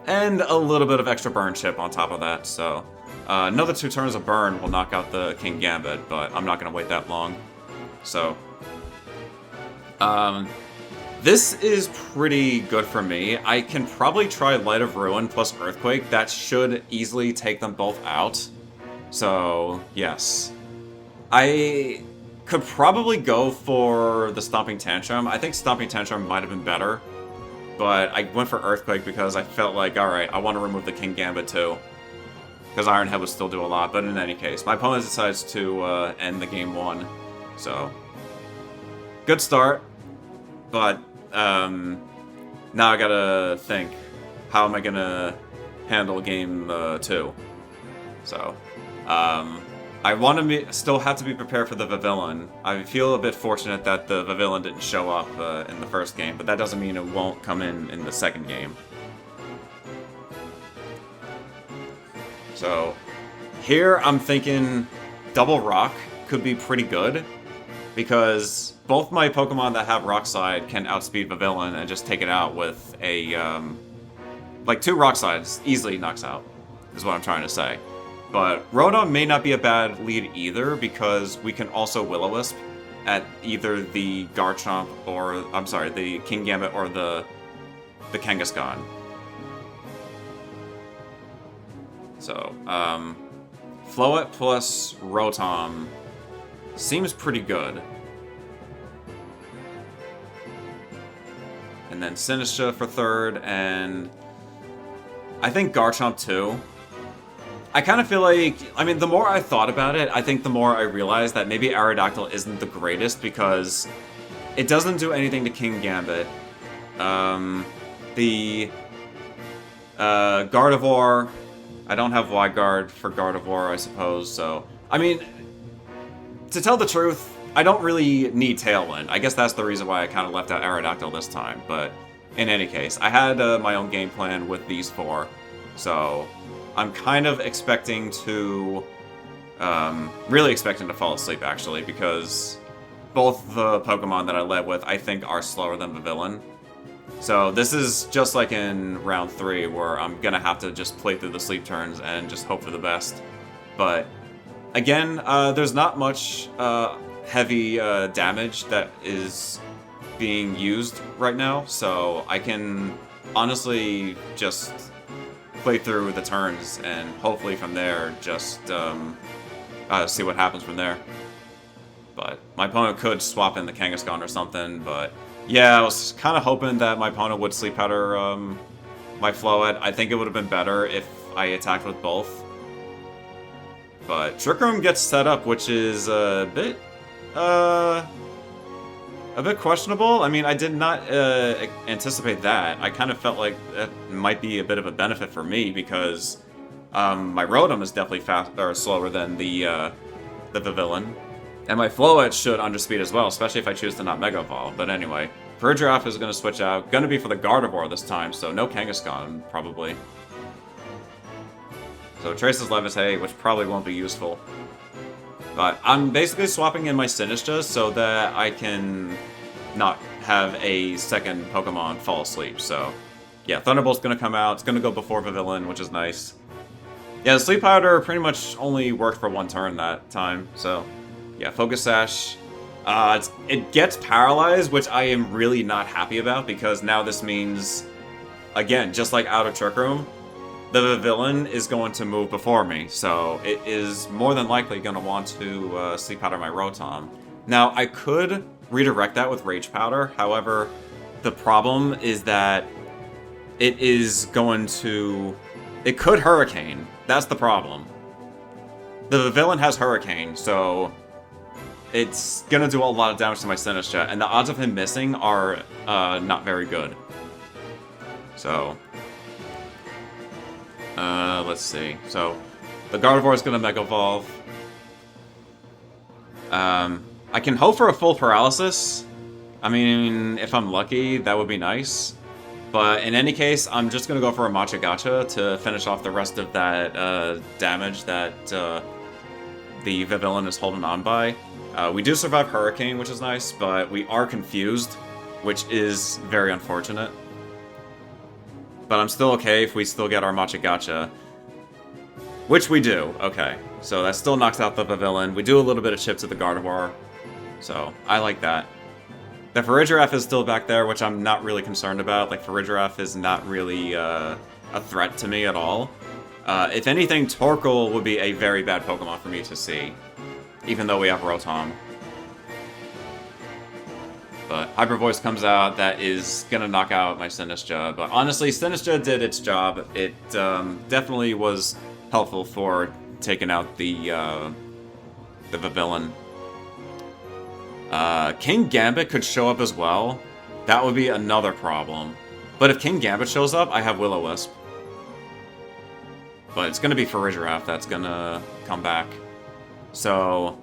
Speaker 1: and a little bit of extra burn chip on top of that, so... another 2 turns of burn will knock out the King Gambit, but I'm not going to wait that long. So, this is pretty good for me. I can probably try Light of Ruin plus Earthquake. That should easily take them both out. So, yes. I could probably go for the Stomping Tantrum. I think Stomping Tantrum might have been better, but I went for Earthquake because I felt like, alright, I want to remove the King Gambit too. Because Iron Head would still do a lot, but in any case, my opponent decides to end the game 1, so good start, but now I gotta think, how am I gonna handle game 2? So, I want to still have to be prepared for the Vivillon. I feel a bit fortunate that the Vivillon didn't show up in the first game, but that doesn't mean it won't come in the second game. So, here I'm thinking Double Rock could be pretty good, because both my Pokemon that have Rock Slide can outspeed Vivillon and just take it out with a, like 2 Rock Slides easily knocks out, is what I'm trying to say. But Rotom may not be a bad lead either, because we can also Will-O-Wisp at either the Garchomp or, I'm sorry, the King Gambit or the Kangaskhan. So, Floette plus Rotom seems pretty good. And then Sinistra for third, and I think Garchomp too. I kind of feel like, I mean, the more I thought about it, I think the more I realized that maybe Aerodactyl isn't the greatest, because it doesn't do anything to King Gambit. The Gardevoir... I don't have Wide Guard for Gardevoir, I suppose, so... I mean, to tell the truth, I don't really need Tailwind. I guess that's the reason why I kind of left out Aerodactyl this time, but in any case, I had my own game plan with these 4, so I'm kind of expecting to... really expecting to fall asleep, actually, because both the Pokemon that I led with, I think, are slower than Vivillon. So this is just like in round 3, where I'm gonna have to just play through the sleep turns and just hope for the best. But again, there's not much heavy damage that is being used right now, so I can honestly just play through the turns and hopefully from there just see what happens from there. But my opponent could swap in the Kangaskhan or something, but yeah, I was kind of hoping that my opponent would Sleep Powder my Floette. I think it would have been better if I attacked with both. But Trick Room gets set up, which is a bit questionable. I mean, I did not anticipate that. I kind of felt like that might be a bit of a benefit for me, because my Rotom is definitely slower than the Vivillon. And my Floette should underspeed as well, especially if I choose to not Mega Evolve. But anyway, Farigiraf is going to switch out. Going to be for the Gardevoir this time, so no Kangaskhan, probably. So Trace's Levitate, which probably won't be useful. But I'm basically swapping in my Sinistra so that I can not have a second Pokemon fall asleep. So Yeah, Thunderbolt's gonna come out. It's gonna go before Pavilion, which is nice. Yeah, the Sleep Powder pretty much only worked for one turn that time, so... Yeah, Focus Sash. It gets paralyzed, which I am really not happy about, because now this means, again, just like out of Trick Room, the villain is going to move before me, so it is more than likely going to want to Sleep Powder my Rotom. Now, I could redirect that with Rage Powder, however, the problem is that it is going to... It could Hurricane. That's the problem. The villain has Hurricane, so... It's gonna do a lot of damage to my Sinistcha, and the odds of him missing are not very good. So, let's see. So, the Gardevoir is gonna Mega Evolve. I can hope for a full Paralysis. I mean, if I'm lucky, that would be nice. But in any case, I'm just gonna go for a Machagacha to finish off the rest of that damage that the villain is holding on by. We do survive Hurricane, which is nice, but we are confused, which is very unfortunate. But I'm still okay if we still get our Machagacha. Which we do, okay. So that still knocks out the villain. We do a little bit of chip to the Gardevoir, so I like that. The Farigiraf is still back there, which I'm not really concerned about. Like, Farigiraf is not really a threat to me at all. If anything, Torkoal would be a very bad Pokemon for me to see. Even though we have Rotom. But Hyper Voice comes out, that is gonna knock out my Sinistcha. But honestly, Sinistcha did its job. It definitely was helpful for taking out the villain. King Gambit could show up as well. That would be another problem. But if King Gambit shows up, I have Will-O-Wisp. But it's gonna be Farigiraf that's gonna come back. So,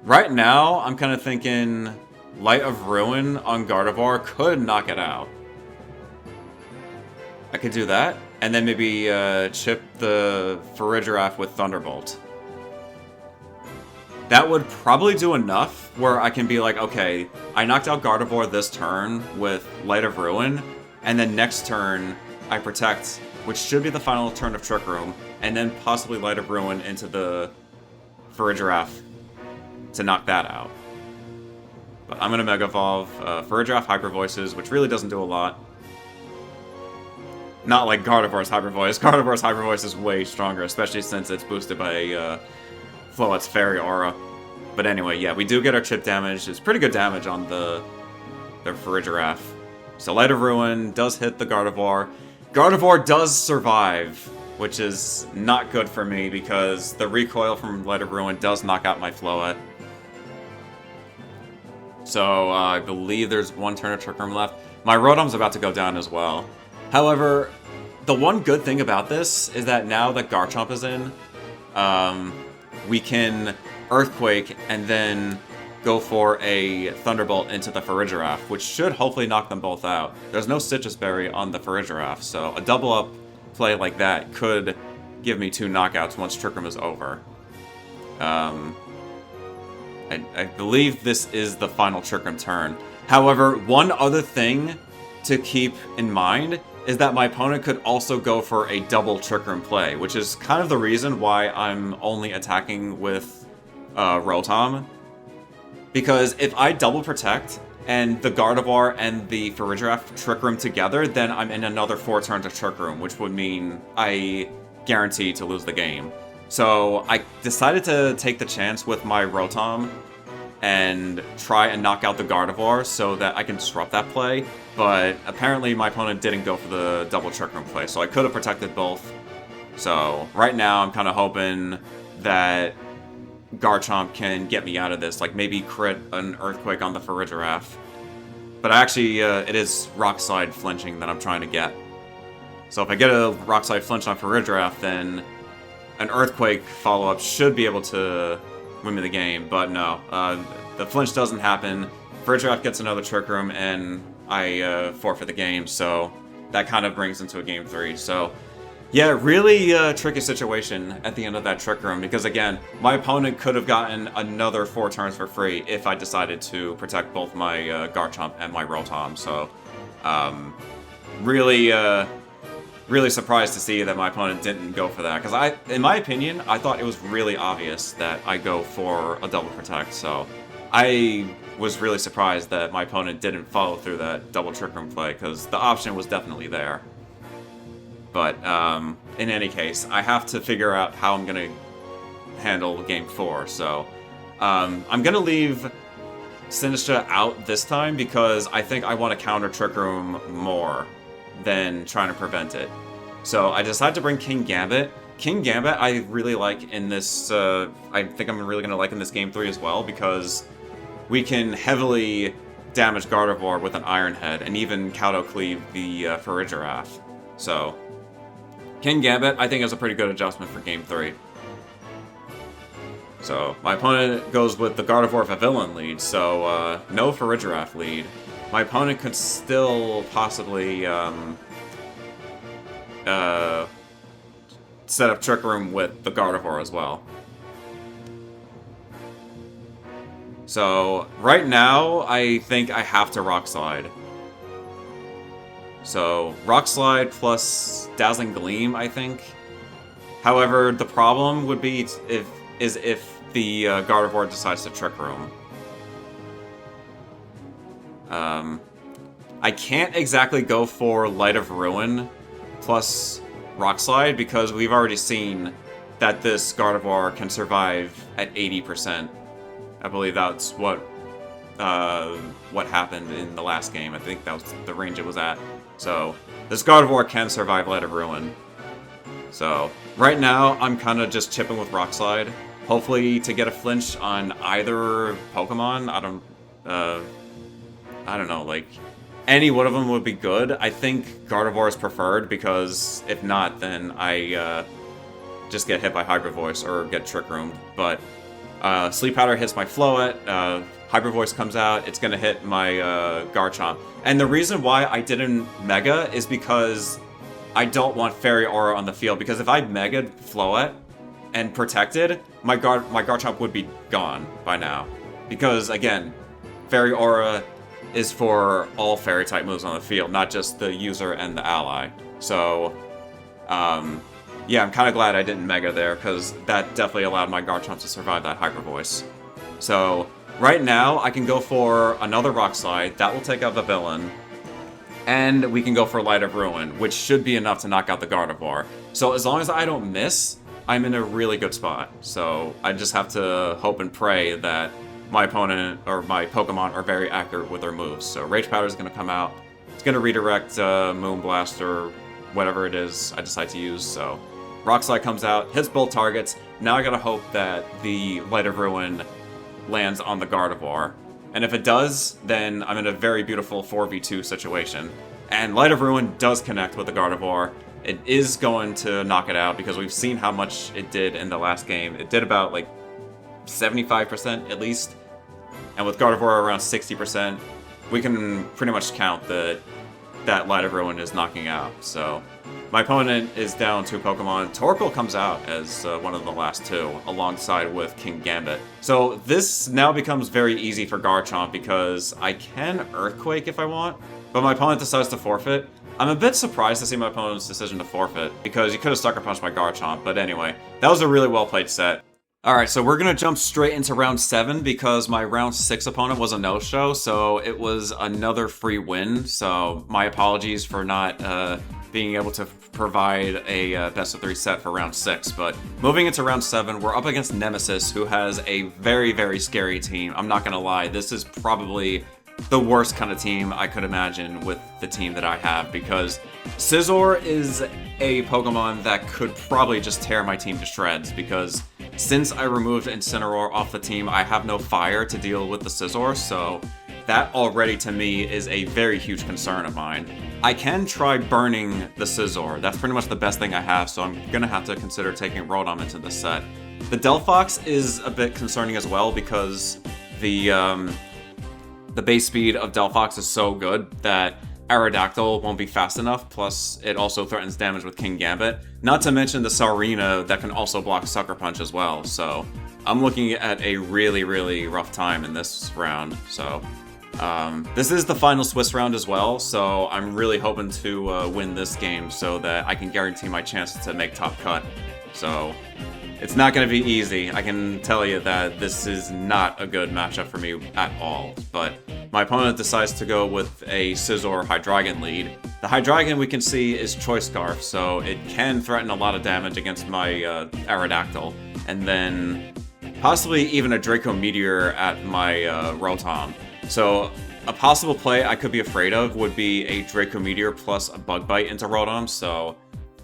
Speaker 1: right now, I'm kind of thinking Light of Ruin on Gardevoir could knock it out. I could do that, and then maybe chip the Farigiraf with Thunderbolt. That would probably do enough where I can be like, okay, I knocked out Gardevoir this turn with Light of Ruin, and then next turn I Protect, which should be the final turn of Trick Room, and then possibly Light of Ruin into the Farigiraf to knock that out. But I'm going to Mega Evolve Farigiraf Hyper Voices, which really doesn't do a lot. Not like Gardevoir's Hyper Voice. Gardevoir's Hyper Voice is way stronger, especially since it's boosted by Floette's Fairy Aura. But anyway, yeah, we do get our chip damage. It's pretty good damage on the Farigiraf. So Light of Ruin does hit the Gardevoir. Gardevoir does survive, which is not good for me because the recoil from Light of Ruin does knock out my Floette. So I believe there's one turn of Trick Room left. My Rotom's about to go down as well. However, the one good thing about this is that now that Garchomp is in, we can Earthquake and then go for a Thunderbolt into the Farigiraf, which should hopefully knock them both out. There's no Citrus Berry on the Farigiraf, so a double up play like that could give me 2 knockouts once Trick Room is over. I believe this is the final Trick Room turn. However, one other thing to keep in mind is that my opponent could also go for a double Trick Room play, which is kind of the reason why I'm only attacking with Rotom. Because if I double Protect and the Gardevoir and the Farigiraf Trick Room together, then I'm in another 4 turns of Trick Room, which would mean I guarantee to lose the game. So I decided to take the chance with my Rotom and try and knock out the Gardevoir so that I can disrupt that play, but apparently my opponent didn't go for the double Trick Room play, so I could have protected both. So right now I'm kind of hoping that Garchomp can get me out of this, like maybe crit an Earthquake on the Farigiraf. But actually, it is Rock Slide flinching that I'm trying to get. So if I get a Rock Slide flinch on Farigiraf, then an Earthquake follow-up should be able to win me the game, but no. The flinch doesn't happen, Farigiraf gets another Trick Room, and I forfeit the game, so that kind of brings into a Game 3. So yeah, really tricky situation at the end of that Trick Room, because again, my opponent could have gotten another 4 turns for free if I decided to protect both my Garchomp and my Rotom, so really, really surprised to see that my opponent didn't go for that, because in my opinion, I thought it was really obvious that I go for a double protect, so I was really surprised that my opponent didn't follow through that double Trick Room play, because the option was definitely there. But, in any case, I have to figure out how I'm going to handle Game 4, so I'm going to leave Sinistra out this time because I think I want to counter Trick Room more than trying to prevent it. So I decided to bring King Gambit. King Gambit I really like in this, I think I'm really going to like in this Game 3 as well, because we can heavily damage Gardevoir with an Iron Head, and even Kato Cleave the Farigiraf. So, King Gambit I think is a pretty good adjustment for Game 3. So, my opponent goes with the Gardevoir Pavilion lead, so no Farigiraf lead. My opponent could still possibly set up Trick Room with the Gardevoir as well. So, right now, I think I have to Rock Slide. So, Rock Slide plus Dazzling Gleam, I think. However, the problem would be if the Gardevoir decides to Trick Room. I can't exactly go for Light of Ruin plus Rock Slide because we've already seen that this Gardevoir can survive at 80%. I believe that's what happened in the last game. I think that was the range it was at. So, this Gardevoir can survive Light of Ruin. So, right now, I'm kind of just chipping with Rock Slide. Hopefully to get a flinch on either Pokemon. I don't know, like, any one of them would be good. I think Gardevoir is preferred, because if not, then I just get hit by Hybrid Voice or get Trick Roomed. But Sleep Powder hits my Floette, Hybrid Voice comes out, it's gonna hit my Garchomp. And the reason why I didn't Mega is because I don't want Fairy Aura on the field, because if I Mega'd Floette and protected, my Garchomp would be gone by now. Because, again, Fairy Aura is for all Fairy-type moves on the field, not just the user and the ally. So, yeah, I'm kind of glad I didn't Mega there, because that definitely allowed my Garchomp to survive that Hyper Voice. So, right now, I can go for another Rock Slide, that will take out the villain, and we can go for Light of Ruin, which should be enough to knock out the Gardevoir. So, as long as I don't miss, I'm in a really good spot. So, I just have to hope and pray that my opponent, or my Pokemon, are very accurate with their moves. So Rage Powder is going to come out. It's going to redirect Moonblast or whatever it is I decide to use. So Rock Slide comes out, hits both targets. Now I got to hope that the Light of Ruin lands on the Gardevoir. And if it does, then I'm in a very beautiful 4v2 situation. And Light of Ruin does connect with the Gardevoir. It is going to knock it out, because we've seen how much it did in the last game. It did about, like, 75% at least, and with Gardevoir around 60%, we can pretty much count that Light of Ruin is knocking out. So my opponent is down 2 Pokemon. Torkoal comes out as one of the last 2, alongside with King Gambit. So this now becomes very easy for Garchomp, because I can Earthquake if I want, but my opponent decides to forfeit. I'm a bit surprised to see my opponent's decision to forfeit, because he could have Sucker Punched my Garchomp, but anyway, that was a really well played set. Alright, so we're gonna jump straight into round 7, because my round 6 opponent was a no-show, so it was another free win. So my apologies for not being able to provide a best-of-3 set for round 6. But moving into round 7, we're up against Nemesis, who has a very, very scary team. I'm not gonna lie, this is probably the worst kind of team I could imagine with the team that I have, because Scizor is a Pokemon that could probably just tear my team to shreds, because since I removed Incineroar off the team, I have no fire to deal with the Scizor, so that already to me is a very huge concern of mine. I can try burning the Scizor, that's pretty much the best thing I have, so I'm gonna have to consider taking Rotom into this set. The Delphox is a bit concerning as well, because the base speed of Delphox is so good that Aerodactyl won't be fast enough, plus it also threatens damage with King Gambit. Not to mention the Saurina that can also block Sucker Punch as well, so I'm looking at a really, really rough time in this round. So This is the final Swiss round as well, so I'm really hoping to win this game so that I can guarantee my chance to make top cut. So it's not going to be easy. I can tell you that this is not a good matchup for me at all, but my opponent decides to go with a Scizor Hydreigon lead. The Hydreigon we can see is Choice Scarf, so it can threaten a lot of damage against my Aerodactyl, and then possibly even a Draco Meteor at my Rotom. So a possible play I could be afraid of would be a Draco Meteor plus a Bug Bite into Rotom, so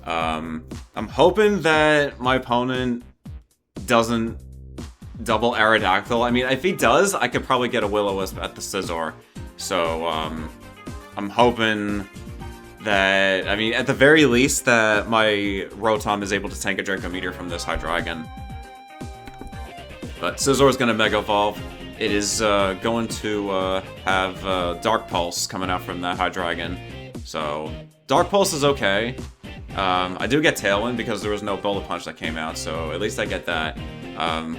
Speaker 1: I'm hoping that my opponent doesn't double Aerodactyl. I mean, if he does, I could probably get a Will-O-Wisp at the Scizor. So, I'm hoping that, I mean, at the very least, that my Rotom is able to tank a Draco Meteor from this Hydreigon. But Scizor is going to Mega Evolve. It is going to have Dark Pulse coming out from that Hydreigon. So, Dark Pulse is okay. I do get Tailwind because there was no Bullet Punch that came out, so at least I get that.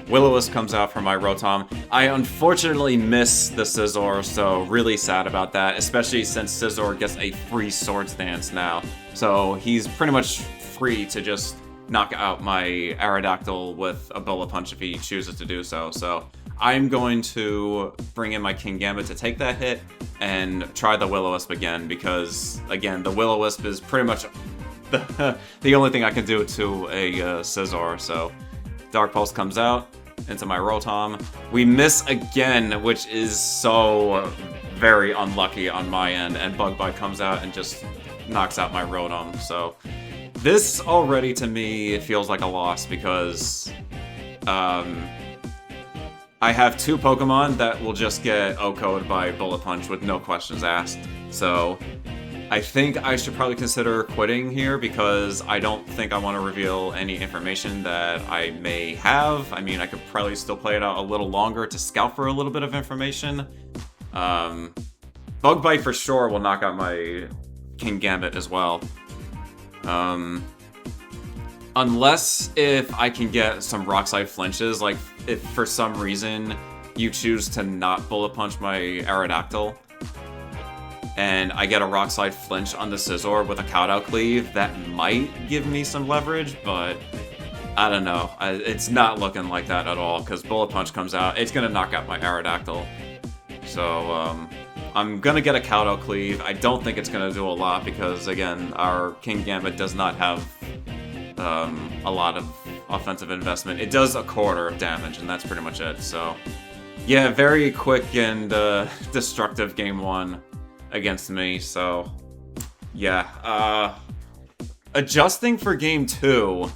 Speaker 1: Will-O-Wisp comes out from my Rotom. I unfortunately miss the Scizor, so really sad about that, especially since Scizor gets a free Swords Dance now. So he's pretty much free to just knock out my Aerodactyl with a Bullet Punch if he chooses to do so. So I'm going to bring in my Kingambit to take that hit and try the Will-O-Wisp again, because, again, the Will-O-Wisp is pretty much the only thing I can do to a Scizor. So Dark Pulse comes out into my Rotom. We miss again, which is so very unlucky on my end, and Bug Bite comes out and just knocks out my Rotom. So this already to me feels like a loss because I have two Pokemon that will just get OHKO'd by Bullet Punch with no questions asked. So I think I should probably consider quitting here because I don't think I want to reveal any information that I may have. I mean, I could probably still play it out a little longer to scout for a little bit of information. Bug Bite for sure will knock out my Kingambit as well. Unless if I can get some Rock Slide flinches, like if for some reason you choose to not Bullet Punch my Aerodactyl, and I get a Rock Slide flinch on the Scizor with a Kowtow Cleave, that might give me some leverage, but I don't know. It's not looking like that at all, because Bullet Punch comes out, it's going to knock out my Aerodactyl. So, I'm going to get a Kowtow Cleave. I don't think it's going to do a lot, because, again, our Kingambit does not have a lot of offensive investment. It does a quarter of damage, and that's pretty much it. So, yeah, very quick and destructive game one against me, so yeah. Adjusting for game two,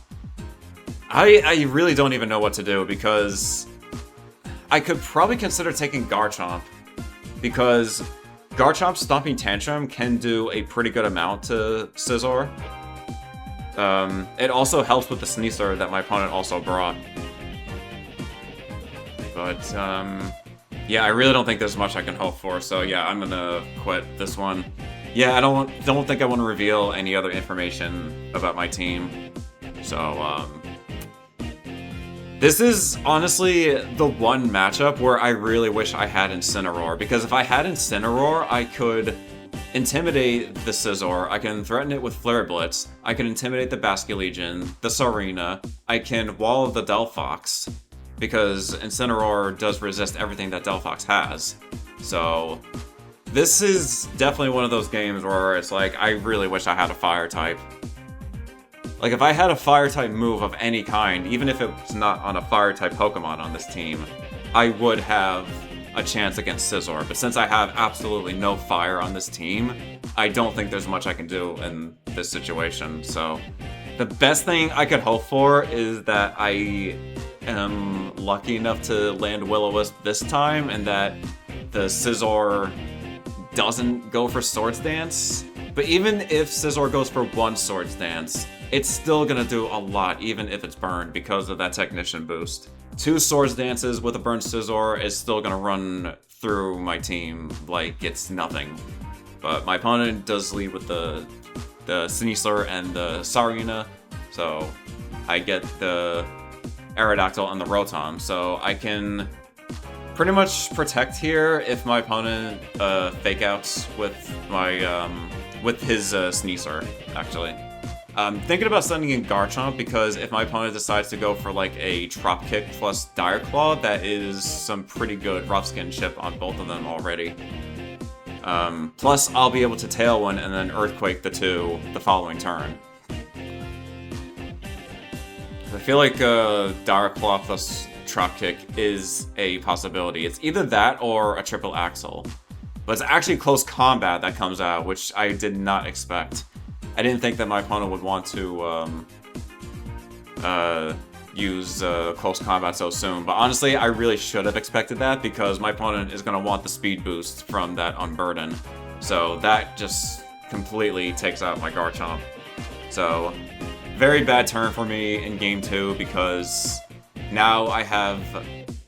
Speaker 1: I really don't even know what to do, because I could probably consider taking Garchomp, because Garchomp's Stomping Tantrum can do a pretty good amount to Scizor. It also helps with the Sneasler that my opponent also brought. But, yeah, I really don't think there's much I can hope for, so yeah, I'm gonna quit this one. Yeah, I don't think I want to reveal any other information about my team. So, this is honestly the one matchup where I really wish I had Incineroar, because if I had Incineroar, I could intimidate the Scizor, I can threaten it with Flare Blitz, I can intimidate the Basculegion, the Sarina, I can wall the Delphox, because Incineroar does resist everything that Delphox has. So this is definitely one of those games where it's like, I really wish I had a Fire type. Like, if I had a Fire type move of any kind, even if it was not on a Fire type Pokemon on this team, I would have a chance against Scizor. But since I have absolutely no Fire on this team, I don't think there's much I can do in this situation. So the best thing I could hope for is that I am lucky enough to land Will-O-Wisp this time, and that the Scizor doesn't go for Swords Dance. But even if Scizor goes for one Swords Dance, it's still gonna do a lot, even if it's burned, because of that Technician boost. 2 Swords Dances with a burned Scizor is still gonna run through my team like it's nothing. But my opponent does lead with the Sneasler and the Sarina, so I get the Aerodactyl and the Rotom, so I can pretty much protect here if my opponent fake outs with my with his Sneasler, actually. I'm thinking about sending in Garchomp because if my opponent decides to go for like a Drop Kick plus Dire Claw, that is some pretty good Rough Skin chip on both of them already. Plus, I'll be able to Tailwind and then Earthquake the two the following turn. I feel like Dire Claw plus Drop Kick is a possibility. It's either that or a triple Axle. But it's actually close combat that comes out, which I did not expect. I didn't think that my opponent would want to use close combat so soon, but honestly, I really should have expected that because my opponent is going to want the speed boost from that Unburden. So that just completely takes out my Garchomp. So, very bad turn for me in Game 2 because now I have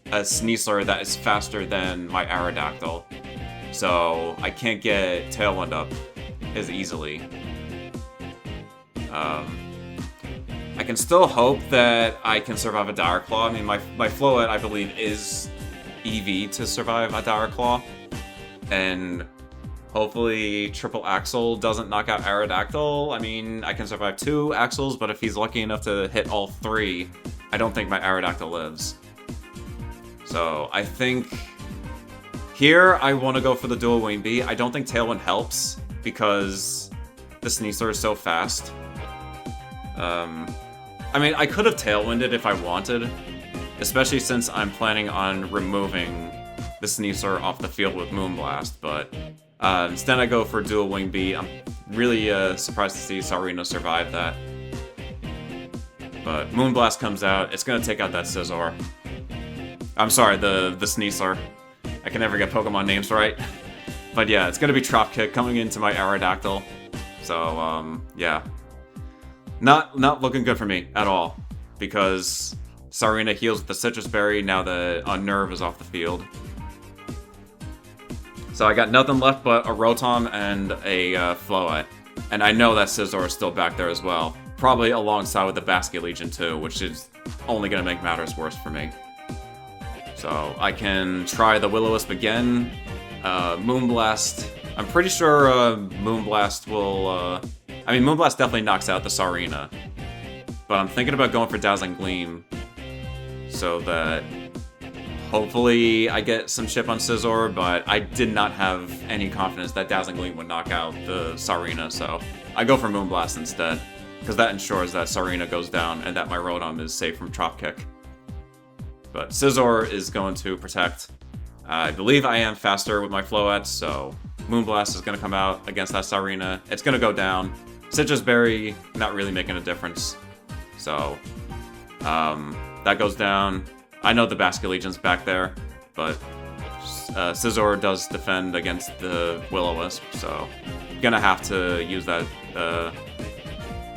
Speaker 1: a Sneasler that is faster than my Aerodactyl. So I can't get Tailwind up as easily. I can still hope that I can survive a Dire Claw. I mean, my Floette, I believe, is EV to survive a Dire Claw. And hopefully Triple Axle doesn't knock out Aerodactyl. I mean, I can survive 2 Axles, but if he's lucky enough to hit all 3, I don't think my Aerodactyl lives. So I think here I want to go for the Dual Wing B. I don't think Tailwind helps because the Sneasler is so fast. I mean, I could have Tailwinded if I wanted, especially since I'm planning on removing the Sneasler off the field with Moonblast, but instead I go for Dual Wing B. I'm really surprised to see Sarina survive that. But Moonblast comes out, it's going to take out that Scizor. I'm sorry, the Sneasler. I can never get Pokemon names right. But yeah, it's going to be Drop Kick coming into my Aerodactyl. So, yeah. Not looking good for me at all, because Sarina heals with the Citrus Berry now that Unnerve is off the field. So I got nothing left but a Rotom and a Floette. And I know that Scizor is still back there as well. Probably alongside with the Basket Legion too, which is only going to make matters worse for me. So I can try the Will-O-Wisp again. Moonblast. I'm pretty sure Moonblast will... I mean, Moonblast definitely knocks out the Sarina. But I'm thinking about going for Dazzling Gleam. So that hopefully I get some chip on Scizor, but I did not have any confidence that Dazzling Gleam would knock out the Sarina, so I go for Moonblast instead. Because that ensures that Sarina goes down and that my Rotom is safe from Drop Kick. But Scizor is going to protect. I believe I am faster with my Floette, so Moonblast is going to come out against that Sarina. It's going to go down. Citrus Berry, not really making a difference. So, that goes down. I know the Basket Legion's back there, but Scizor does defend against the Will-O-Wisp, so I'm going to have to use that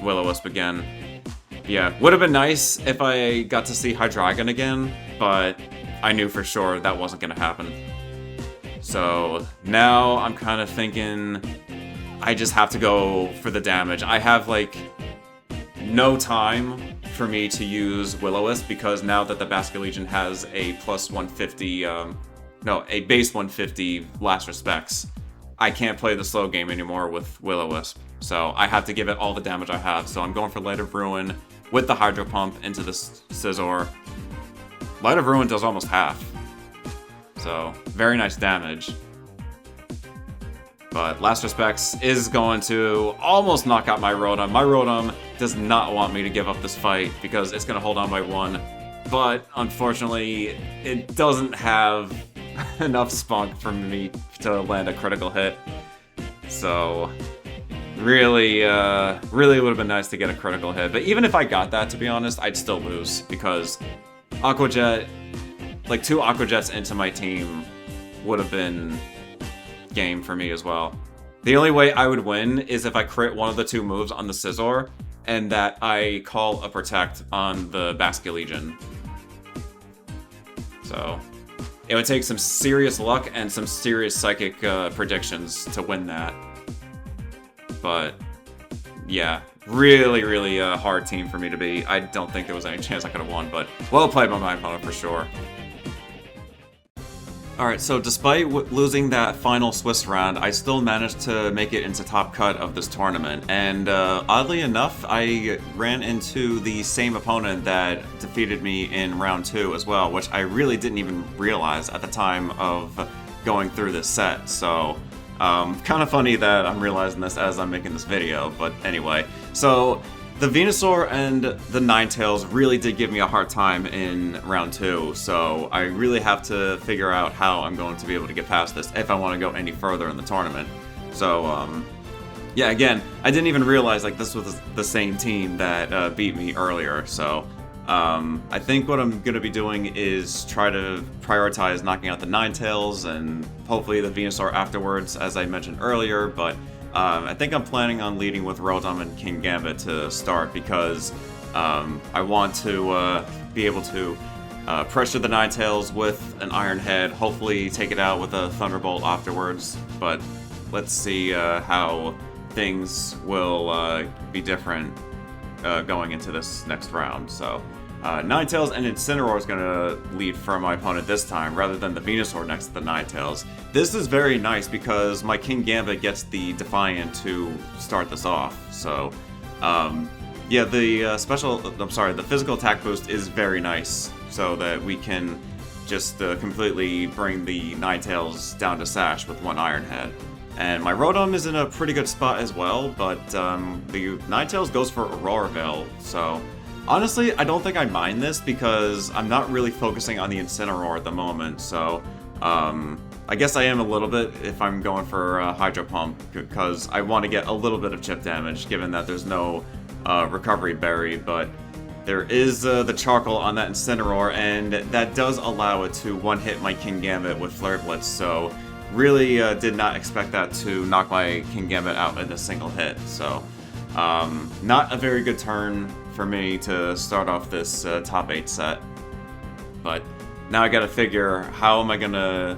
Speaker 1: Will-O-Wisp again. Yeah, would have been nice if I got to see Hydreigon again, but I knew for sure that wasn't going to happen. So now I'm kind of thinking I just have to go for the damage. I have, like, no time for me to use Will-O-Wisp because now that the Basket Legion has a plus 150, a base 150 Last Respects, I can't play the slow game anymore with Will-O-Wisp. So I have to give it all the damage I have. So I'm going for Light of Ruin with the Hydro Pump into the Scizor. Light of Ruin does almost half. So, very nice damage. But Last Respects is going to almost knock out my Rotom. My Rotom does not want me to give up this fight because it's going to hold on by 1. But, unfortunately, it doesn't have enough spunk for me to land a critical hit. So, really would have been nice to get a critical hit. But even if I got that, to be honest, I'd still lose because Aqua Jet, like 2 Aqua Jets into my team would have been game for me as well. The only way I would win is if I crit one of the 2 moves on the Scizor and that I call a Protect on the Basket Legion. So it would take some serious luck and some serious psychic predictions to win that. But yeah, really hard team for me to beat. I don't think there was any chance I could have won, but well played by my opponent for sure. Alright, so despite losing that final Swiss round, I still managed to make it into top cut of this tournament, and oddly enough, I ran into the same opponent that defeated me in round 2 as well, which I really didn't even realize at the time of going through this set, so kind of funny that I'm realizing this as I'm making this video, but anyway. So the Venusaur and the Ninetales really did give me a hard time in round 2, so I really have to figure out how I'm going to be able to get past this if I want to go any further in the tournament. So, yeah, again, I didn't even realize like this was the same team that beat me earlier, so I think what I'm going to be doing is try to prioritize knocking out the Ninetales and hopefully the Venusaur afterwards, as I mentioned earlier, but I think I'm planning on leading with Rotom and King Gambit to start because I want to be able to pressure the Ninetales with an Iron Head, hopefully take it out with a Thunderbolt afterwards, but let's see how things will be different going into this next round. So Ninetales and Incineroar is going to lead for my opponent this time, rather than the Venusaur next to the Ninetales. This is very nice because my King Gambit gets the Defiant to start this off. So, yeah, the physical attack boost is very nice, so that we can just completely bring the Ninetales down to Sash with one Iron Head. And my Rotom is in a pretty good spot as well, but the Ninetales goes for Aurora Veil, so honestly, I don't think I mind this because I'm not really focusing on the Incineroar at the moment, so I guess I am a little bit if I'm going for Hydro Pump because I want to get a little bit of chip damage given that there's no Recovery Berry, but there is the Charcoal on that Incineroar, and that does allow it to one-hit my King Gambit with Flare Blitz, so really did not expect that to knock my King Gambit out in a single hit, so not a very good turn for me to start off this top 8 set. But now I gotta figure, how am I gonna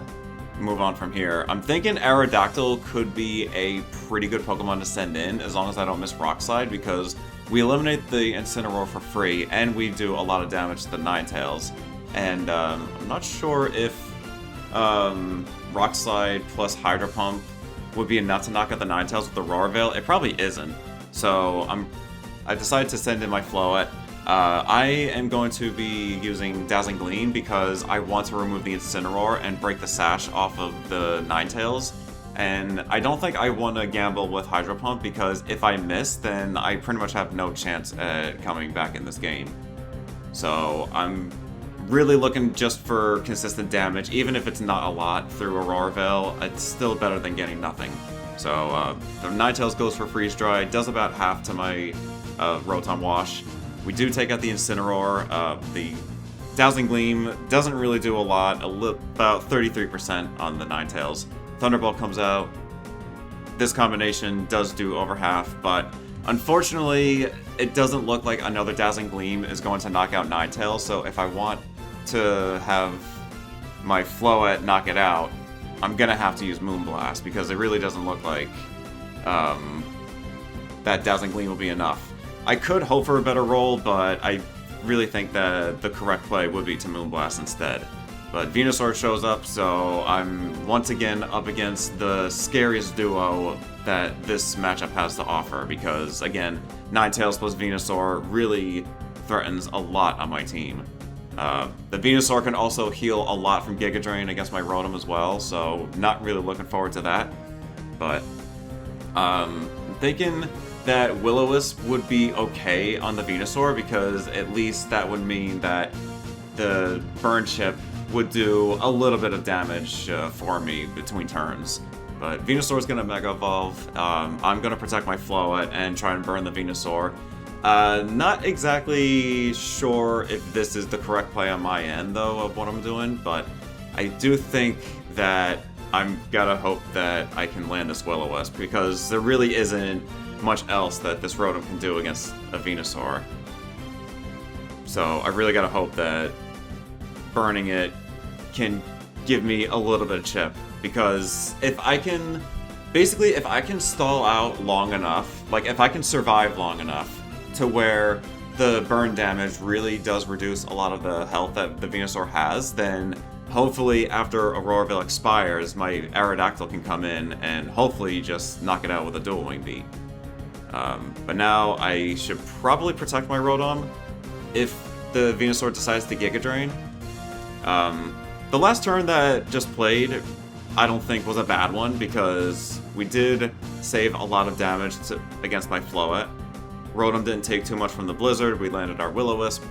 Speaker 1: move on from here? I'm thinking Aerodactyl could be a pretty good Pokemon to send in, as long as I don't miss Rock Slide, because we eliminate the Incineroar for free, and we do a lot of damage to the Ninetales. And I'm not sure if Rock Slide plus Hydro Pump would be enough to knock out the Ninetales with the Aurora Veil. It probably isn't. So I decided to send in my Floette. I am going to be using Dazzling Gleam because I want to remove the Incineroar and break the Sash off of the Ninetales. And I don't think I want to gamble with Hydro Pump because if I miss, then I pretty much have no chance at coming back in this game. So I'm really looking just for consistent damage, even if it's not a lot through Aurora Veil. It's still better than getting nothing. So the Ninetales goes for Freeze Dry, does about half to my Rotom Wash. We do take out the Incineroar. The Dazzling Gleam doesn't really do a lot, about 33% on the Ninetales. Thunderbolt comes out. This combination does do over half, but unfortunately, it doesn't look like another Dazzling Gleam is going to knock out Ninetales, so if I want to have my Floette knock it out, I'm gonna have to use Moonblast, because it really doesn't look like that Dazzling Gleam will be enough. I could hope for a better roll, but I really think that the correct play would be to Moonblast instead. But Venusaur shows up, so I'm once again up against the scariest duo that this matchup has to offer, because again, Ninetales plus Venusaur really threatens a lot on my team. The Venusaur can also heal a lot from Giga Drain against my Rotom as well, so not really looking forward to that. But I'm thinking that Will-O-Wisp would be okay on the Venusaur, because at least that would mean that the Burn Chip would do a little bit of damage for me between turns. But Venusaur is going to Mega Evolve. I'm going to protect my Floette and try and burn the Venusaur. Not exactly sure if this is the correct play on my end, though, of what I'm doing, but I do think that I'm gotta hope that I can land this Will-O-Wisp, because there really isn't much else that this Rotom can do against a Venusaur. So I really gotta hope that burning it can give me a little bit of chip, because if I can stall out long enough, like if I can survive long enough to where the burn damage really does reduce a lot of the health that the Venusaur has, then hopefully after Auroraville expires, my Aerodactyl can come in and hopefully just knock it out with a Dual Wing Beat. But now I should probably protect my Rotom if the Venusaur decides to Giga Drain. The last turn that just played, I don't think was a bad one because we did save a lot of damage against my Floette. Rotom didn't take too much from the Blizzard, we landed our Will-O-Wisp,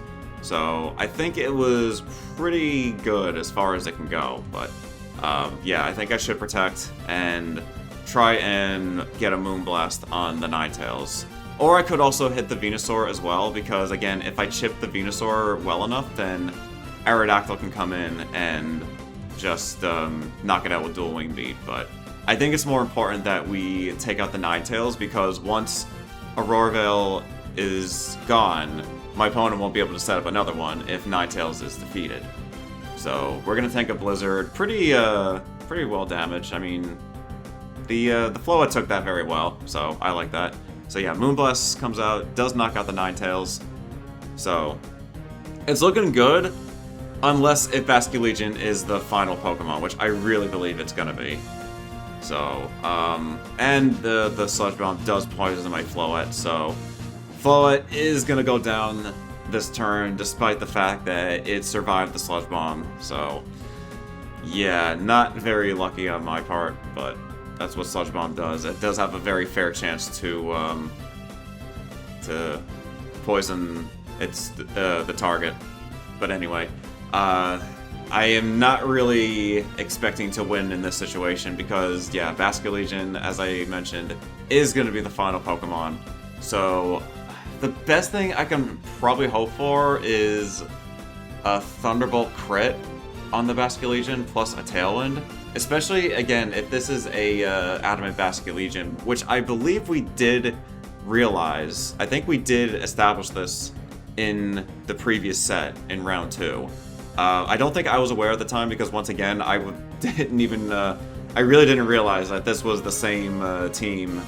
Speaker 1: so I think it was pretty good as far as it can go, but yeah, I think I should protect and try and get a Moonblast on the Ninetales. Or I could also hit the Venusaur as well, because again, if I chip the Venusaur well enough, then Aerodactyl can come in and just knock it out with Dual Wing Beat, but I think it's more important that we take out the Ninetales, because once Auroraville is gone, my opponent won't be able to set up another one if Ninetales is defeated. So we're gonna tank a Blizzard, pretty well damaged. I mean, the Floette took that very well, so I like that. So yeah, Moonblast comes out, does knock out the Ninetales. So it's looking good, unless if Basculegion is the final Pokemon, which I really believe it's gonna be. So, and the Sludge Bomb does poison my Floette, so Floette is gonna go down this turn, despite the fact that it survived the Sludge Bomb. So, yeah, not very lucky on my part, but that's what Sludge Bomb does. It does have a very fair chance to poison the target. But anyway, I am not really expecting to win in this situation because, yeah, Basculegion, as I mentioned, is going to be the final Pokemon. So the best thing I can probably hope for is a Thunderbolt crit on the Basculegion plus a Tailwind. Especially, again, if this is a Adamant Basculegion, which I believe we did realize. I think we did establish this in the previous set, in round 2. I don't think I was aware at the time because, once again, I really didn't realize that this was the same team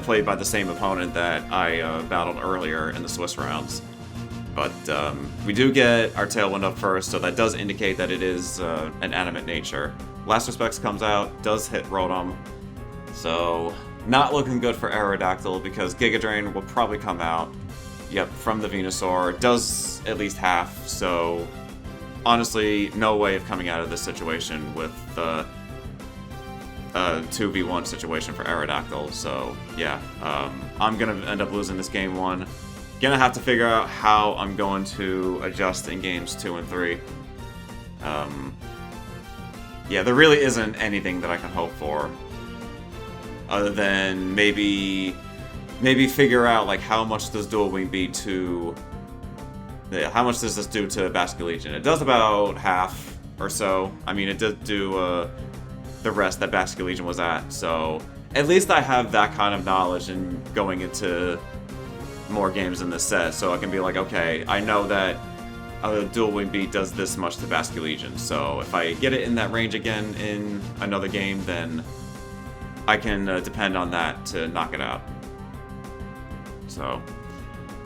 Speaker 1: played by the same opponent that I battled earlier in the Swiss rounds. But we do get our Tailwind up first, so that does indicate that it is an animate nature. Last Respects comes out, does hit Rotom, so not looking good for Aerodactyl because Giga Drain will probably come out. Yep, from the Venusaur, does at least half, so honestly, no way of coming out of this situation with the 2v1 situation for Aerodactyl, so yeah, I'm gonna end up losing this game 1. Gonna have to figure out how I'm going to adjust in games 2 and 3. Yeah, there really isn't anything that I can hope for, other than maybe figure out like how much does Dual Wing Beat to. Yeah, how much does this do to Basculegion? It does about half or so. I mean, it did do the rest that Basculegion was at, so at least I have that kind of knowledge in going into more games in this set, so I can be like, okay, I know that Dual Wing Beat does this much to Basculegion, so if I get it in that range again in another game, then I can depend on that to knock it out. So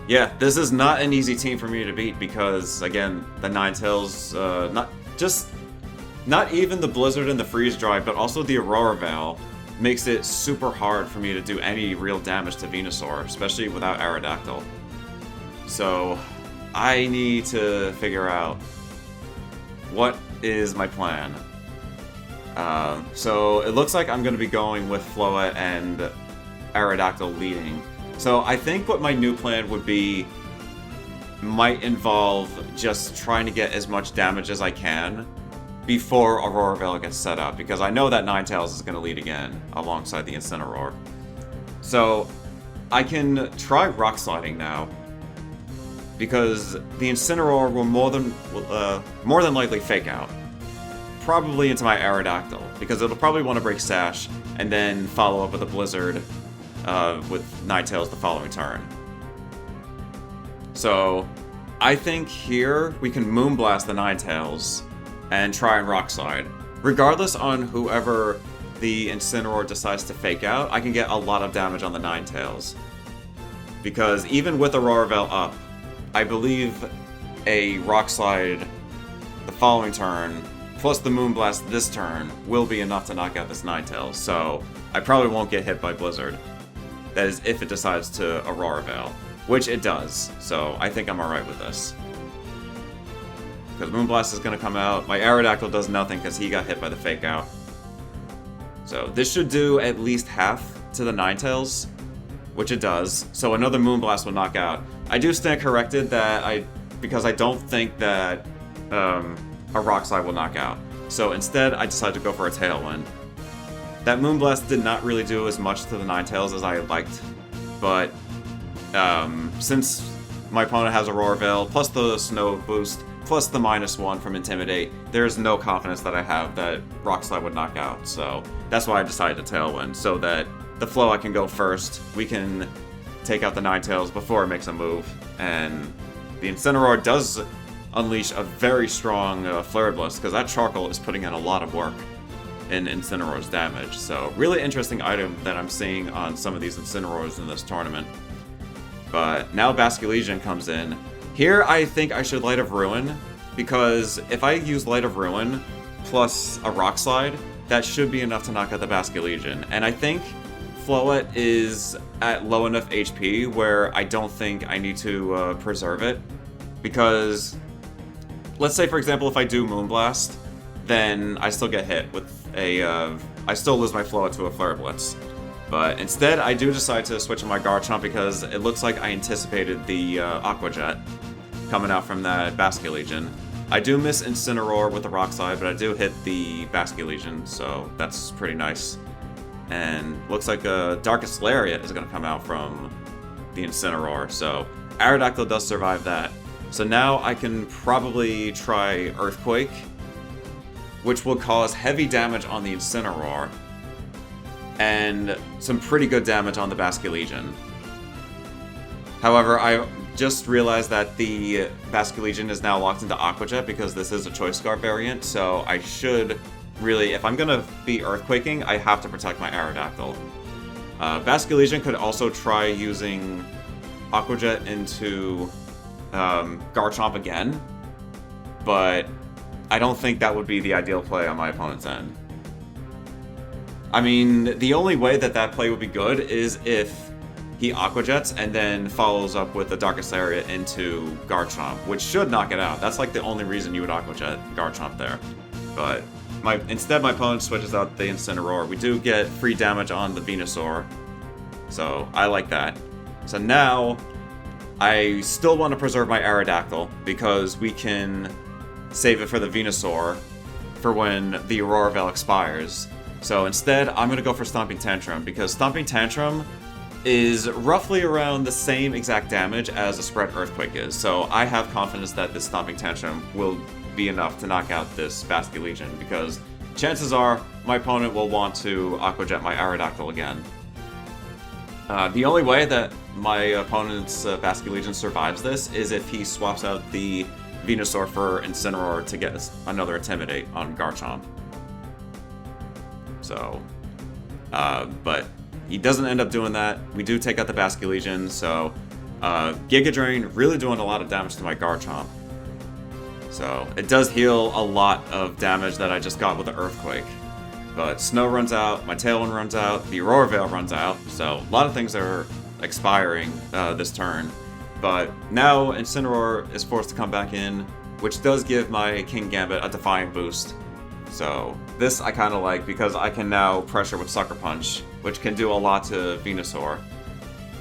Speaker 1: yeah, this is not an easy team for me to beat because, again, the Ninetales, not even the Blizzard and the Freeze Drive, but also the Auroraville makes it super hard for me to do any real damage to Venusaur, especially without Aerodactyl. So I need to figure out what is my plan. So it looks like I'm going to be going with Floette and Aerodactyl leading. So I think what my new plan would be might involve just trying to get as much damage as I can before Auroraville gets set up, because I know that Ninetales is going to lead again alongside the Incineroar. So I can try Rock Sliding now, because the Incineroar will more than likely fake out. Probably into my Aerodactyl, because it'll probably want to break Sash and then follow up with a Blizzard with Ninetales the following turn. So I think here we can Moonblast the Ninetales and try and Rock Slide. Regardless on whoever the Incineroar decides to fake out, I can get a lot of damage on the Ninetales. Because even with Auroraville up, I believe a Rock Slide the following turn plus the Moonblast this turn will be enough to knock out this Ninetales, so I probably won't get hit by Blizzard. That is if it decides to Aurora Veil, which it does, so I think I'm alright with this. Because Moonblast is going to come out, my Aerodactyl does nothing because he got hit by the Fake Out. So this should do at least half to the Ninetales, which it does, so another Moonblast will knock out. I do stand corrected that because I don't think that a Rock Slide will knock out. So instead, I decided to go for a Tailwind. That Moonblast did not really do as much to the Ninetales as I liked, but since my opponent has Aurora Veil, plus the Snow boost, plus the -1 from Intimidate, there's no confidence that I have that Rock Slide would knock out, so that's why I decided to Tailwind, so that the flow I can go first, we can take out the Ninetales before it makes a move, and the Incineroar does unleash a very strong Flare Blast, because that Charcoal is putting in a lot of work in Incineroar's damage, so really interesting item that I'm seeing on some of these Incineroars in this tournament. But now Basculegion comes in. Here I think I should Light of Ruin, because if I use Light of Ruin plus a Rock Slide, that should be enough to knock out the Basculegion, and I think Floette is at low enough HP where I don't think I need to preserve it, because let's say, for example, if I do Moonblast, then I still get hit with a, I still lose my Floette to a Flare Blitz. But instead, I do decide to switch to my Garchomp because it looks like I anticipated the Aqua Jet coming out from that Basculegion. I do miss Incineroar with the Rock Slide, but I do hit the Basculegion, so that's pretty nice. And looks like a Darkest Lariat is going to come out from the Incineroar, so Aerodactyl does survive that. So now I can probably try Earthquake, which will cause heavy damage on the Incineroar, and some pretty good damage on the Basculegion. However, I just realized that the Basculegion is now locked into Aqua Jet because this is a Choice Scarf variant, so I should really, if I'm gonna be Earthquaking, I have to protect my Aerodactyl. Basculegion could also try using Aqua Jet into Garchomp again, but I don't think that would be the ideal play on my opponent's end. I mean, the only way that that play would be good is if he Aqua Jets and then follows up with the Darkest Lariat into Garchomp, which should knock it out. That's like the only reason you would Aqua Jet Garchomp there. But instead my opponent switches out the Incineroar. We do get free damage on the Venusaur, so I like that. So now I still want to preserve my Aerodactyl because we can save it for the Venusaur for when the Aurora Veil expires. So instead, I'm going to go for Stomping Tantrum, because Stomping Tantrum is roughly around the same exact damage as a Spread Earthquake is, so I have confidence that this Stomping Tantrum will be enough to knock out this Basculegion, because chances are my opponent will want to Aqua Jet my Aerodactyl again. The only way that my opponent's Basculegion survives this is if he swaps out the Venusaur for Incineroar to get another Intimidate on Garchomp. So, but he doesn't end up doing that. We do take out the Basculegion, so Giga Drain really doing a lot of damage to my Garchomp. So it does heal a lot of damage that I just got with the Earthquake. But Snow runs out, my Tailwind runs out, the Aurora Veil runs out, so a lot of things are expiring this turn. But now Incineroar is forced to come back in, which does give my King Gambit a Defiant boost. So this I kind of like because I can now pressure with Sucker Punch, which can do a lot to Venusaur.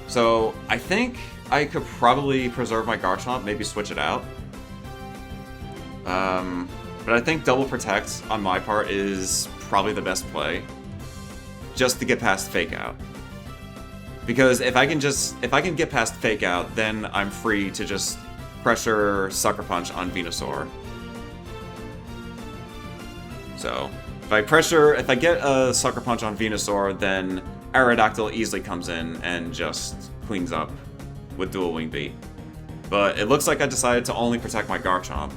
Speaker 1: So I think I could probably preserve my Garchomp, maybe switch it out. But I think Double Protect on my part is probably the best play, just to get past Fake Out. Because if I can get past Fake Out, then I'm free to just pressure Sucker Punch on Venusaur. So, if I get a Sucker Punch on Venusaur, then Aerodactyl easily comes in and just cleans up with Dual Wing Beat. But it looks like I decided to only protect my Garchomp.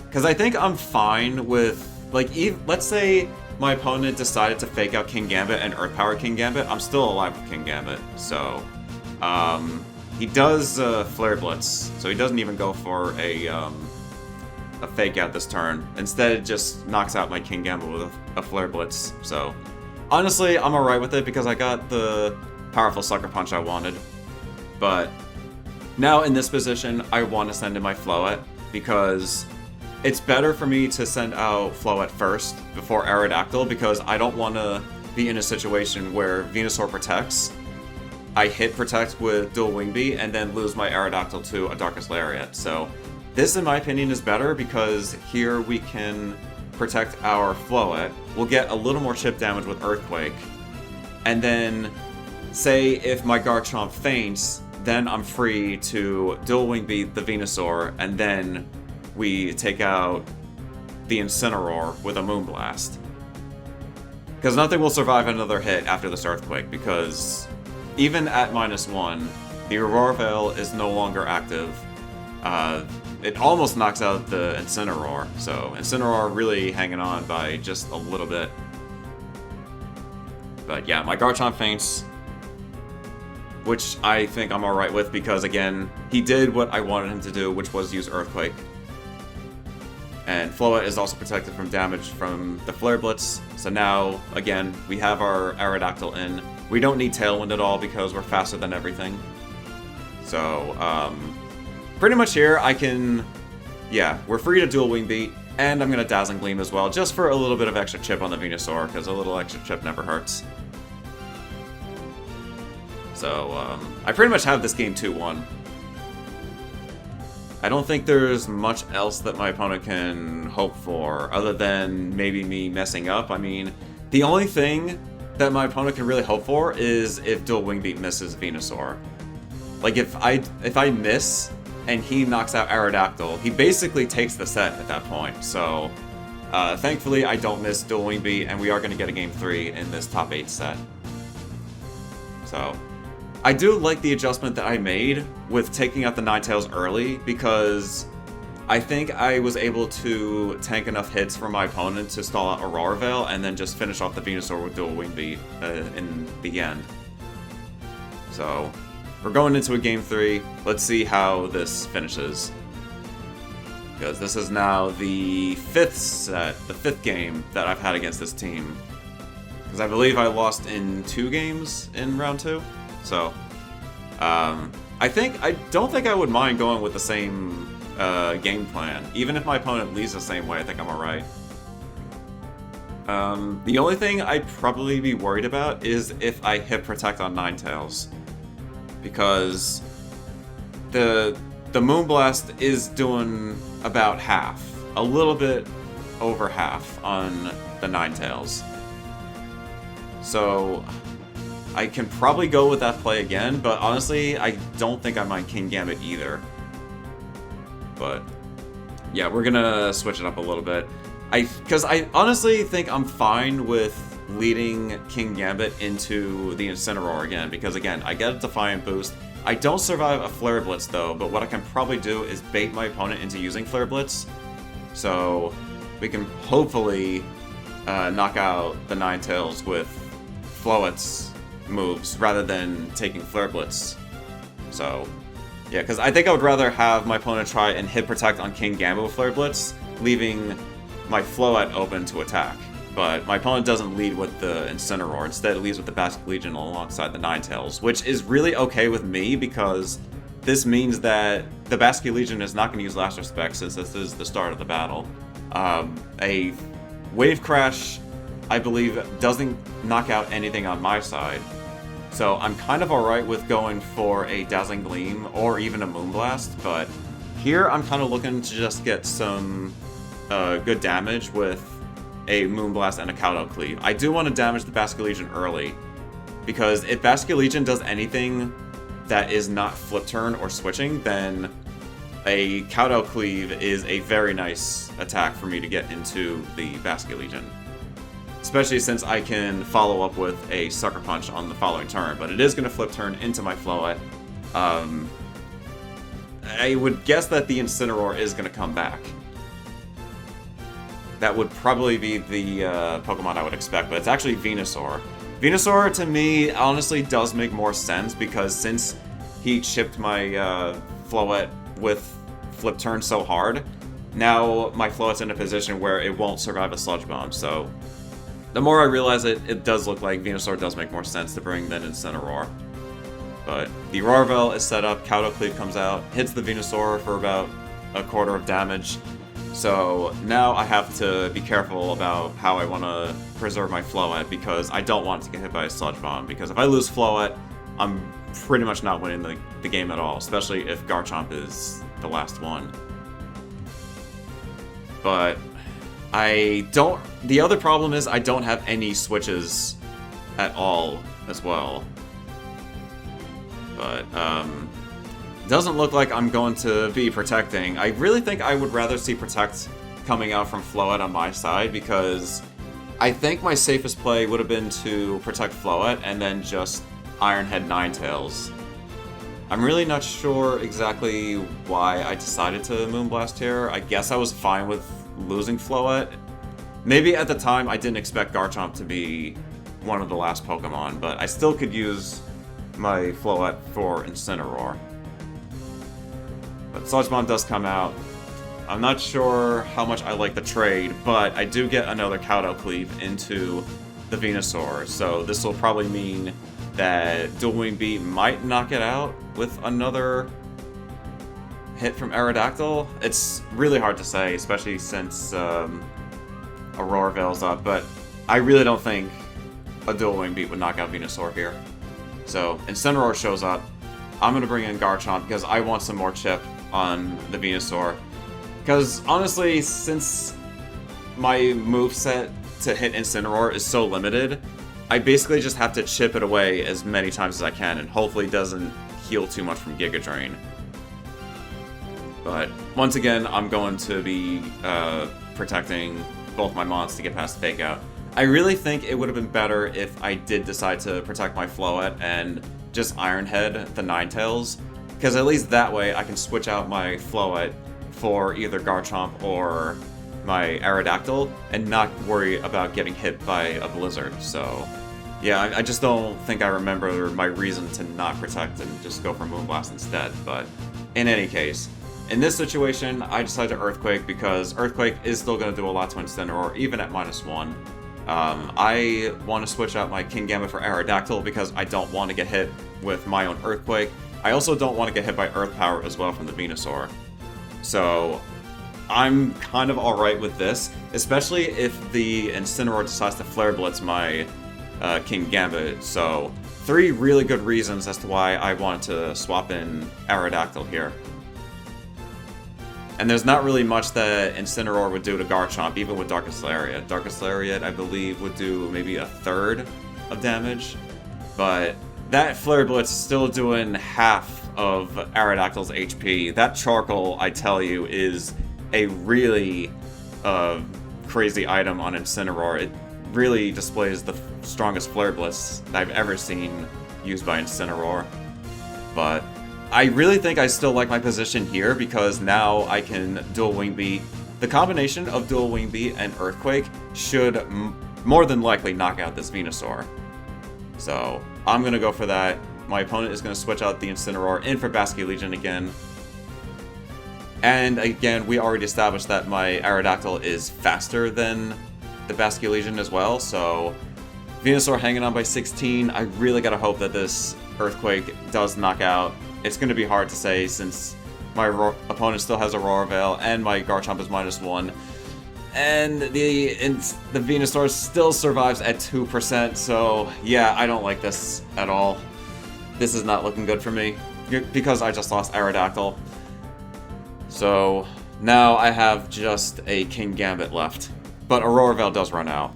Speaker 1: Because I think I'm fine with, like, let's say my opponent decided to Fake Out King Gambit and Earth Power King Gambit, I'm still alive with King Gambit. So, he does Flare Blitz, so he doesn't even go for a a Fake Out this turn. Instead, it just knocks out my Kingambit with a Flare Blitz. So, honestly, I'm alright with it because I got the powerful Sucker Punch I wanted. But now in this position, I want to send in my Floette because it's better for me to send out Floette first before Aerodactyl because I don't want to be in a situation where Venusaur protects, I hit Protect with Dual Wing Beat, and then lose my Aerodactyl to a Darkest Lariat. So this, in my opinion, is better because here we can protect our Floette. We'll get a little more chip damage with Earthquake. And then, say if my Garchomp faints, then I'm free to Dual Wing Beat the Venusaur, and then we take out the Incineroar with a Moonblast. Because nothing will survive another hit after this Earthquake, because even at -1, the Aurora Veil is no longer active. It almost knocks out the Incineroar, so Incineroar really hanging on by just a little bit. But yeah, my Garchomp faints, which I think I'm alright with because, again, he did what I wanted him to do, which was use Earthquake. And Floette is also protected from damage from the Flare Blitz, so now, again, we have our Aerodactyl in. We don't need Tailwind at all because we're faster than everything. So, pretty much here I can, yeah, we're free to Dual Wing Beat, and I'm going to Dazzling Gleam as well, just for a little bit of extra chip on the Venusaur, because a little extra chip never hurts. So, I pretty much have this game 2-1. I don't think there's much else that my opponent can hope for, other than maybe me messing up. I mean, the only thing that my opponent can really hope for is if Dual Wing Beat misses Venusaur. Like, if I miss, and he knocks out Aerodactyl, he basically takes the set at that point. So, thankfully, I don't miss Dual Wing Beat, and we are going to get a Game 3 in this top 8 set. So, I do like the adjustment that I made with taking out the Ninetales early, because I think I was able to tank enough hits from my opponent to stall out Aurora Veil, and then just finish off the Venusaur with Dual Wing Beat in the end. So, we're going into a Game 3. Let's see how this finishes. Because this is now the 5th set, the 5th game that I've had against this team. Because I believe I lost in 2 games in round 2. So, I don't think I would mind going with the same game plan. Even if my opponent leaves the same way, I think I'm alright. The only thing I'd probably be worried about is if I hit Protect on Ninetales. Because the Moonblast is doing about half. A little bit over half on the Ninetales. So I can probably go with that play again, but honestly, I don't think I mind Kingambit either. But yeah, we're gonna switch it up a little bit. Because I honestly think I'm fine with leading Kingambit into the Incineroar again, because again, I get a Defiant boost. I don't survive a Flare Blitz though, but what I can probably do is bait my opponent into using Flare Blitz. So we can hopefully knock out the Ninetales with Floette's moves rather than taking Flare Blitz. So yeah, because I think I would rather have my opponent try and hit Protect on Kingambit with Flare Blitz, leaving my Floette open to attack. But my opponent doesn't lead with the Incineroar, instead it leads with the Basket Legion alongside the Ninetales, which is really okay with me because this means that the Basket Legion is not going to use Last Respect since this is the start of the battle. A Wave Crash, I believe, doesn't knock out anything on my side. So I'm kind of alright with going for a Dazzling Gleam or even a Moonblast, but here I'm kind of looking to just get some good damage with a Moonblast and a Cowdell Cleave. I do want to damage the Basket Legion early, because if Basket Legion does anything that is not Flip Turn or switching, then a Cowdell Cleave is a very nice attack for me to get into the Basket Legion. Especially since I can follow up with a Sucker Punch on the following turn, but it is going to Flip Turn into my Floette. I would guess that the Incineroar is going to come back. That would probably be the Pokemon I would expect, but it's actually Venusaur. Venusaur, to me, honestly does make more sense, because since he chipped my Floette with Flip Turn so hard, now my Floet's in a position where it won't survive a Sludge Bomb, so the more I realize it, it does look like Venusaur does make more sense to bring than Incineroar. But the Aurora is set up, Kato Cleave comes out, hits the Venusaur for about a quarter of damage. So now I have to be careful about how I want to preserve my Floet, because I don't want to get hit by a Sludge Bomb, because if I lose Floet, I'm pretty much not winning the game at all, especially if Garchomp is the last one. But the other problem is I don't have any switches at all as well. But, doesn't look like I'm going to be protecting. I really think I would rather see Protect coming out from Floet on my side, because I think my safest play would have been to protect Floet and then just Iron Head Ninetales. I'm really not sure exactly why I decided to Moonblast here. I guess I was fine with losing Floet. Maybe at the time I didn't expect Garchomp to be one of the last Pokemon, but I still could use my Floet for Incineroar. But Sludge Bomb does come out. I'm not sure how much I like the trade, but I do get another Kato Cleave into the Venusaur, so this will probably mean that Dual Wing Beat might knock it out with another hit from Aerodactyl. It's really hard to say, especially since Aurora Veil's up, but I really don't think a Dual Wing Beat would knock out Venusaur here. So Incineroar shows up. I'm going to bring in Garchomp because I want some more chip on the Venusaur. Because honestly, since my moveset to hit Incineroar is so limited, I basically just have to chip it away as many times as I can, and hopefully it doesn't heal too much from Giga Drain. But once again, I'm going to be protecting both my mons to get past Fake Out. I really think it would have been better if I did decide to protect my Floet and just Iron Head the Ninetales, because at least that way I can switch out my Floet for either Garchomp or my Aerodactyl and not worry about getting hit by a Blizzard. So yeah, I just don't think I remember my reason to not protect and just go for Moonblast instead. But in any case, in this situation, I decided to Earthquake because Earthquake is still going to do a lot to Incineroar, even at -1. I want to switch out my Kingambit for Aerodactyl because I don't want to get hit with my own Earthquake. I also don't want to get hit by Earth Power as well from the Venusaur. So I'm kind of alright with this, especially if the Incineroar decides to Flare Blitz my Kingambit. So 3 really good reasons as to why I want to swap in Aerodactyl here. And there's not really much that Incineroar would do to Garchomp, even with Darkest Lariat. Darkest Lariat, I believe, would do maybe 1/3 of damage. But that Flare Blitz is still doing half of Aerodactyl's HP. That Charcoal, I tell you, is a really crazy item on Incineroar. It really displays the strongest Flare Blitz that I've ever seen used by Incineroar. But I really think I still like my position here because now I can Dual Wing Beat. The combination of Dual Wing Beat and Earthquake should more than likely knock out this Venusaur. So I'm going to go for that. My opponent is going to switch out the Incineroar in for Basculegion again. And again, we already established that my Aerodactyl is faster than the Basculegion as well, so Venusaur hanging on by 16. I really gotta hope that this Earthquake does knock out. It's going to be hard to say since my opponent still has Aurora Veil and my Garchomp is -1. And the Venusaur still survives at 2%, so yeah, I don't like this at all. This is not looking good for me because I just lost Aerodactyl. So now I have just a Kingambit left, but Aurora Veil does run out.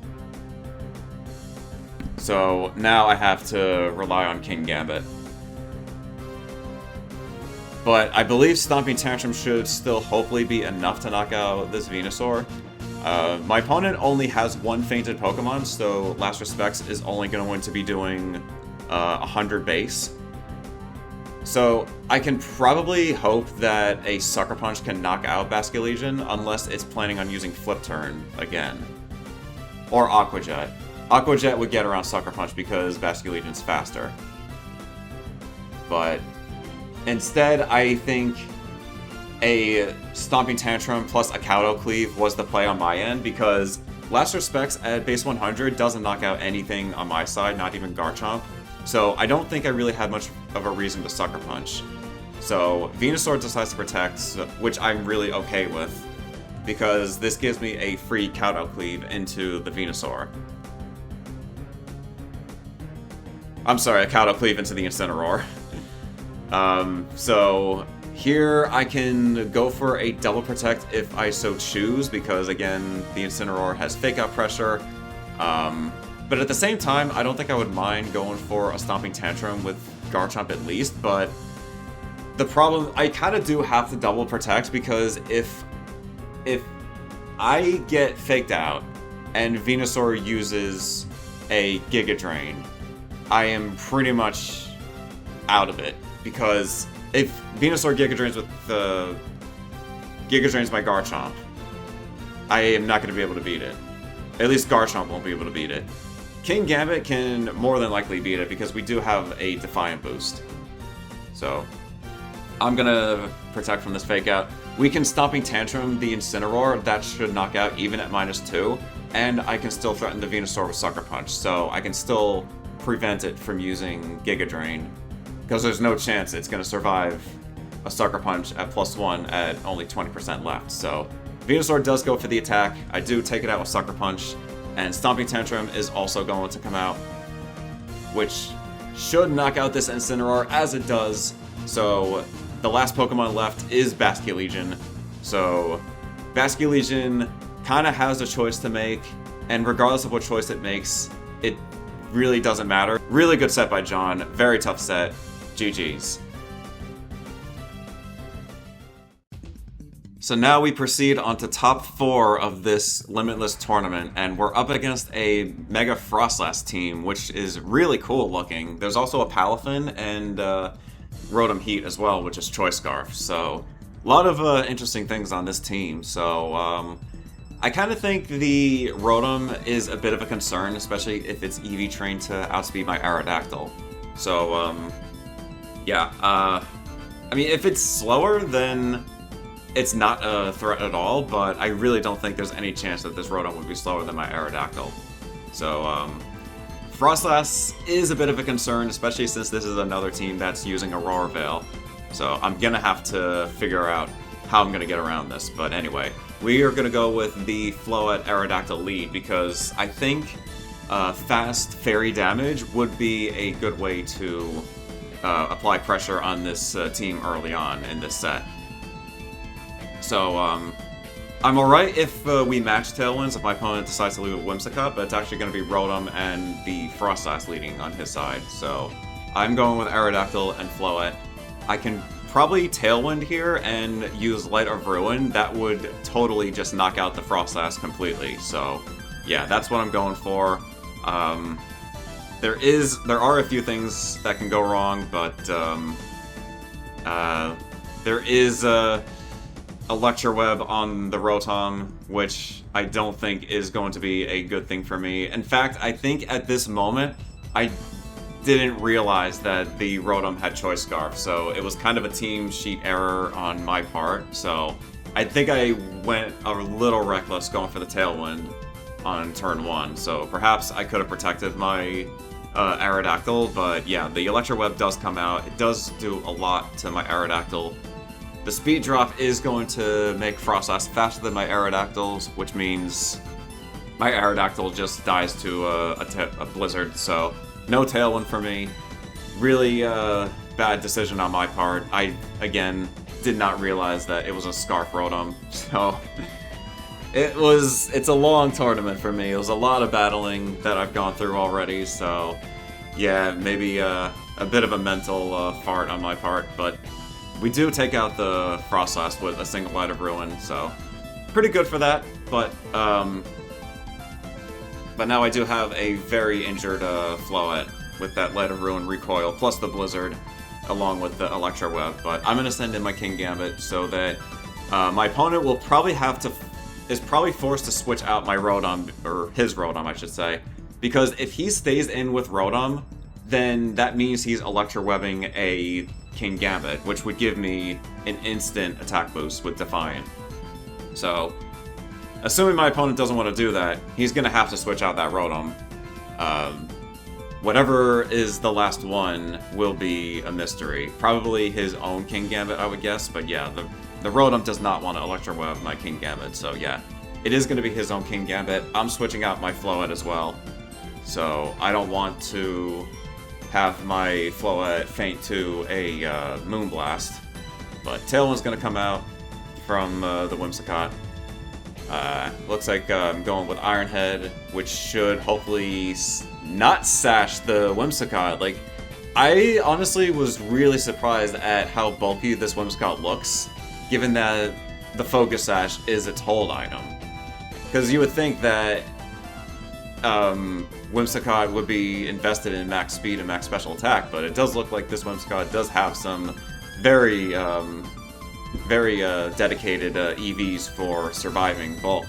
Speaker 1: So now I have to rely on Kingambit. But I believe Stomping Tantrum should still hopefully be enough to knock out this Venusaur. My opponent only has 1 fainted Pokemon, so Last Respects is only going to be doing 100 base. So I can probably hope that a Sucker Punch can knock out Basculegion unless it's planning on using Flip Turn again. Or Aqua Jet. Aqua Jet would get around Sucker Punch because Basculegion's faster. But instead, I think a Stomping Tantrum plus a Kowtow Cleave was the play on my end, because Last Respects at base 100 doesn't knock out anything on my side, not even Garchomp. So I don't think I really had much of a reason to Sucker Punch. So Venusaur decides to protect, which I'm really okay with, because this gives me a free Kowtow Cleave into the Venusaur. I'm sorry, a Kowtow Cleave into the Incineroar. So here I can go for a double protect if I so choose, because again, the Incineroar has Fake Out Pressure. But at the same time, I don't think I would mind going for a Stomping Tantrum with Garchomp at least, but the problem, I kind of do have to double protect, because if I get faked out and Venusaur uses a Giga Drain, I am pretty much out of it, because if Venusaur Giga Drains with the Giga Drains my Garchomp, I am not going to be able to beat it. At least Garchomp won't be able to beat it. King Gambit can more than likely beat it, because we do have a Defiant boost. So I'm gonna protect from this fake out. We can Stomping Tantrum the Incineroar, that should knock out even at -2, and I can still threaten the Venusaur with Sucker Punch, so I can still prevent it from using Giga Drain, because there's no chance it's gonna survive a Sucker Punch at +1 at only 20% left. So Venusaur does go for the attack, I do take it out with Sucker Punch, and Stomping Tantrum is also going to come out, which should knock out this Incineroar, as it does. So the last Pokemon left is Basculegion. So Basculegion kind of has a choice to make, and regardless of what choice it makes, it really doesn't matter. Really good set by John, very tough set. GG's. So now we proceed on to top 4 of this Limitless tournament, and we're up against a Mega Frostlass team, which is really cool looking. There's also a Palafin and Rotom Heat as well, which is Choice Scarf. So a lot of interesting things on this team. So I kind of think the Rotom is a bit of a concern, especially if it's EV trained to outspeed my Aerodactyl. So yeah, I mean, if it's slower, then it's not a threat at all, but I really don't think there's any chance that this Rotom would be slower than my Aerodactyl. So Frostlass is a bit of a concern, especially since this is another team that's using Aurora Veil. So I'm gonna have to figure out how I'm gonna get around this. But anyway, we are gonna go with the Floette Aerodactyl lead, because I think fast fairy damage would be a good way to apply pressure on this team early on in this set. So I'm alright if we match Tailwinds, if my opponent decides to leave with Whimsicott, but it's actually going to be Rotom and the Frostlass leading on his side. So I'm going with Aerodactyl and Floette. I can probably Tailwind here and use Light of Ruin. That would totally just knock out the Frostlass completely. So yeah, that's what I'm going for. There are a few things that can go wrong, but there is Electro Web on the Rotom, which I don't think is going to be a good thing for me. In fact, I think at this moment, I didn't realize that the Rotom had Choice Scarf, so it was kind of a team sheet error on my part. So I think I went a little reckless going for the Tailwind on turn 1, so perhaps I could have protected my Aerodactyl, but yeah, the Electro Web does come out. It does do a lot to my Aerodactyl. The speed drop is going to make Frostlass faster than my Aerodactyls, which means my Aerodactyl just dies to a Blizzard, so no Tailwind for me. Really bad decision on my part. I, again, did not realize that it was a Scarf Rotom, so it's a long tournament for me. It was a lot of battling that I've gone through already, so yeah, maybe a bit of a mental fart on my part, but we do take out the Frostlass with a single Light of Ruin, so pretty good for that, but now I do have a very injured Floette with that Light of Ruin recoil, plus the Blizzard, along with the Electro Web, but I'm going to send in my King Gambit so that my opponent will probably is probably forced to switch out my Rotom, or his Rotom, I should say, because if he stays in with Rotom, then that means he's Electro Webbing a King Gambit, which would give me an instant attack boost with Defiant. So, assuming my opponent doesn't want to do that, he's going to have to switch out that Rotom. Whatever is the last one will be a mystery. Probably his own King Gambit, I would guess, but yeah, the Rotom does not want to Electro Web my King Gambit, so yeah. It is going to be his own King Gambit. I'm switching out my Floette as well, so I don't want to have my Floette faint to a Moonblast. But Tailwind's going to come out from the Whimsicott. Looks like I'm going with Iron Head, which should hopefully not sash the Whimsicott. Like, I honestly was really surprised at how bulky this Whimsicott looks, given that the Focus Sash is its hold item. Because you would think that Whimsicott would be invested in max speed and max special attack, but it does look like this Whimsicott does have some very dedicated EVs for surviving bulk.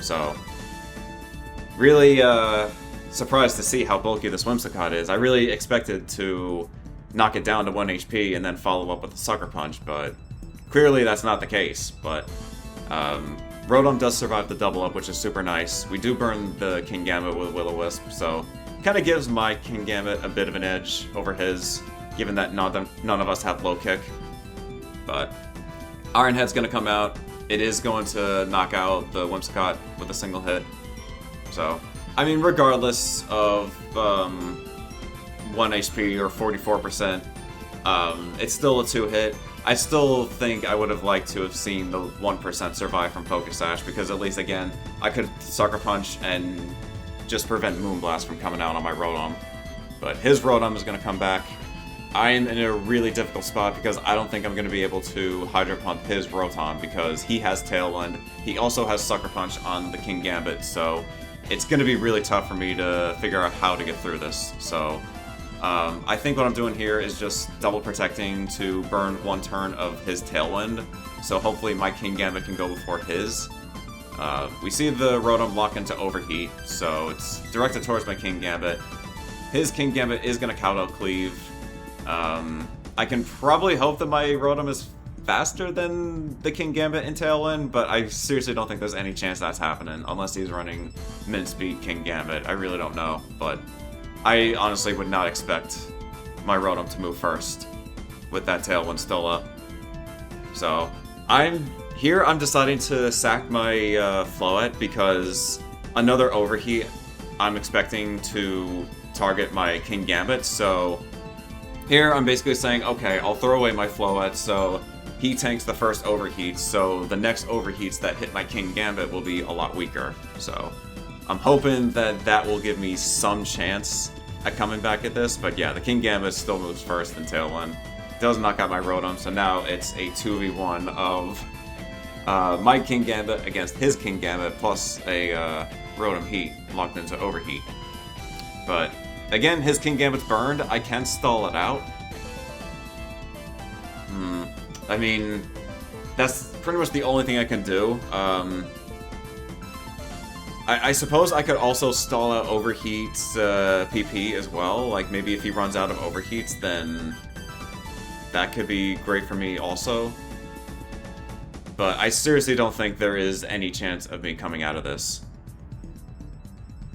Speaker 1: So, really surprised to see how bulky this Whimsicott is. I really expected to knock it down to 1 HP and then follow up with a Sucker Punch, but clearly that's not the case. But Rotom does survive the double up, which is super nice. We do burn the King Gambit with Will-O-Wisp, so kind of gives my King Gambit a bit of an edge over his, given that none of us have low kick. But Iron Head's going to come out. It is going to knock out the Whimsicott with a single hit. So, I mean, regardless of 1 HP or 44%, it's still a 2-hit. I still think I would have liked to have seen the 1% survive from Focus Sash, because at least, again, I could Sucker Punch and just prevent Moonblast from coming out on my Rotom. But his Rotom is going to come back. I am in a really difficult spot because I don't think I'm going to be able to Hydro Pump his Rotom because he has Tailwind. He also has Sucker Punch on the King Gambit, so it's going to be really tough for me to figure out how to get through this. So I think what I'm doing here is just double protecting to burn 1 turn of his Tailwind, so hopefully my King Gambit can go before his. We see the Rotom lock into Overheat, so it's directed towards my King Gambit. His King Gambit is going to Kowtow Cleave. I can probably hope that my Rotom is faster than the King Gambit in Tailwind, but I seriously don't think there's any chance that's happening, unless he's running Min-Speed King Gambit. I really don't know, but I honestly would not expect my Rotom to move first with that Tailwind still up. So, I'm deciding to sack my Floette because another Overheat I'm expecting to target my King Gambit, so here I'm basically saying, okay, I'll throw away my Floette, so he tanks the first Overheat, so the next Overheats that hit my King Gambit will be a lot weaker. So I'm hoping that that will give me some chance at coming back at this, but yeah, the King Gambit still moves first in Tailwind. Does knock out my Rotom, so now it's a 2v1 of my King Gambit against his King Gambit, plus a Rotom Heat locked into Overheat. But again, his King Gambit's burned. I can stall it out. I mean, that's pretty much the only thing I can do. I suppose I could also stall out Overheat's PP as well. Like, maybe if he runs out of Overheats, then that could be great for me also. But I seriously don't think there is any chance of me coming out of this.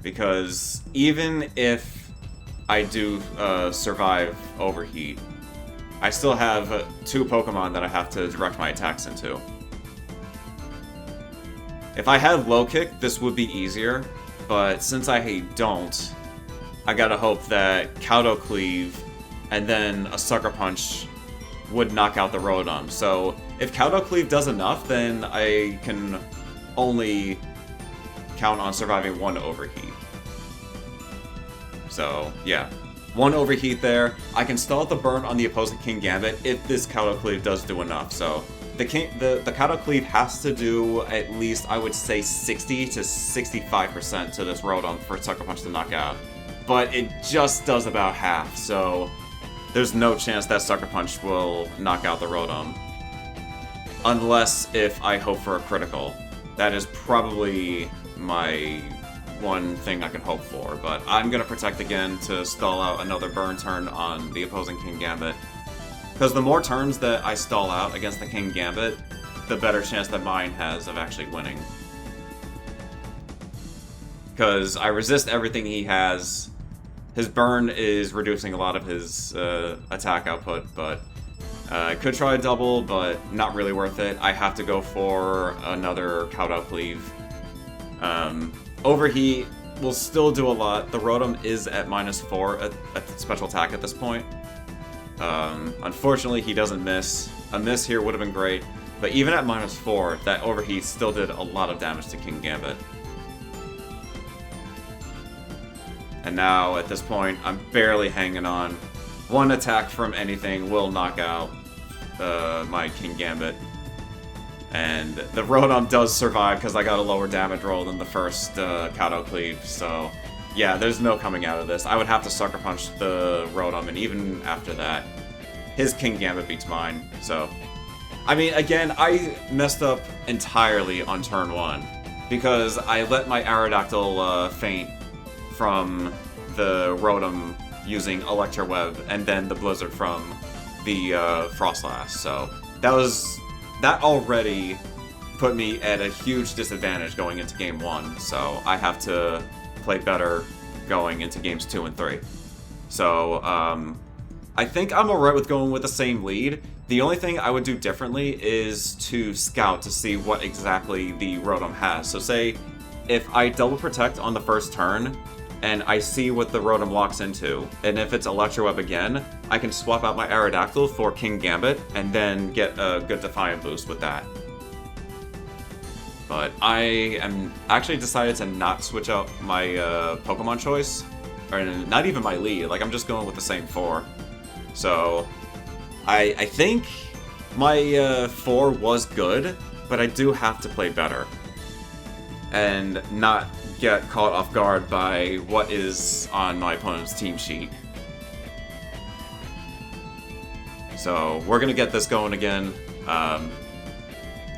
Speaker 1: Because even if I do survive Overheat, I still have 2 Pokemon that I have to direct my attacks into. If I had Low Kick, this would be easier, but since I don't, I gotta hope that Kowtow Cleave and then a Sucker Punch would knock out the Rotom. So if Kowtow Cleave does enough, then I can only count on surviving 1 Overheat. So, yeah. 1 Overheat there. I can stall out the burn on the opposing King Gambit if this Kowtow Cleave does do enough. So the Kowtow Cleave has to do at least, I would say, 60 to 65% to this Rotom for Sucker Punch to knock out. But it just does about half, so there's no chance that Sucker Punch will knock out the Rotom. Unless if I hope for a critical. That is probably my one thing I can hope for, but I'm going to protect again to stall out another burn turn on the opposing King Gambit. Because the more turns that I stall out against the King Gambit, the better chance that mine has of actually winning. Because I resist everything he has. His burn is reducing a lot of his attack output, but I could try a double, but not really worth it. I have to go for another Kowtow Cleave. Overheat will still do a lot. The Rotom is at -4 at special attack at this point. Unfortunately, he doesn't miss. A miss here would have been great, but even at -4, that Overheat still did a lot of damage to King Gambit. And now, at this point, I'm barely hanging on. One attack from anything will knock out my King Gambit. And the Rotom does survive because I got a lower damage roll than the first Kowtow Cleave, so yeah, there's no coming out of this. I would have to Sucker Punch the Rotom, and even after that, his King Gambit beats mine, so... I mean, again, I messed up entirely on turn 1, because I let my Aerodactyl faint from the Rotom using Electro Web, and then the Blizzard from the Frostlass, so that already put me at a huge disadvantage going into Game 1, so I have to play better going into Games 2 and 3. So, I think I'm alright with going with the same lead. The only thing I would do differently is to scout to see what exactly the Rotom has. So say, if I double protect on the first turn, and I see what the Rotom locks into, and if it's Electro Web again, I can swap out my Aerodactyl for King Gambit, and then get a good Defiant boost with that. But I am actually decided to not switch out my Pokemon choice, or not even my lead, like I'm just going with the same 4. So, I think my 4 was good, but I do have to play better. And not get caught off guard by what is on my opponent's team sheet. So, we're gonna get this going again.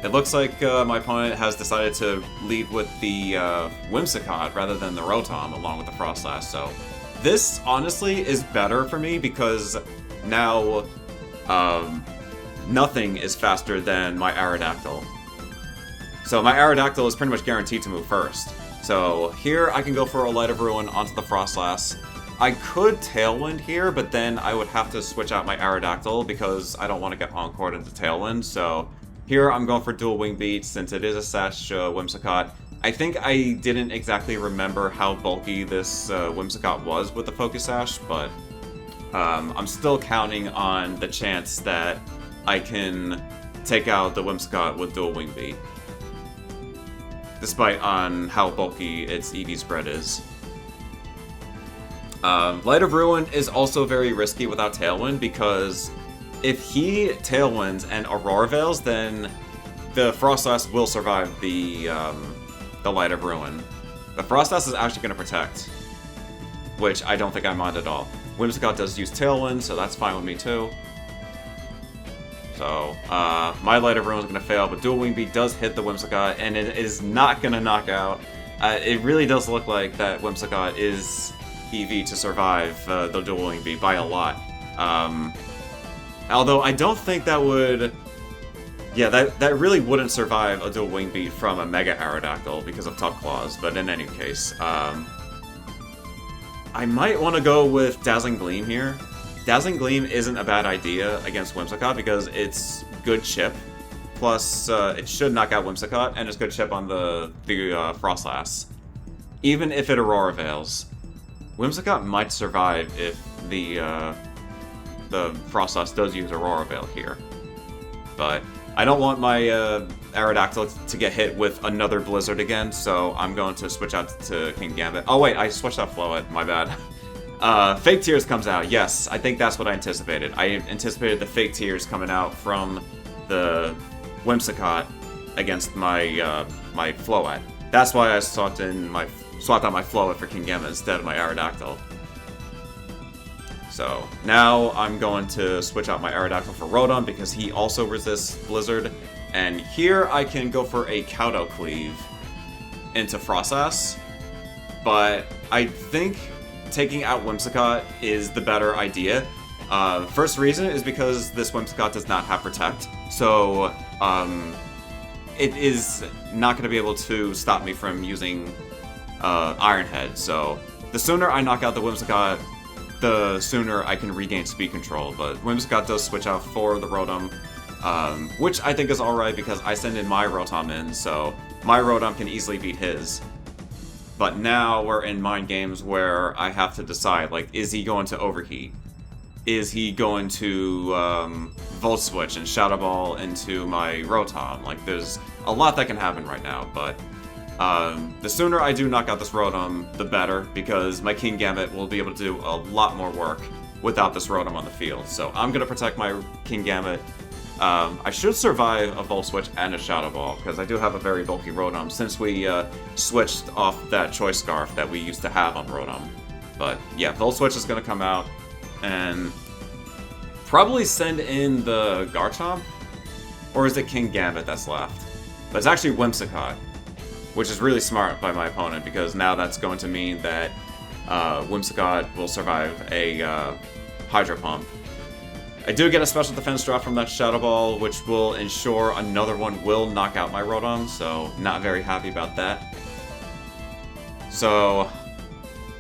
Speaker 1: It looks like my opponent has decided to lead with the Whimsicott rather than the Rotom along with the Frostlass, so this honestly is better for me because now nothing is faster than my Aerodactyl. So my Aerodactyl is pretty much guaranteed to move first. So here I can go for a Light of Ruin onto the Frostlass. I could Tailwind here, but then I would have to switch out my Aerodactyl because I don't want to get Encored into Tailwind, so here I'm going for Dual Wing Beat since it is a Sash Whimsicott. I think I didn't exactly remember how bulky this Whimsicott was with the Focus Sash, but I'm still counting on the chance that I can take out the Whimsicott with Dual Wing Beat, despite on how bulky its EV spread is. Light of Ruin is also very risky without Tailwind because if he Tailwinds and Aurora Veils, then the Frostlass will survive the Light of Ruin. The Frostlass is actually going to protect, which I don't think I mind at all. Whimsicott does use Tailwind, so that's fine with me too. So, my Light of Ruin is going to fail, but Dual Wing Beat does hit the Whimsicott, and it is not going to knock out. It really does look like that Whimsicott is EV to survive the Dual Wing Beat by a lot. Although I don't think that would... Yeah, that really wouldn't survive a Dual Wing Beat from a Mega Aerodactyl because of Tough Claws, but in any case, I might want to go with Dazzling Gleam here. Dazzling Gleam isn't a bad idea against Whimsicott because it's good chip, plus it should knock out Whimsicott, and it's good chip on the Frostlass. Even if it Aurora Veils, Whimsicott might survive if the Frostlass does use Aurora Veil here. But I don't want my Aerodactyl to get hit with another Blizzard again, so I'm going to switch out to King Gambit. Oh wait, I switched out Floette, my bad. Fake Tears comes out, yes, I think that's what I anticipated. I anticipated the Fake Tears coming out from the Whimsicott against my my Floette. That's why I swapped out my Floette for King Gambit instead of my Aerodactyl. So, now I'm going to switch out my Aerodactyl for Rotom because he also resists Blizzard. And here I can go for a Kowtow Cleave into Frostlass. But I think taking out Whimsicott is the better idea. First reason is because this Whimsicott does not have Protect, so it is not going to be able to stop me from using Iron Head. So the sooner I knock out the Whimsicott, the sooner I can regain speed control. But Whimsicott does switch out for the Rotom, which I think is alright because I send in my Rotom in, so my Rotom can easily beat his. But now we're in mind games where I have to decide, like, is he going to overheat? Is he going to Volt Switch and Shadow Ball into my Rotom? Like, there's a lot that can happen right now, but the sooner I do knock out this Rotom, the better, because my Kingambit will be able to do a lot more work without this Rotom on the field. So I'm going to protect my Kingambit. I should survive a Volt Switch and a Shadow Ball, because I do have a very bulky Rotom, since we switched off that Choice Scarf that we used to have on Rotom. But yeah, Volt Switch is going to come out, and probably send in the Garchomp? Or is it Kingambit that's left? But it's actually Whimsicott, which is really smart by my opponent, because now that's going to mean that Whimsicott will survive a Hydro Pump. I do get a special defense drop from that Shadow Ball, which will ensure another one will knock out my Rotom, so not very happy about that. So,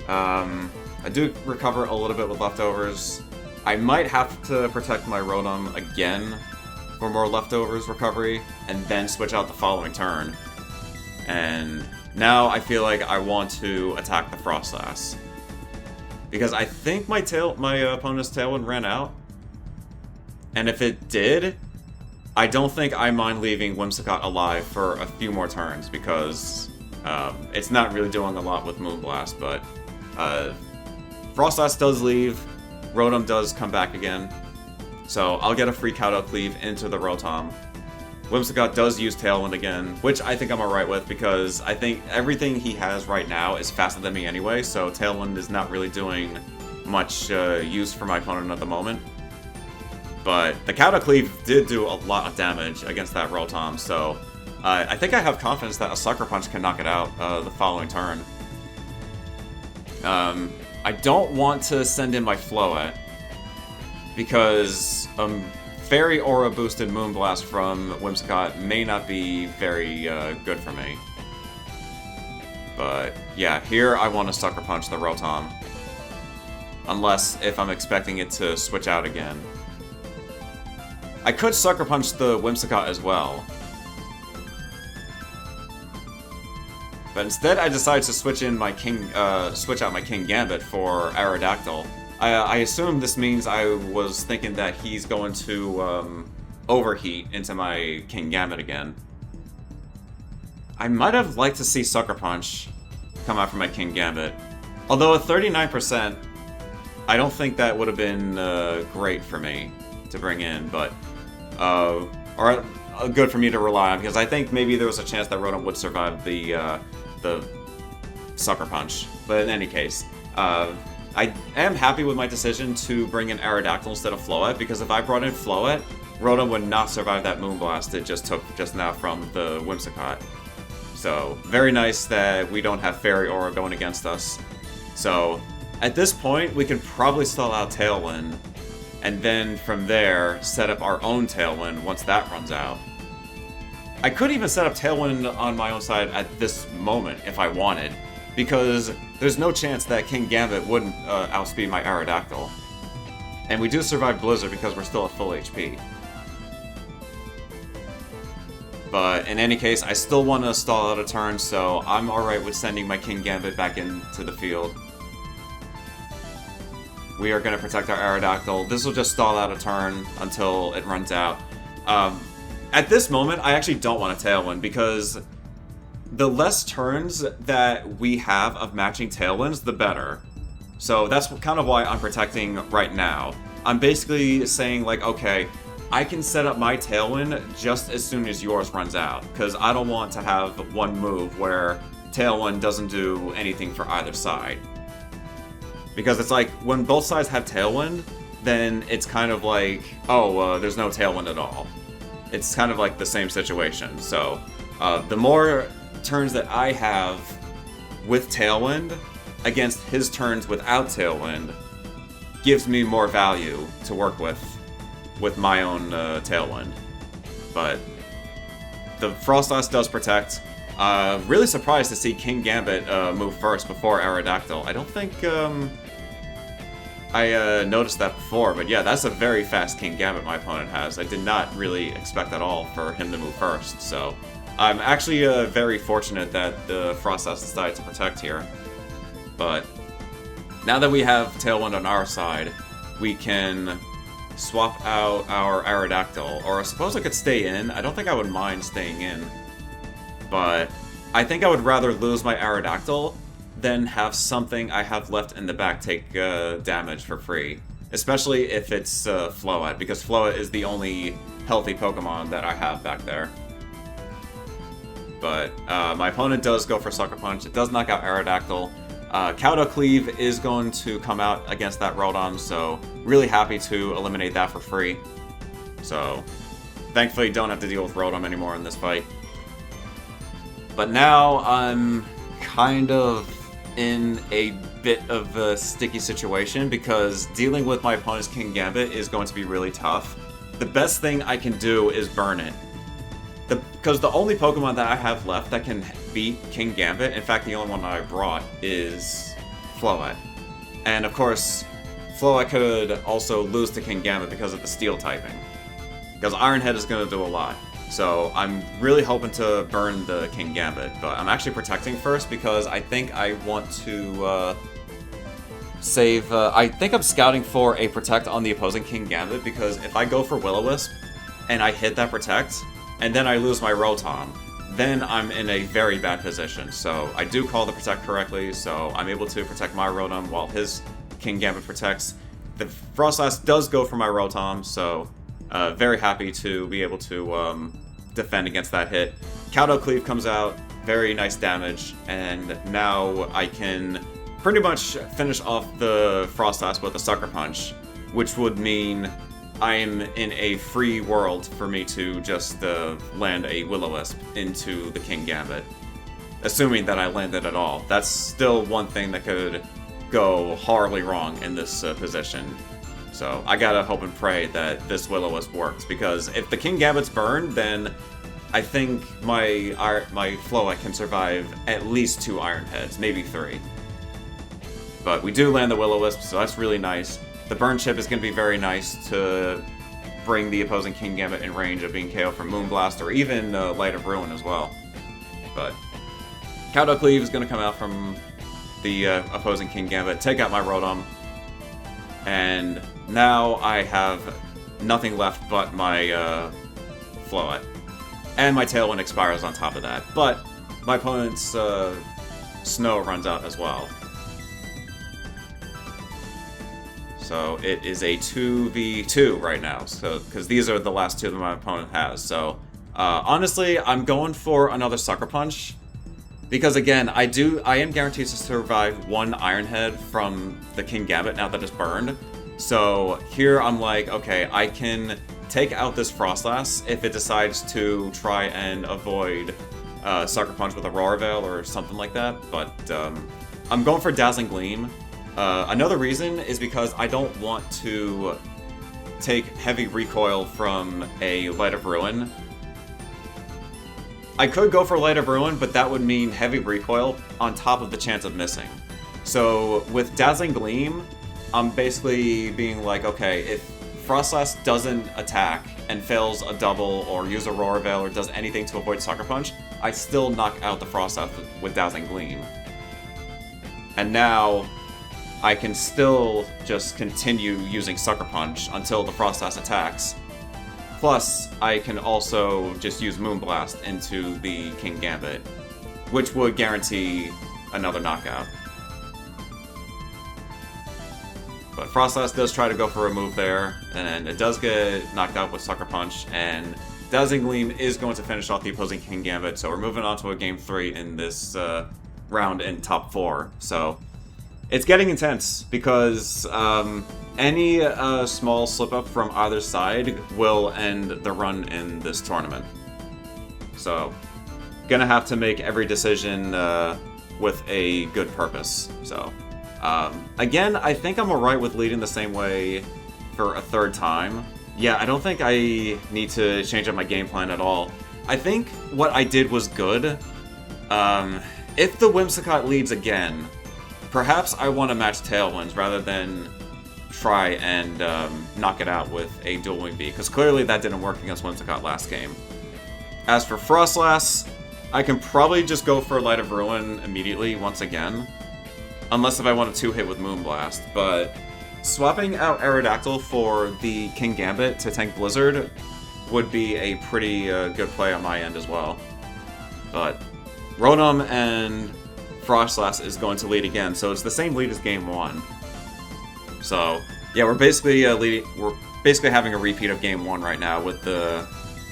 Speaker 1: I do recover a little bit with leftovers. I might have to protect my Rotom again for more leftovers recovery, and then switch out the following turn. And now I feel like I want to attack the Froslass, because I think my opponent's Tailwind ran out. And if it did, I don't think I mind leaving Whimsicott alive for a few more turns, because it's not really doing a lot with Moonblast, but Froslass does leave, Rotom does come back again, so I'll get a free Kowtow Cleave into the Rotom. Whimsicott does use Tailwind again, which I think I'm alright with, because I think everything he has right now is faster than me anyway, so Tailwind is not really doing much use for my opponent at the moment. But the Kowtow Cleave did do a lot of damage against that Rotom, so I think I have confidence that a Sucker Punch can knock it out the following turn. I don't want to send in my Floette, because Fairy Aura boosted Moonblast from Whimsicott may not be very good for me. But yeah, here I want to Sucker Punch the Rotom. Unless if I'm expecting it to switch out again. I could Sucker Punch the Whimsicott as well. But instead I decided to switch in my switch out my Kingambit for Aerodactyl. I assume this means I was thinking that he's going to overheat into my Kingambit again. I might have liked to see Sucker Punch come out from my Kingambit. Although at 39%, I don't think that would have been great for me to bring in, but or good for me to rely on, because I think maybe there was a chance that Rotom would survive the Sucker Punch. But in any case, I am happy with my decision to bring in Aerodactyl instead of Floette, because if I brought in Floette, Rotom would not survive that Moonblast it just took just now from the Whimsicott. So, very nice that we don't have Fairy Aura going against us. So, at this point, we can probably stall out Tailwind, and then from there, set up our own Tailwind once that runs out. I could even set up Tailwind on my own side at this moment if I wanted, because there's no chance that Kingambit wouldn't outspeed my Aerodactyl. And we do survive Blizzard because we're still at full HP. But in any case, I still want to stall out a turn, so I'm alright with sending my Kingambit back into the field. We are going to protect our Aerodactyl. This will just stall out a turn until it runs out. At this moment, I actually don't want a Tailwind, because the less turns that we have of matching Tailwinds, the better. So that's kind of why I'm protecting right now. I'm basically saying, like, okay, I can set up my Tailwind just as soon as yours runs out, because I don't want to have one move where Tailwind doesn't do anything for either side. Because it's like, when both sides have Tailwind, then it's kind of like, oh, there's no Tailwind at all. It's kind of like the same situation. So, the more turns that I have with Tailwind against his turns without Tailwind, gives me more value to work with my own Tailwind. But the Froslass does protect. Really surprised to see King Gambit move first before Aerodactyl. I don't think I noticed that before, but yeah, that's a very fast King Gambit my opponent has. I did not really expect at all for him to move first, so I'm actually very fortunate that the Froslass decided to protect here. But now that we have Tailwind on our side, we can swap out our Aerodactyl, or I suppose I could stay in. I don't think I would mind staying in, but I think I would rather lose my Aerodactyl than have something I have left in the back take damage for free. Especially if it's Floette, because Floette is the only healthy Pokemon that I have back there. But my opponent does go for Sucker Punch. It does knock out Aerodactyl. Cleave is going to come out against that Rotom, so really happy to eliminate that for free. So thankfully don't have to deal with Rotom anymore in this fight. But now I'm kind of in a bit of a sticky situation because dealing with my opponent's King Gambit is going to be really tough. The best thing I can do is burn it. Because the only Pokemon that I have left that can beat King Gambit, in fact the only one that I brought, is Floette. And of course, Floette could also lose to King Gambit because of the Steel typing. Because Iron Head is going to do a lot. So I'm really hoping to burn the King Gambit, but I'm actually protecting first because I think I want to save... I think I'm scouting for a Protect on the opposing King Gambit because if I go for Will-O-Wisp and I hit that Protect, and then I lose my Rotom, then I'm in a very bad position. So I do call the Protect correctly, so I'm able to protect my Rotom while his King Gambit protects. The Froslass does go for my Rotom, so very happy to be able to defend against that hit. Cleave comes out, very nice damage, and now I can pretty much finish off the Froslass with a Sucker Punch, which would mean I'm in a free world for me to just land a Will-O-Wisp into the King Gambit. Assuming that I landed at all. That's still one thing that could go horribly wrong in this position. So I gotta hope and pray that this Will-O-Wisp works, because if the King Gambit's burned, then I think my Floette can survive at least 2 Iron Heads, maybe 3. But we do land the Will-O-Wisp, so that's really nice. The Burn Chip is going to be very nice to bring the opposing King Gambit in range of being KO'd from Moonblast or even Light of Ruin as well. But Cleave is going to come out from the opposing King Gambit, take out my Rotom, and now I have nothing left but my Floette. And my Tailwind expires on top of that, but my opponent's Snow runs out as well. So it is a 2v2 right now, so because these are the last 2 that my opponent has. So honestly, I'm going for another Sucker Punch because again, I am guaranteed to survive 1 Iron Head from the King Gambit now that it's burned. So here I'm like, okay, I can take out this Froslass if it decides to try and avoid Sucker Punch with a Roar Veil or something like that. But I'm going for Dazzling Gleam. Another reason is because I don't want to take heavy recoil from a Light of Ruin. I could go for Light of Ruin, but that would mean heavy recoil on top of the chance of missing. So with Dazzling Gleam, I'm basically being like, okay, if Froslass doesn't attack and fails a double or use a Roar Veil or does anything to avoid Sucker Punch, I still knock out the Froslass with Dazzling Gleam. And now I can still just continue using Sucker Punch until the Froslass attacks. Plus, I can also just use Moonblast into the King Gambit, which would guarantee another knockout. But Froslass does try to go for a move there, and it does get knocked out with Sucker Punch, and Dazzling Gleam is going to finish off the opposing King Gambit, so we're moving on to a Game 3 in this round in top 4. So it's getting intense, because any small slip-up from either side will end the run in this tournament. So, gonna have to make every decision with a good purpose. So, Again, I think I'm alright with leading the same way for a third time. Yeah, I don't think I need to change up my game plan at all. I think what I did was good. If the Whimsicott leads again, perhaps I want to match Tailwinds rather than try and knock it out with a Dual Wing Bee, because clearly that didn't work against Whimsicott last game. As for Frostlass, I can probably just go for Light of Ruin immediately once again, unless if I want a 2-hit with Moonblast, but swapping out Aerodactyl for the King Gambit to tank Blizzard would be a pretty good play on my end as well. But Rotom and Frostlass is going to lead again, so it's the same lead as Game 1. So yeah, we're basically having a repeat of Game 1 right now with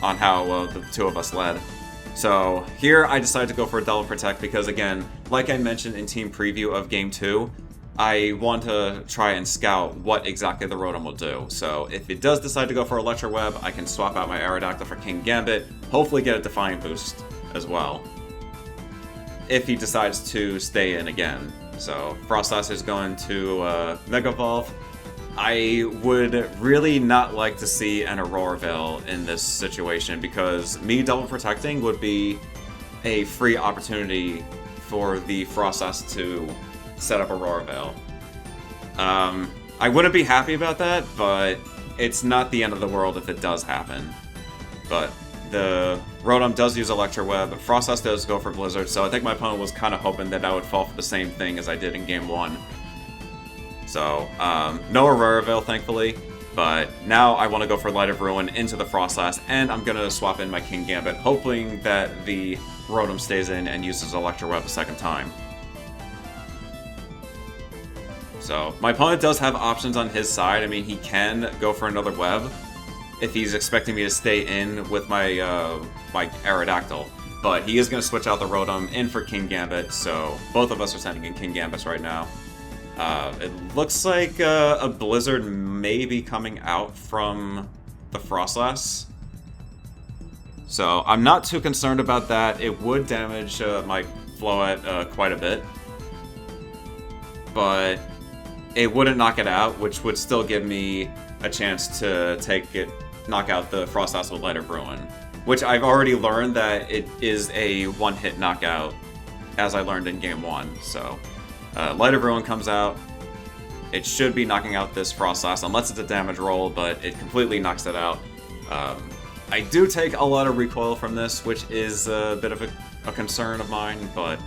Speaker 1: on how the two of us led. So here I decided to go for a Double Protect because, again, like I mentioned in Team Preview of Game 2, I want to try and scout what exactly the Rotom will do. So if it does decide to go for Electro Web, I can swap out my Aerodactyl for King Gambit, hopefully get a Defiant Boost as well, if he decides to stay in again. So Frostlass is going to Mega Evolve. I would really not like to see an Aurora Veil in this situation because me double protecting would be a free opportunity for the Frostlass to set up Aurora Veil. I wouldn't be happy about that, but it's not the end of the world if it does happen. But the Rotom does use Electro Web, Frostlass does go for Blizzard, so I think my opponent was kind of hoping that I would fall for the same thing as I did in Game 1. So, no Aurora Veil, thankfully, but now I want to go for Light of Ruin into the Frostlass, and I'm going to swap in my King Gambit, hoping that the Rotom stays in and uses Electro Web a second time. So, my opponent does have options on his side. I mean, he can go for another Web if he's expecting me to stay in with my my Aerodactyl, but he is going to switch out the Rotom in for King Gambit, so both of us are sending in King Gambits right now. It looks like a Blizzard may be coming out from the Frostlass. So I'm not too concerned about that. It would damage my Floette quite a bit. But it wouldn't knock it out, which would still give me a chance to knock out the Frostlass with Light of Ruin. Which I've already learned that it is a one-hit knockout, as I learned in Game 1, so... Light of Ruin comes out. It should be knocking out this Frostlass, unless it's a damage roll, but it completely knocks it out. I do take a lot of recoil from this, which is a bit of a concern of mine, but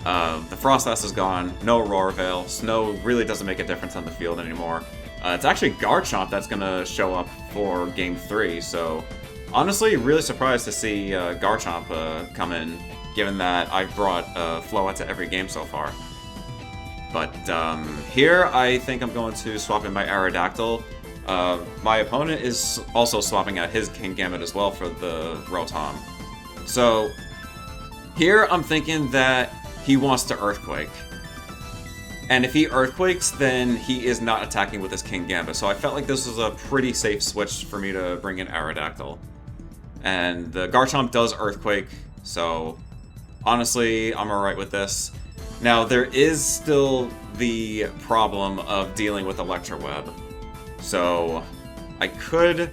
Speaker 1: the Frostlass is gone. No Aurora Veil. Snow really doesn't make a difference on the field anymore. It's actually Garchomp that's going to show up for Game 3, so honestly, really surprised to see Garchomp come in, given that I've brought Floette to every game so far. But here, I think I'm going to swap in my Aerodactyl. My opponent is also swapping out his King Gambit as well for the Rotom. So here, I'm thinking that he wants to Earthquake. And if he Earthquakes, then he is not attacking with his King Gambit. So I felt like this was a pretty safe switch for me to bring in Aerodactyl. And the Garchomp does Earthquake, so honestly, I'm alright with this. Now, there is still the problem of dealing with Electro Web. So, I could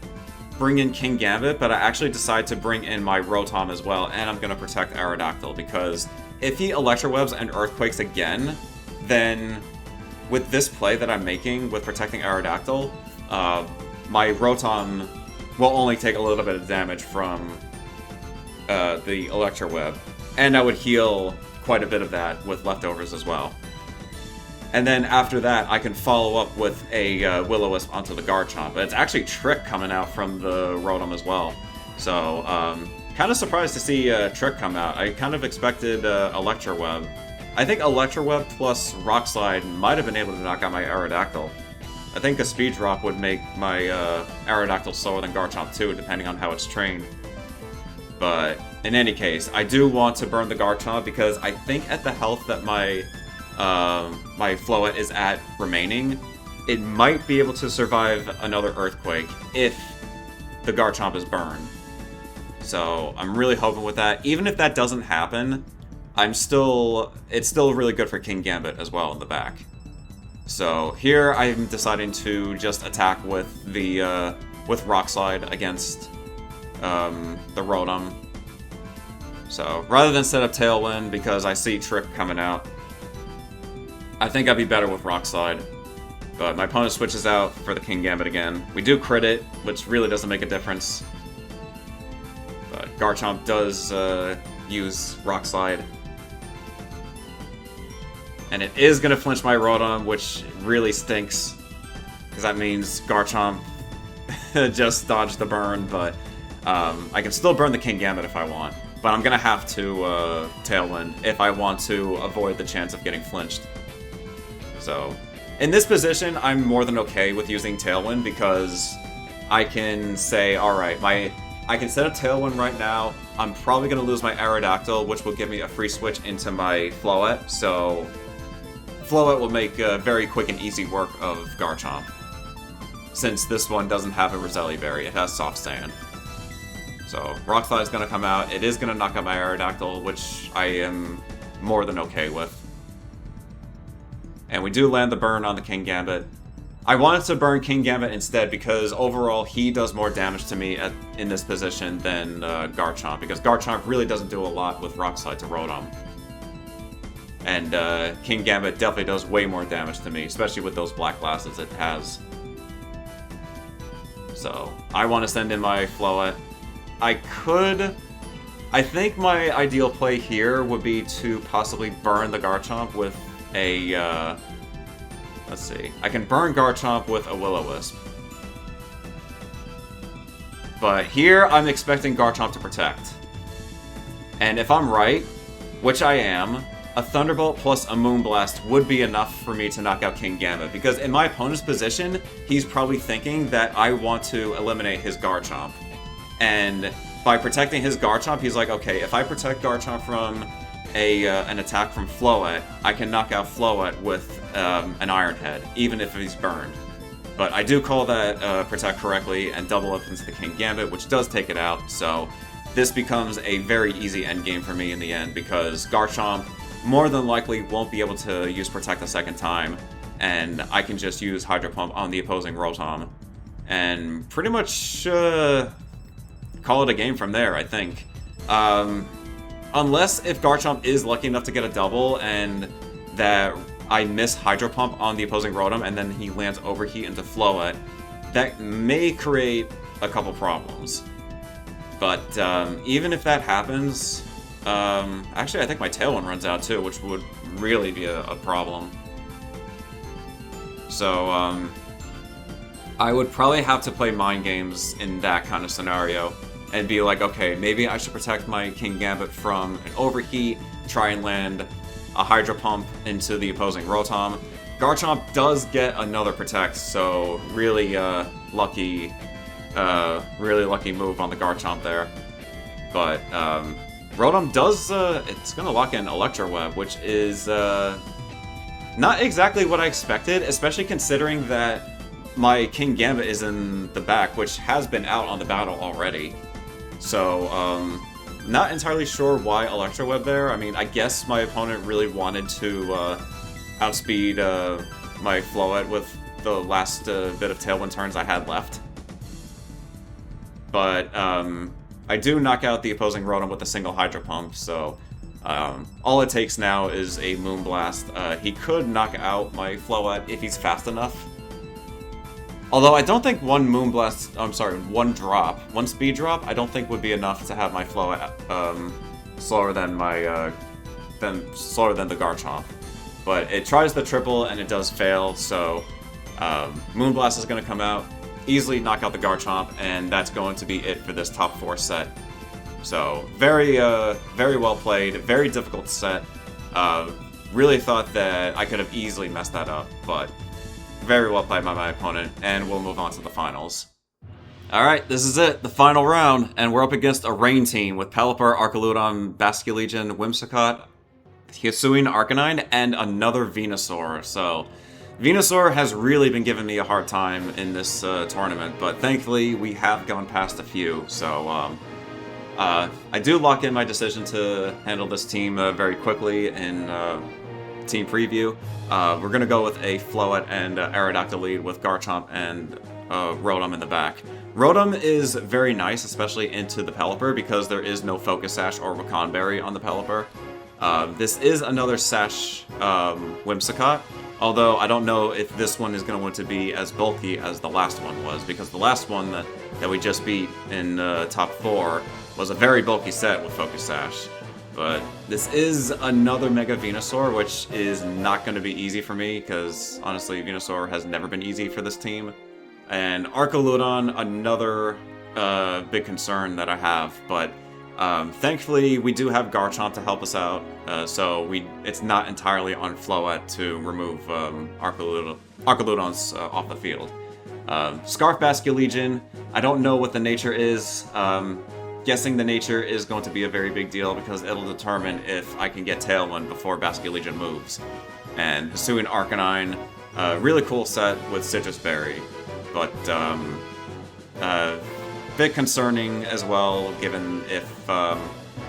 Speaker 1: bring in King Gambit, but I actually decide to bring in my Rotom as well, and I'm going to protect Aerodactyl, because if he Electro Webs and Earthquakes again, then with this play that I'm making with protecting Aerodactyl, my Rotom will only take a little bit of damage from the Electro Web, and I would heal quite a bit of that with leftovers as well. And then after that, I can follow up with a Will-O-Wisp onto the Garchomp. But it's actually Trick coming out from the Rotom as well. So, kind of surprised to see Trick come out. I kind of expected Electro Web. I think Electro Web plus Rock Slide might have been able to knock out my Aerodactyl. I think a Speed Drop would make my Aerodactyl slower than Garchomp too, depending on how it's trained. But in any case, I do want to burn the Garchomp because I think at the health that my Floette is at remaining, it might be able to survive another Earthquake if the Garchomp is burned. So I'm really hoping with that. Even if that doesn't happen, it's still really good for King Gambit as well in the back. So here I'm deciding to just attack with the with Rock Slide against the Rotom. So rather than set up Tailwind because I see Trick coming out, I think I'd be better with Rock Slide. But my opponent switches out for the King Gambit again. We do crit it, which really doesn't make a difference. But Garchomp does use Rock Slide. And it is going to flinch my Rotom, which really stinks. Because that means Garchomp just dodged the burn, but I can still burn the King Gambit if I want. But I'm going to have to Tailwind if I want to avoid the chance of getting flinched. So, in this position, I'm more than okay with using Tailwind because I can say, alright, I can set up Tailwind right now. I'm probably going to lose my Aerodactyl, which will give me a free switch into my Floette, so Floette will make very quick and easy work of Garchomp. Since this one doesn't have a Roselli Berry, it has Soft Sand. So, Rock Slide is going to come out. It is going to knock out my Aerodactyl, which I am more than okay with. And we do land the burn on the King Gambit. I wanted to burn King Gambit instead because overall he does more damage to me in this position than Garchomp, because Garchomp really doesn't do a lot with Rock Slide to Rotom. And King Gambit definitely does way more damage to me, especially with those black glasses it has. So, I want to send in my Floette. I think my ideal play here would be to possibly burn the Garchomp with a, let's see. I can burn Garchomp with a Will-O-Wisp. But here, I'm expecting Garchomp to protect. And if I'm right, which I am, a Thunderbolt plus a Moonblast would be enough for me to knock out King Gambit. Because in my opponent's position, he's probably thinking that I want to eliminate his Garchomp. And by protecting his Garchomp, he's like, okay, if I protect Garchomp from an attack from Floette, I can knock out Floette with an Iron Head, even if he's burned. But I do call that protect correctly and double up into the King Gambit, which does take it out, so this becomes a very easy endgame for me in the end, because Garchomp more than likely won't be able to use Protect a second time, and I can just use Hydro Pump on the opposing Rotom, and pretty much call it a game from there, I think. Unless if Garchomp is lucky enough to get a double, and that I miss Hydro Pump on the opposing Rotom, and then he lands Overheat into Floette, that may create a couple problems. But even if that happens, actually I think my Tailwind runs out too, which would really be a problem. So I would probably have to play mind games in that kind of scenario, and be like, okay, maybe I should protect my King Gambit from an Overheat, try and land a Hydro Pump into the opposing Rotom. Garchomp does get another Protect, so really lucky move on the Garchomp there. But Rotom does, it's gonna lock in Electro Web, which is not exactly what I expected, especially considering that my King Gambit is in the back, which has been out on the battle already. So, not entirely sure why Electro Web there. I mean, I guess my opponent really wanted to outspeed my Floette with the last bit of Tailwind turns I had left. But I do knock out the opposing Rotom with a single Hydro Pump, so all it takes now is a Moonblast. He could knock out my Floette if he's fast enough. Although I don't think one speed drop, I don't think would be enough to have my Floette slower than the Garchomp. But it tries the triple and it does fail, so Moonblast is going to come out, easily knock out the Garchomp, and that's going to be it for this top 4 set. So very well played, very difficult set. Really thought that I could have easily messed that up, but very well played by my opponent, and we'll move on to the finals. Alright, this is it, the final round, and we're up against a Rain team with Pelipper, Archaludon, Basculegion, Whimsicott, Hisuian Arcanine, and another Venusaur. So, Venusaur has really been giving me a hard time in this tournament, but thankfully we have gone past a few, so I do lock in my decision to handle this team very quickly in team preview. We're going to go with a Floette and Aerodactyl lead with Garchomp and Rotom in the back. Rotom is very nice, especially into the Pelipper, because there is no Focus Sash or Wacan Berry on the Pelipper. This is another Sash Whimsicott, although I don't know if this one is going to want to be as bulky as the last one was, because the last one that we just beat in top 4 was a very bulky set with Focus Sash. But this is another Mega Venusaur, which is not going to be easy for me, because honestly, Venusaur has never been easy for this team. And Archaludon, another big concern that I have, but thankfully we do have Garchomp to help us out, so it's not entirely on Floette to remove Archaludons off the field. Scarf Basculegion, I don't know what the nature is. Guessing the nature is going to be a very big deal because it'll determine if I can get Tailwind before Basculegion moves. And Hisuian Arcanine, really cool set with Citrus Berry, but bit concerning as well, given if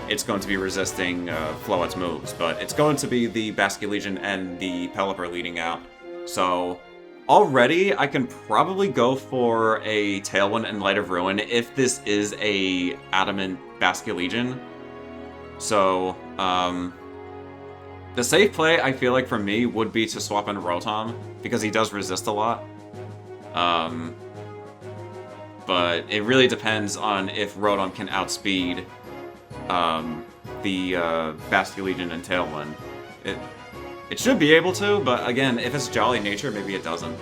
Speaker 1: it's going to be resisting Floette's moves. But it's going to be the Basculegion and the Pelipper leading out, so already I can probably go for a Tailwind and Light of Ruin if this is a Adamant Basculegion. So, the safe play, I feel like, for me, would be to swap in Rotom, because he does resist a lot. But it really depends on if Rotom can outspeed the Basculegion and Tailwind. It should be able to, but again, if it's Jolly Nature, maybe it doesn't.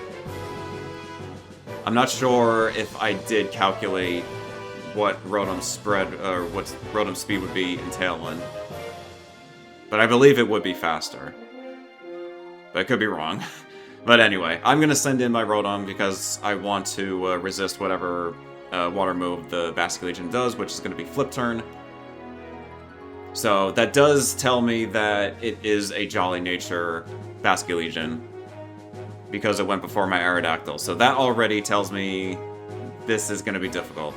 Speaker 1: I'm not sure if I did calculate what Rotom's spread, or what Rotom's speed would be in Tailwind. But I believe it would be faster. But I could be wrong. But anyway, I'm going to send in my Rotom because I want to resist whatever water move the Basculegion does, which is going to be Flip Turn. So that does tell me that it is a Jolly Nature Basculegion, because it went before my Aerodactyl. So that already tells me this is going to be difficult.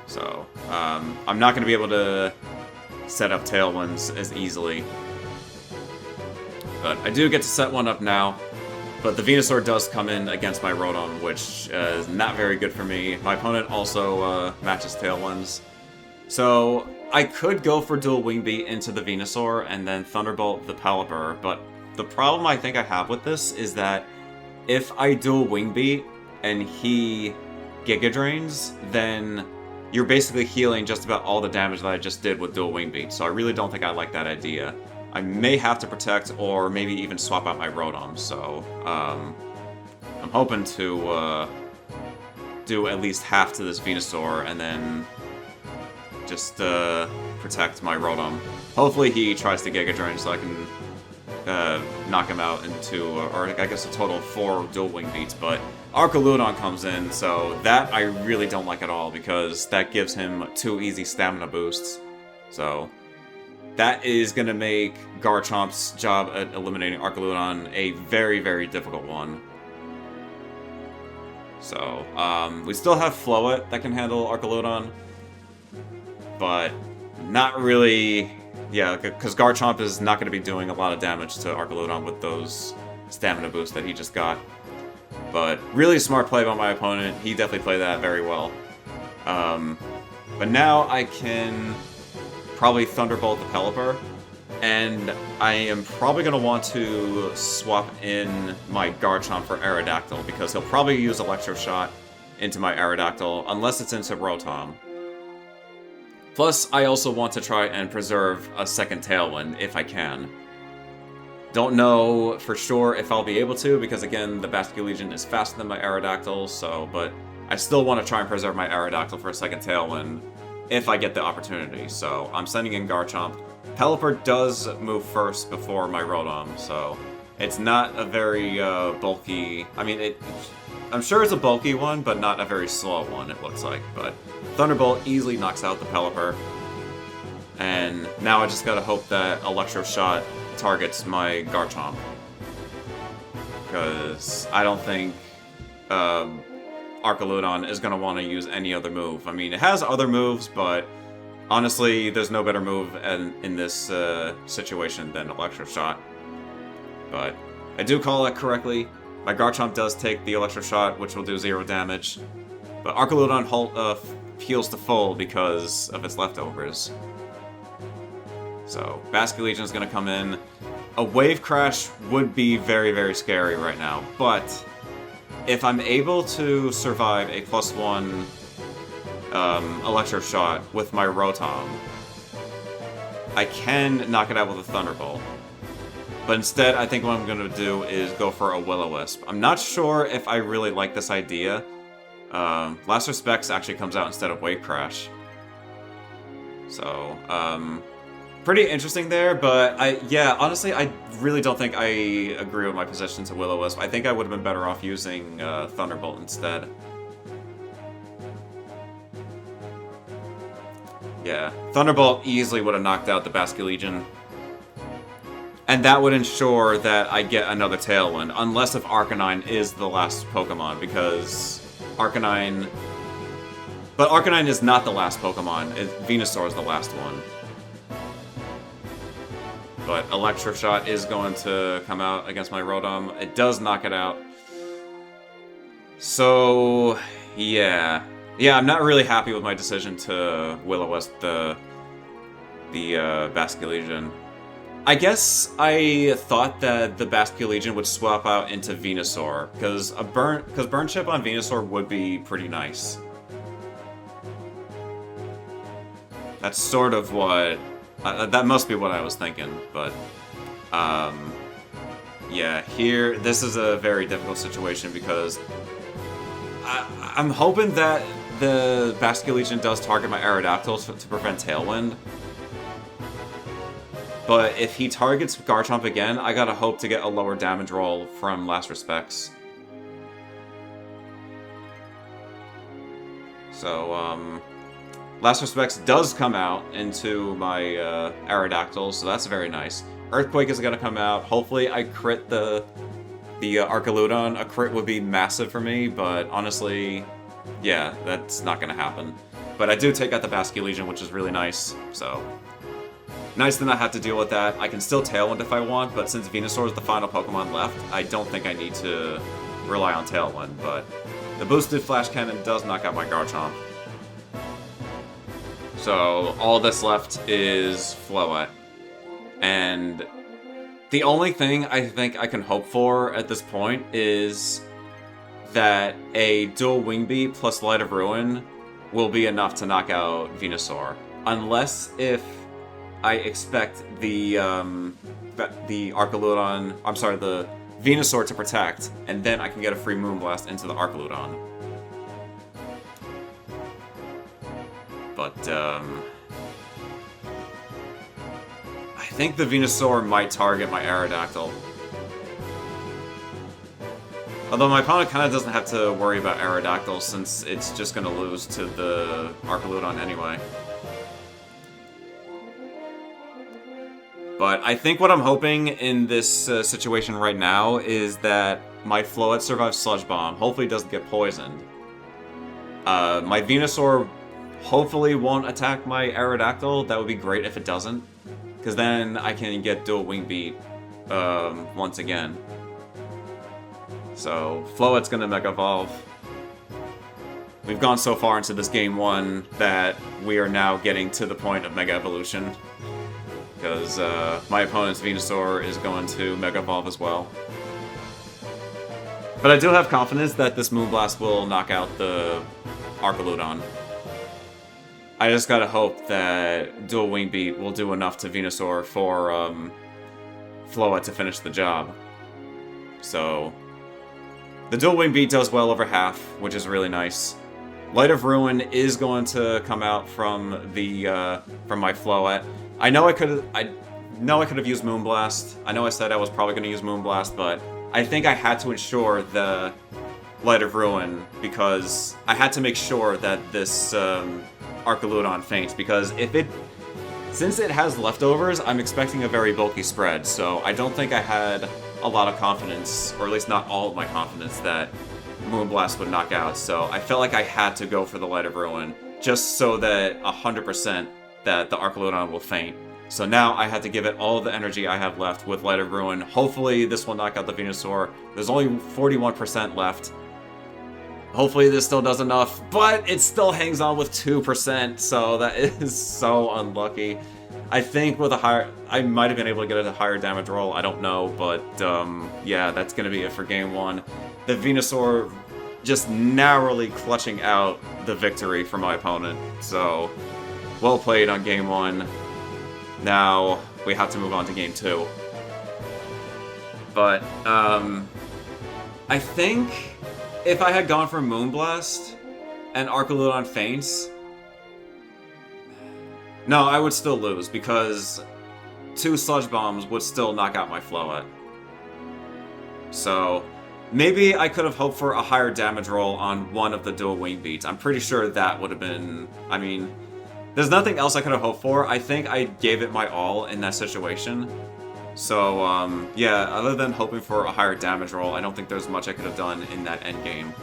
Speaker 1: So, I'm not going to be able to set up Tailwinds as easily. But I do get to set one up now. But the Venusaur does come in against my Rotom, which is not very good for me. My opponent also matches Tailwinds. So, I could go for Dual Wing Beat into the Venusaur and then Thunderbolt the Pelipper, but the problem I think I have with this is that if I Dual Wing Beat and he Giga Drains, then you're basically healing just about all the damage that I just did with Dual Wing Beat, so I really don't think I like that idea. I may have to protect or maybe even swap out my Rotom, so I'm hoping to do at least half to this Venusaur and then just protect my Rotom. Hopefully he tries to Giga Drain so I can knock him out into, or I guess a total of 4 Dual Wing Beats, but Archaludon comes in, so that I really don't like at all, because that gives him 2 easy stamina boosts. So that is going to make Garchomp's job at eliminating Archaludon a very, very difficult one. So, we still have Floette that can handle Archaludon, but not really, yeah, because Garchomp is not going to be doing a lot of damage to Archaludon with those stamina boosts that he just got. But really smart play by my opponent, he definitely played that very well. But now I can probably Thunderbolt the Pelipper, and I am probably going to want to swap in my Garchomp for Aerodactyl, because he'll probably use Electro Shot into my Aerodactyl, unless it's into Rotom. Plus, I also want to try and preserve a second Tailwind, if I can. Don't know for sure if I'll be able to, because again, the Basculegion is faster than my Aerodactyl, so, but I still want to try and preserve my Aerodactyl for a second Tailwind, if I get the opportunity, so I'm sending in Garchomp. Pelipper does move first before my Rotom, so it's not a very bulky, I mean, I'm sure it's a bulky one, but not a very slow one, it looks like, but Thunderbolt easily knocks out the Pelipper, and now I just gotta hope that Electro Shot targets my Garchomp, because I don't think Archaludon is going to want to use any other move. I mean, it has other moves, but honestly, there's no better move in this situation than Electro Shot. But I do call that correctly. My Garchomp does take the Electro Shot, which will do 0 damage. But Archaludon heals to full because of its leftovers. So, Basculegion is going to come in. A Wave Crash would be very, very scary right now, but if I'm able to survive a +1 Electro Shot with my Rotom, I can knock it out with a Thunderbolt. But instead, I think what I'm going to do is go for a Will-O-Wisp. I'm not sure if I really like this idea. Last Respects actually comes out instead of Wave Crash. So, pretty interesting there, but honestly, I really don't think I agree with my position to Will-O-Wisp. I think I would have been better off using Thunderbolt instead. Yeah, Thunderbolt easily would have knocked out the Basculegion. And that would ensure that I get another Tailwind, unless if Arcanine is the last Pokemon, because Arcanine... But Arcanine is not the last Pokemon, Venusaur is the last one. But Electro Shot is going to come out against my Rotom. It does knock it out. So, yeah. Yeah, I'm not really happy with my decision to Will-O-Wisp the Basculegion. I guess I thought that the Basculegion would swap out into Venusaur, because Burn Chip on Venusaur would be pretty nice. That's sort of what... that must be what I was thinking, but... yeah, here, this is a very difficult situation because... I'm hoping that the Basculegion does target my Aerodactyl to prevent Tailwind. But if he targets Garchomp again, I gotta hope to get a lower damage roll from Last Respects. So, Last Respects does come out into my Aerodactyl, so that's very nice. Earthquake is gonna come out. Hopefully I crit the Archaludon. A crit would be massive for me, but honestly, yeah, that's not gonna happen. But I do take out the Basculegion, which is really nice, so... Nice to not have to deal with that. I can still Tailwind if I want, but since Venusaur is the final Pokemon left, I don't think I need to rely on Tailwind, but the boosted Flash Cannon does knock out my Garchomp. So, all that's left is Floette. And the only thing I think I can hope for at this point is that a dual Wing Beat plus Light of Ruin will be enough to knock out Venusaur. Unless if I expect the Archaludon, I'm sorry, the Venusaur to protect, and then I can get a free Moonblast into the Archaludon. But, I think the Venusaur might target my Aerodactyl. Although my opponent kind of doesn't have to worry about Aerodactyl since it's just going to lose to the Archaludon anyway. But I think what I'm hoping in this situation right now is that my Floette survives Sludge Bomb. Hopefully it doesn't get poisoned. My Venusaur hopefully won't attack my Aerodactyl. That would be great if it doesn't, because then I can get dual Wing Beat once again. So Floette's gonna Mega Evolve. We've gone so far into this game 1 that we are now getting to the point of Mega Evolution, because my opponent's Venusaur is going to Mega Evolve as well. But I do have confidence that this Moonblast will knock out the Archaludon. I just gotta hope that Dual Wing Beat will do enough to Venusaur for Floette to finish the job. So, the Dual Wing Beat does well over half, which is really nice. Light of Ruin is going to come out from the from my Floette. I know I could have used Moonblast. I know I said I was probably going to use Moonblast, but I think I had to ensure the Light of Ruin because I had to make sure that this Archaludon faints, because since it has leftovers, I'm expecting a very bulky spread, so I don't think I had a lot of confidence, or at least not all of my confidence, that Moonblast would knock out, so I felt like I had to go for the Light of Ruin, just so that 100% that the Archaludon will faint. So now I had to give it all of the energy I have left with Light of Ruin. Hopefully this will knock out the Venusaur. There's only 41% left. Hopefully this still does enough, but it still hangs on with 2%, so that is so unlucky. I think with a higher... I might have been able to get a higher damage roll, I don't know, but yeah, that's going to be it for Game 1. The Venusaur just narrowly clutching out the victory for my opponent, so well played on Game 1. Now we have to move on to Game 2. But I think if I had gone for Moonblast and Archaludon faints, no, I would still lose because 2 Sludge Bombs would still knock out my Floette. So maybe I could have hoped for a higher damage roll on one of the dual wing beats. I'm pretty sure that would have been... I mean, there's nothing else I could have hoped for. I think I gave it my all in that situation. So, yeah, other than hoping for a higher damage roll, I don't think there's much I could have done in that endgame.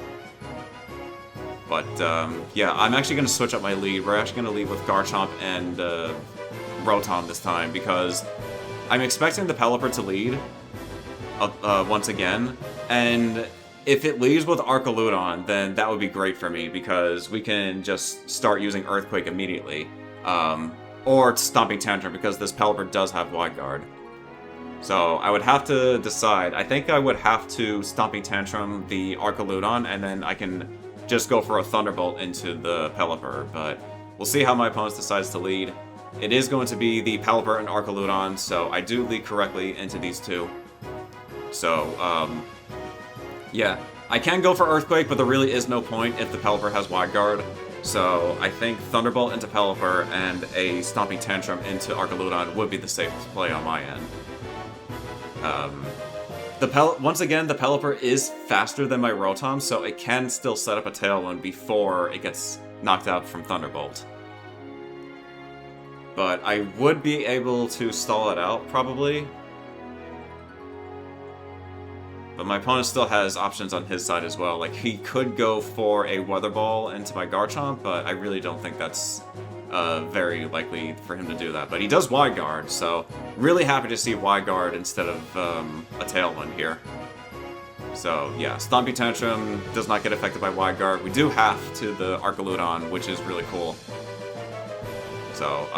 Speaker 1: But, yeah, I'm actually going to switch up my lead. We're actually going to lead with Garchomp and Rotom this time, because I'm expecting the Pelipper to lead once again, and if it leads with Archaludon, then that would be great for me, because we can just start using Earthquake immediately. Or Stomping Tantrum, because this Pelipper does have Wide Guard. So I would have to decide. I think I would have to Stomping Tantrum the Archaludon, and then I can just go for a Thunderbolt into the Pelipper, but we'll see how my opponent decides to lead. It is going to be the Pelipper and Archaludon, so I do lead correctly into these two. So, yeah. I can go for Earthquake, but there really is no point if the Pelipper has Wide Guard. So I think Thunderbolt into Pelipper and a Stomping Tantrum into Archaludon would be the safest play on my end. Once again, the Pelipper is faster than my Rotom, so it can still set up a Tailwind before it gets knocked out from Thunderbolt. But I would be able to stall it out, probably. But my opponent still has options on his side as well. Like, he could go for a Weather Ball into my Garchomp, but I really don't think that's very likely for him to do that. But he does Wide Guard, so really happy to see Wide Guard instead of a Tailwind here. So yeah, Stomping Tantrum does not get affected by Wide Guard. We do have to the Archaludon, which is really cool. So,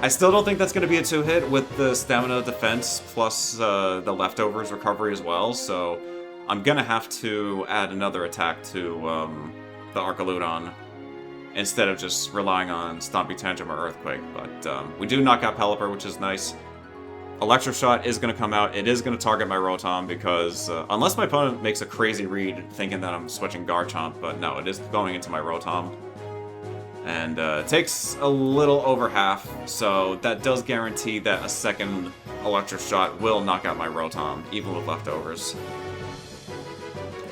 Speaker 1: I still don't think that's going to be a 2-hit with the Stamina Defense plus the Leftovers Recovery as well, so I'm going to have to add another attack to the Archaludon instead of just relying on Stomping Tantrum or Earthquake. But we do knock out Pelipper, which is nice. Electro Shot is going to come out. It is going to target my Rotom because, unless my opponent makes a crazy read thinking that I'm switching Garchomp, but no, it is going into my Rotom. And it takes a little over half, so that does guarantee that a second Electro Shot will knock out my Rotom, even with Leftovers.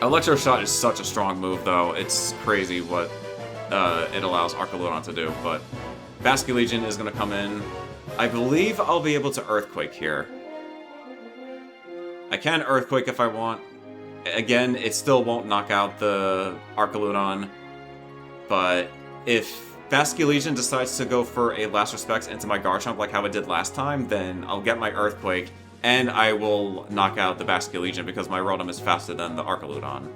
Speaker 1: Electro Shot is such a strong move, though. It's crazy what it allows Archaludon to do, but Basculegion is going to come in. I believe I'll be able to Earthquake here. I can Earthquake if I want. Again, it still won't knock out the Archaludon, but if Basculegion decides to go for a Last Respects into my Garchomp like how it did last time, then I'll get my Earthquake, and I will knock out the Basculegion because my Rotom is faster than the Archaludon.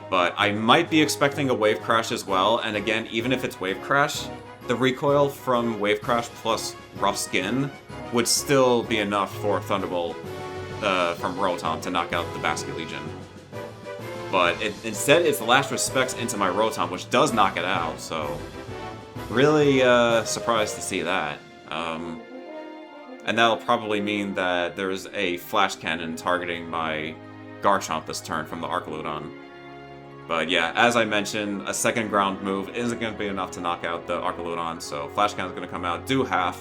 Speaker 1: But I might be expecting a Wave Crash as well, and again, even if it's Wave Crash, the recoil from Wave Crash plus Rough Skin would still be enough for Thunderbolt from Rotom to knock out the Basculegion. But instead, it's the Last Respects into my Rotom, which does knock it out, so really surprised to see that. And that'll probably mean that there's a Flash Cannon targeting my Garchomp this turn from the Archaludon. But yeah, as I mentioned, a second ground move isn't going to be enough to knock out the Archaludon, so Flash Cannon's going to come out, do half,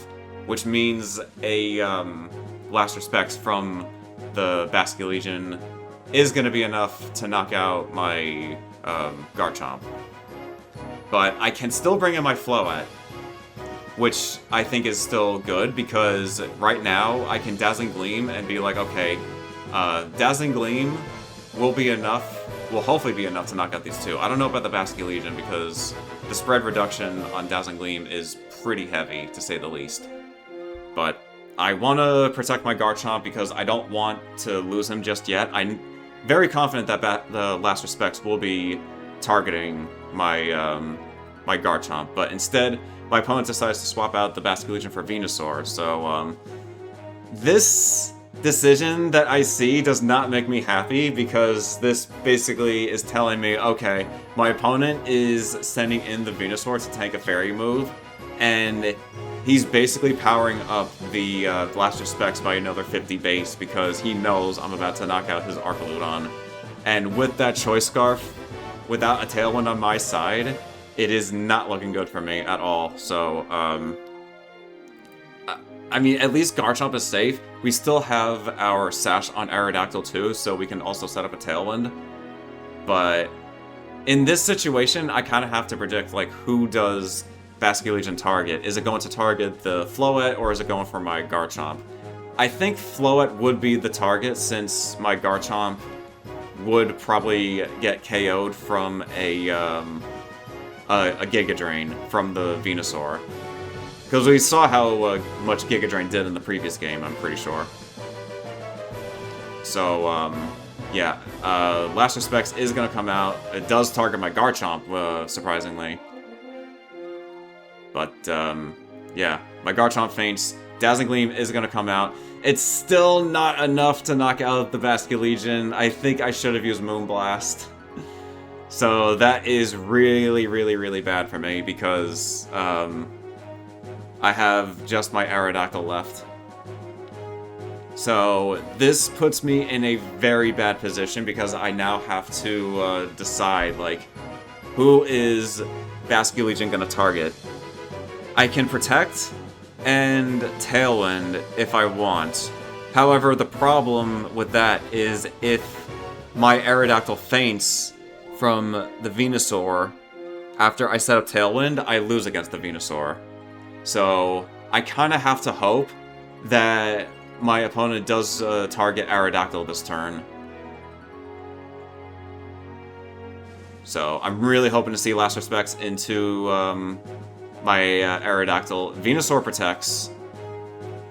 Speaker 1: which means a Last Respects from the Basculegion is going to be enough to knock out my Garchomp. But I can still bring in my Floette, which I think is still good, because right now I can Dazzling Gleam and be like, okay, Dazzling Gleam will be enough will hopefully be enough to knock out these two. I don't know about the Basque Legion because the spread reduction on Dazzling Gleam is pretty heavy, to say the least. But I want to protect my Garchomp because I don't want to lose him just yet. I'm very confident that the Last Respects will be targeting my my Garchomp, but instead my opponent decides to swap out the Basque Legion for Venusaur, so this decision that I see does not make me happy because this basically is telling me, okay, my opponent is sending in the Venusaur to tank a Fairy move, and he's basically powering up the Blaster Specs by another 50 base because he knows I'm about to knock out his Arcaludon. And with that Choice Scarf, without a Tailwind on my side, it is not looking good for me at all. So, I mean, at least Garchomp is safe. We still have our Sash on Aerodactyl too, so we can also set up a Tailwind. But in this situation, I kind of have to predict, like, who does Basque Legion target? Is it going to target the Floette, or is it going for my Garchomp? I think Floette would be the target, since my Garchomp would probably get KO'd from a Giga Drain from the Venusaur. Because we saw how much Giga Drain did in the previous game, I'm pretty sure. So, yeah, Last Respects is going to come out. It does target my Garchomp, surprisingly. But, yeah, my Garchomp faints. Dazzling Gleam is going to come out. It's still not enough to knock out the Basque Legion. I think I should have used Moonblast. So that is really, really, really bad for me because, I have just my Aerodactyl left. So this puts me in a very bad position because I now have to decide, like, who is Basque Legion going to target. I can Protect and Tailwind if I want. However, the problem with that is if my Aerodactyl faints from the Venusaur after I set up Tailwind, I lose against the Venusaur. So I kind of have to hope that my opponent does target Aerodactyl this turn. So I'm really hoping to see Last Respects into my Aerodactyl. Venusaur protects,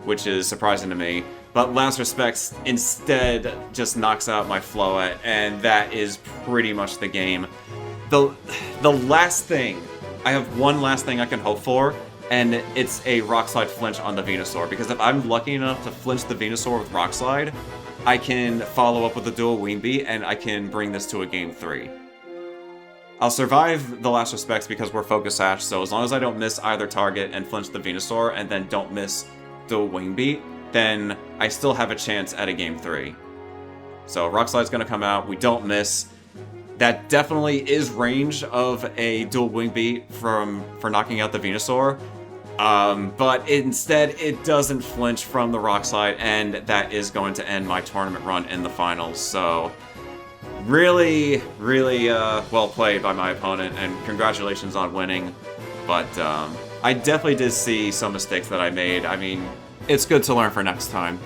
Speaker 1: which is surprising to me. But Last Respects instead just knocks out my Floette, and that is pretty much the game. The last thing, I have one last thing I can hope for, and it's a Rock Slide flinch on the Venusaur, because if I'm lucky enough to flinch the Venusaur with Rock Slide, I can follow up with a dual Wing Beat, and I can bring this to a Game 3. I'll survive the Last Respects because we're Focus Sash, so as long as I don't miss either target and flinch the Venusaur, and then don't miss dual Wing Beat, then I still have a chance at a Game 3. So Rock Slide's gonna come out, we don't miss. That definitely is range of a dual Wing Beat for knocking out the Venusaur. But instead, it doesn't flinch from the Rock Slide, and that is going to end my tournament run in the finals. So, really, really well played by my opponent, and congratulations on winning. But I definitely did see some mistakes that I made. I mean, it's good to learn for next time.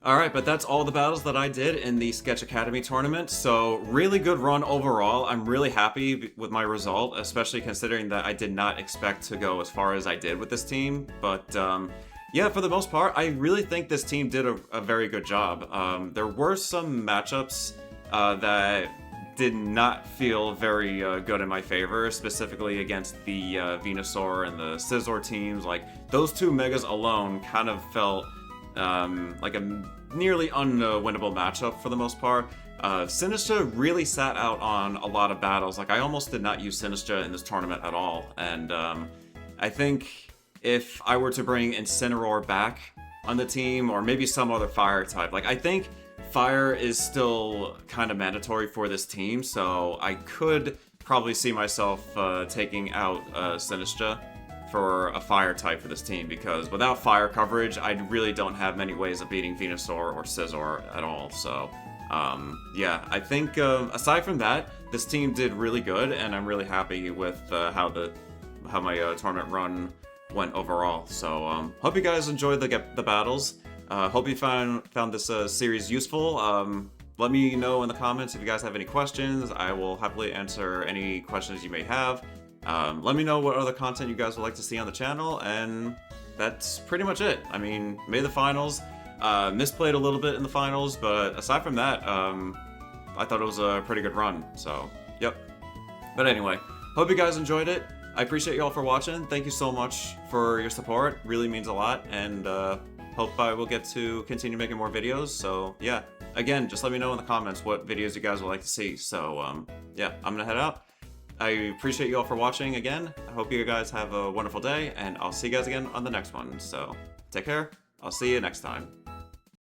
Speaker 1: Alright, but that's all the battles that I did in the Sketch Academy tournament, so really good run overall. I'm really happy with my result, especially considering that I did not expect to go as far as I did with this team. But yeah, for the most part, I really think this team did a very good job. There were some matchups that did not feel very good in my favor, specifically against the Venusaur and the Scizor teams. Like, those two Megas alone kind of felt like a nearly unwinnable matchup for the most part. Sinistcha really sat out on a lot of battles. Like, I almost did not use Sinistcha in this tournament at all, and I think if I were to bring Incineroar back on the team, or maybe some other fire type, like, I think fire is still kind of mandatory for this team, so I could probably see myself taking out Sinistcha for a fire type for this team, because without fire coverage, I really don't have many ways of beating Venusaur or Scizor at all. So, yeah, I think aside from that, this team did really good, and I'm really happy with how my tournament run went overall. So, hope you guys enjoyed the battles. Hope you found this series useful. let me know in the comments if you guys have any questions. I will happily answer any questions you may have. Let me know what other content you guys would like to see on the channel, and that's pretty much it. I mean, made the finals, misplayed a little bit in the finals, but aside from that, I thought it was a pretty good run, so, yep. But anyway, hope you guys enjoyed it. I appreciate you all for watching. Thank you so much for your support. Really means a lot, and hope I will get to continue making more videos. So yeah, again, just let me know in the comments what videos you guys would like to see. So yeah, I'm gonna head out. I appreciate you all for watching again. I hope you guys have a wonderful day, and I'll see you guys again on the next one. So take care. I'll see you next time.